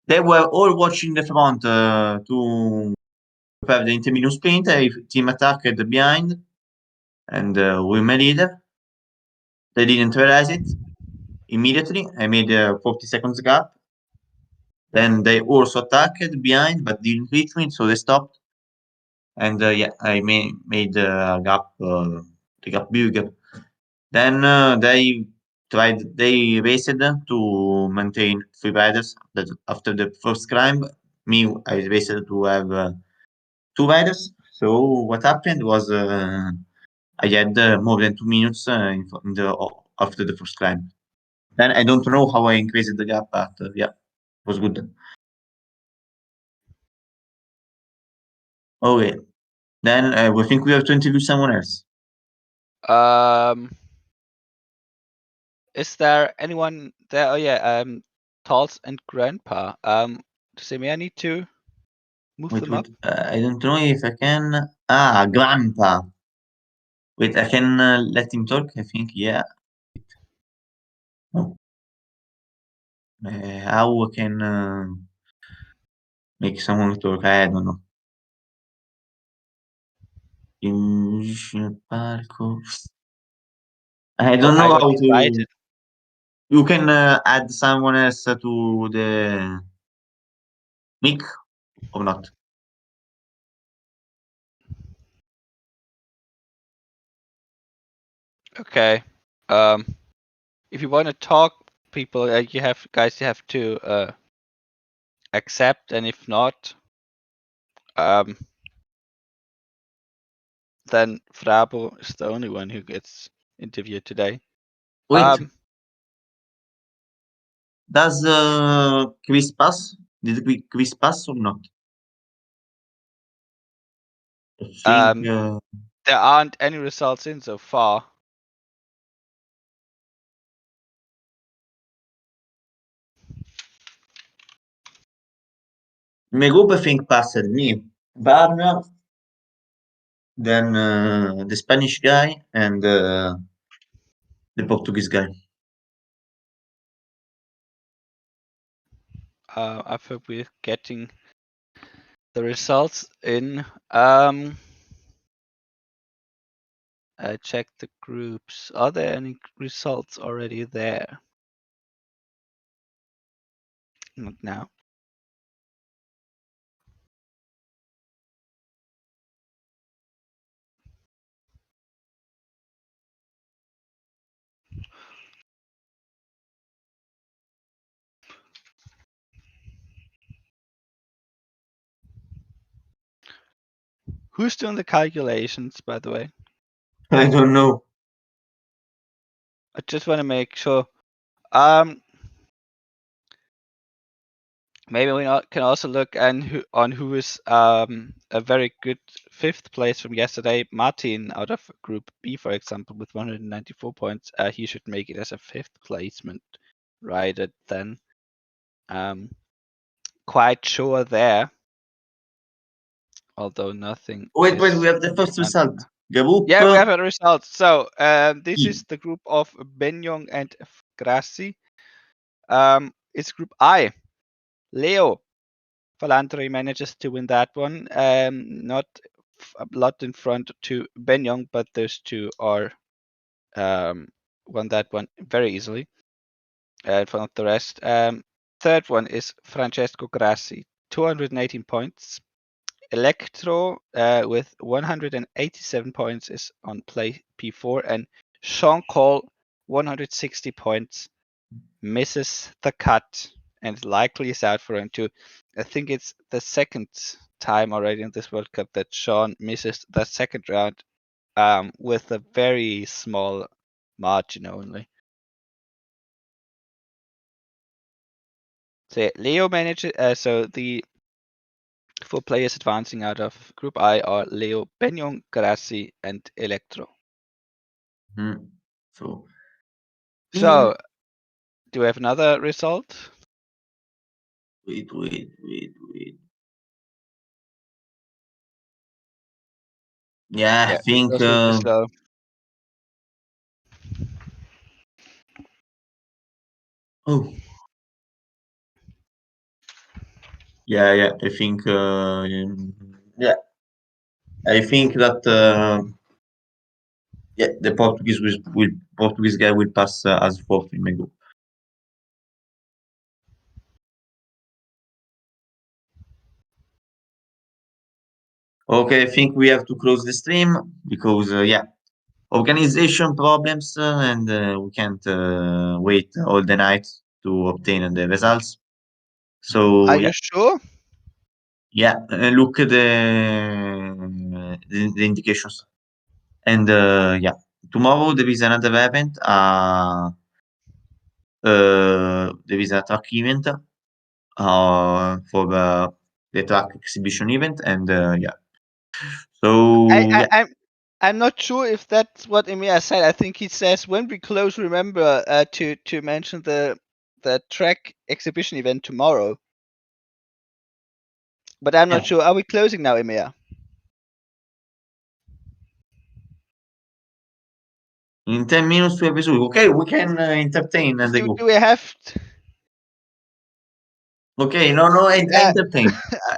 they were all watching the front to prepare the intermediate sprint. Team attacked behind, and with my leader, they didn't realize it immediately. I made a 40 seconds gap. Then they also attacked behind, but didn't reach me, so they stopped. And yeah, I made a gap, the gap bigger. Then they raced to maintain three riders. That after the first climb, I raced to have two riders. So what happened was I had more than 2 minutes after the first climb. Then I don't know how I increased the gap, but yeah, it was good. Okay, then we think we have to interview someone else. Um, is there anyone there? Oh yeah, Tals and Grandpa. Simi, I need to move Wait, them up. wait. I don't know if I can. Ah, Grandpa. Wait, I can let him talk. I think, yeah. No. How I can make someone talk? I don't know. In palco. I Oh, don't I know got how to. invited. You can add someone else to the mic or not? Okay. If you want to talk, people, you have to accept, and if not, um, then Frabo is the only one who gets interviewed today. Wait, does Chris pass? Did we quiz pass or not? I think There aren't any results in so far. my group I think passed me. Barna, then the Spanish guy and the Portuguese guy. I hope we're getting the results in. I checked the groups. Are there any results already there? Not now. Who's doing the calculations, by the way? I don't know. I just want to make sure. Maybe we can also look on who is a very good fifth place from yesterday. Martin out of Group B, for example, with 194 points. He should make it as a fifth placement rider then. Quite sure there. Although nothing. Wait, we have the first result. Group. Yeah, we have a result. So this is the group of Benyong and Grassi. It's Group I. Leo Falantri manages to win that one. Not a lot in front to Benyong, but those two are won that one very easily in front of the rest. Third one is Francesco Grassi, 218 points. Electro with 187 points is on play P4, and Sean Cole 160 points misses the cut and likely is out for round two. I think it's the second time already in this World Cup that Sean misses the second round with a very small margin only. So Leo manages. So the four players advancing out of Group I are Leo, Benyong, Grassi, and Electro. So, do we have another result? Wait. Yeah, I think. Those will be slow. Oh. Yeah. I think. Yeah. I think that. Yeah, the Portuguese guy will pass as fourth in my group. Okay, I think we have to close the stream because organization problems and we can't wait all the night to obtain the results. So Are you sure? Yeah, look at the indications. And tomorrow there is another event. There is a track event for the track exhibition event, and So I'm not sure if that's what Emir said. I think he says when we close, remember to mention the track exhibition event tomorrow. But I'm not sure. Are we closing now, Emir? In 10 minutes to episode. Okay, we can entertain the group. Do we have? Okay, no, I entertain.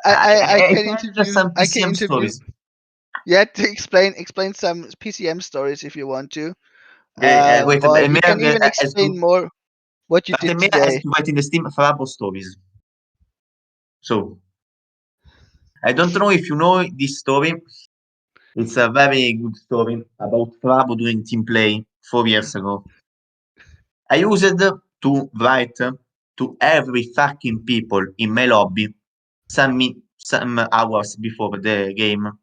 I can tell interview. some I can PCM interview. stories. Yeah, to explain some PCM stories if you want to. Wait, Or you Emir can even has explain to, more what you did Emir has today. to write in the Steam Frabo stories. So, I don't know if you know this story. It's a very good story about Frabo doing team play 4 years ago. I used to write to every fucking people in my lobby some hours before the game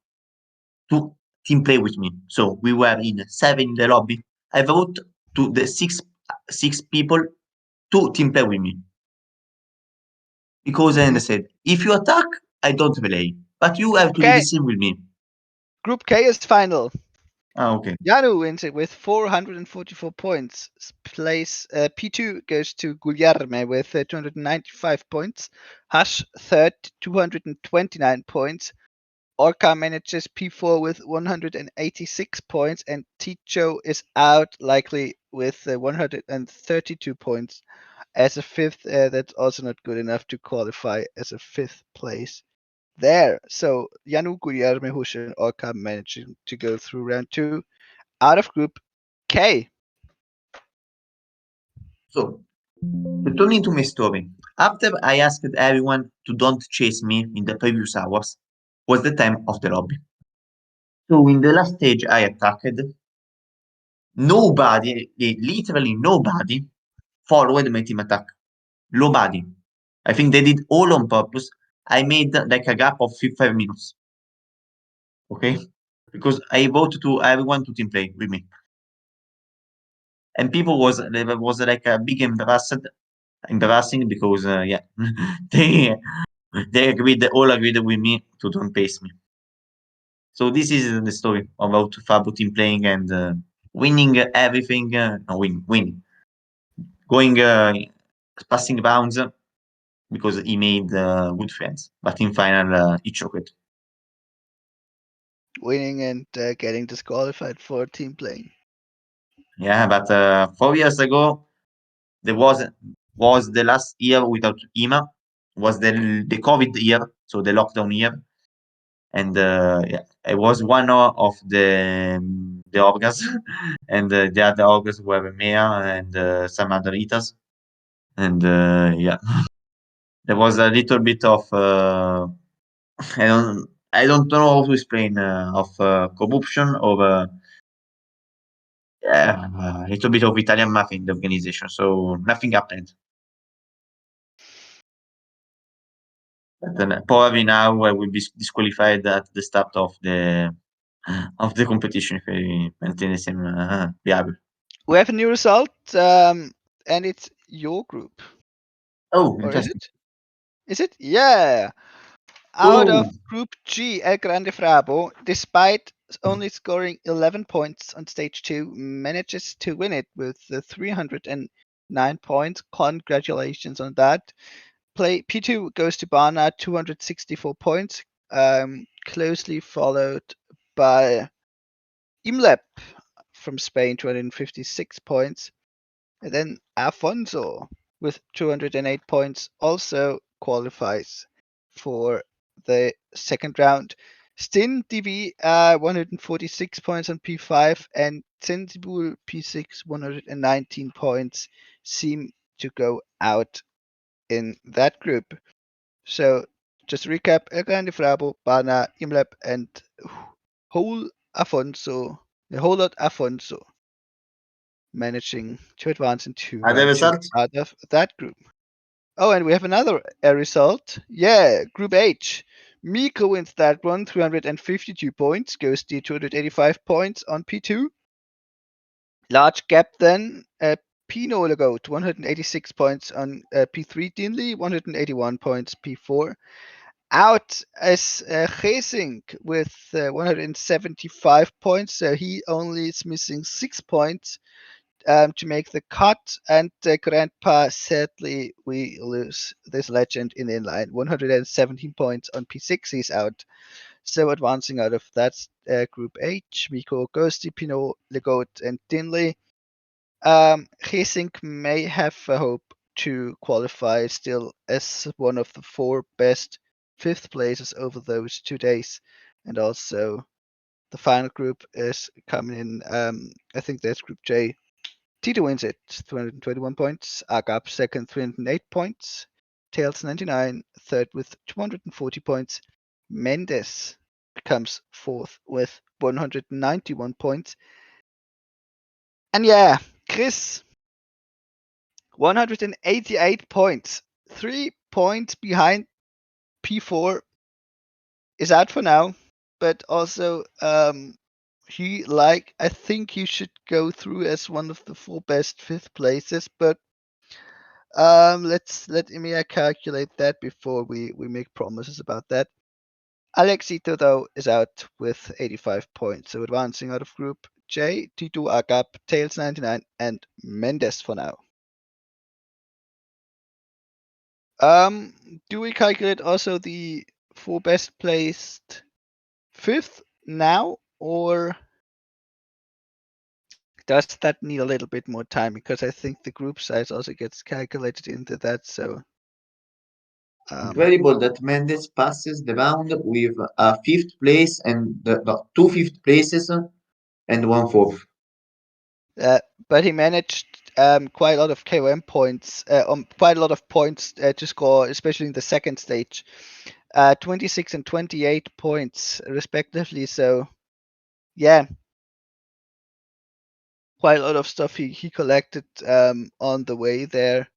to team play with me. So we were in 7 in the lobby. I wrote to the six people to team play with me. because I said, if you attack, I don't play. But you have to do the Okay. same with me. Group K is final. Okay. Yanu wins it with 444 points. Place P2 goes to Guilherme with 295 points. Hash third, 229 points. Orca manages P4 with 186 points, and Ticho is out likely with 132 points. As a fifth, that's also not good enough to qualify as a fifth place there. So Yanu, Guilherme, Hush, and Orca managing to go through round 2 out of Group K. So, returning to my story, after I asked everyone to don't chase me in the previous hours, was the time of the lobby. So, in the last stage I attacked, nobody, literally nobody, followed my team attack. Nobody. I think they did all on purpose. I made like a gap of 5 minutes. Okay? Because I voted to everyone to team play with me. And people there was like a big embarrassing because yeah, they all agreed with me to don't pace me. So this is the story about Fabo team playing and winning everything. No, winning, going passing rounds because he made good friends, but in final he choked. Winning and getting disqualified for team playing. Yeah, but 4 years ago there was the last year without IMA, was the COVID year, so the lockdown year, and yeah, I was one of the orgas, and the other orgas were Mea and some other eaters, and yeah, there was a little bit of I don't know how to explain of corruption or a little bit of Italian mafia in the organization, so nothing happened. But then probably now I will be disqualified at the start of the competition if I maintain the same behavior. We have a new result, and it's your group. Oh, Or is interesting. it? Is it? Yeah. Out of Oh, Group G, El Grande Frabo, despite only scoring 11 points on stage 2, manages to win it with 309 points. Congratulations on that. Play P2 goes to Bana, 264 points, closely followed by Imlep from Spain, 256 points. And then Afonso with 208 points also qualifies for the second round. Stin DB 146 points on P5 and Zenzibul P6 119 points seem to go out in that group. So just to recap, El Grande Frabo, Bana, Imlep, and Whole Afonso managing to advance into other round 2 result? out of that group. Oh, and we have another result. Yeah, Group H. Miko wins that one, 352 points. Ghosty, 285 points on P2. Large gap then. Pino Legoat, 186 points on P3. Dinley, 181 points P4. Out as Geesink with 175 points. So he only is missing 6 points to make the cut. And Grandpa, sadly, we lose this legend in inline. 117 points on P6, he's out. So advancing out of that Group H, Miko, Ghosty, Pinot, Legoat, and Dinley. Geesink may have a hope to qualify still as one of the 4 best 5th places over those 2 days. And also, the final group is coming in. I think that's Group J. Tito wins it, 221 points. Agap second, 308 points. Tails 99, third with 240 points. Mendes becomes fourth with 191 points. And yeah, Chris, 188 points. 3 points behind P4 is out for now. But also, I think he should go through as one of the 4 best 5th places. But Let Emia calculate that before we make promises about that. Alexito, though, is out with 85 points, so advancing out of Group J. Tito, Agap, Tails 99, and Mendes for now. Do we calculate also the 4 best placed 5th now, or does that need a little bit more time? Because I think the group size also gets calculated into that, so... Incredible that Mendes passes the round with a fifth place and the two fifth places and one fourth. But he managed quite a lot of KOM points, quite a lot of points to score, especially in the second stage. 26 and 28 points, respectively. So, yeah, quite a lot of stuff he collected on the way there,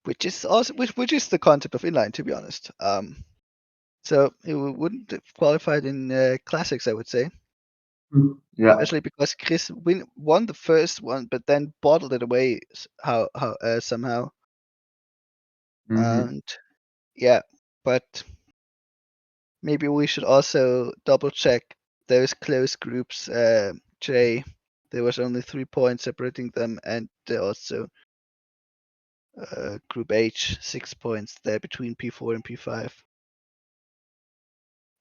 which is also which is the concept of inline, to be honest. So he wouldn't have qualified in classics, I would say. Yeah. Especially because Chris won the first one, but then bottled it away somehow. And yeah, but maybe we should also double check those close groups. Jay, there was only 3 points separating them, and also Group H, 6 points there between P4 and P5.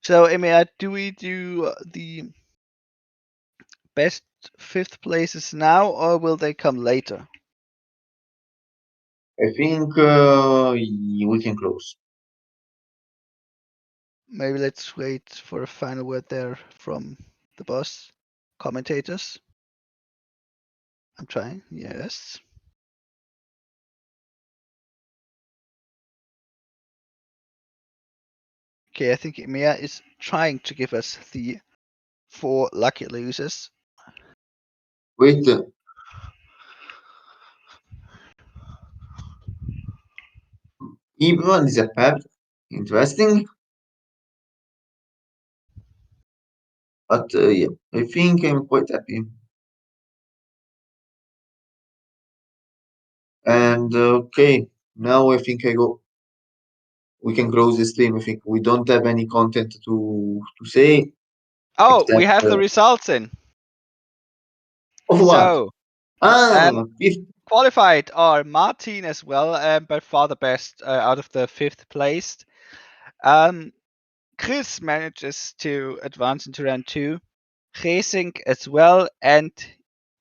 So, Emia, do we do the best 5th places now, or will they come later? I think we can close. Maybe let's wait for a final word there from the boss commentators. I'm trying, yes. Okay, I think Emia is trying to give us the 4 lucky losers. Wait, everyone is a pet. Interesting. But yeah, I think I'm quite happy. And okay, now I think we can close the stream. I think we don't have any content to say. Oh, we Except have the results in. of what? So, Fifth. qualified are Martin as well, by far the best out of the 5th placed. Chris manages to advance into round 2. Racing as well, and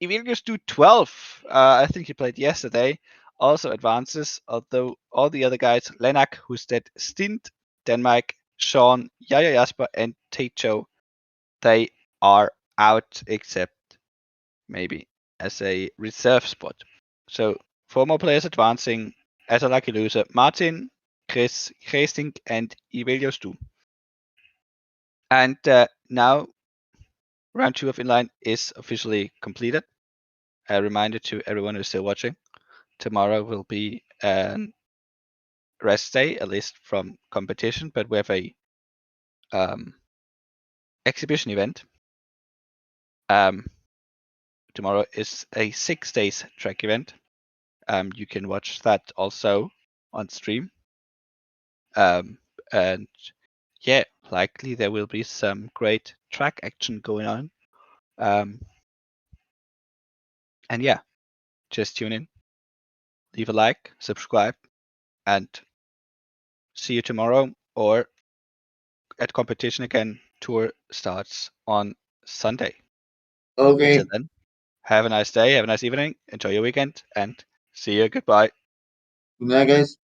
Ivilgus do 12. I think he played yesterday. Also advances, although all the other guys, Lenak, Husted, Stint, Denmark, Sean, Yaya Jasper, and Teicho, they are out except maybe as a reserve spot. So 4 more players advancing as a lucky loser: Martin, Chris, Racing, and Ivelios do. And now round 2 of Inline is officially completed. A reminder to everyone who's still watching, tomorrow will be a rest day, at least from competition, but we have a exhibition event. Tomorrow is a 6 days track event. You can watch that also on stream. And yeah, likely there will be some great track action going on. And yeah, just tune in, leave a like, subscribe, and see you tomorrow or at competition again. Tour starts on Sunday. Okay. Until then, have a nice day, have a nice evening, enjoy your weekend, and see you. Goodbye. Good night, guys.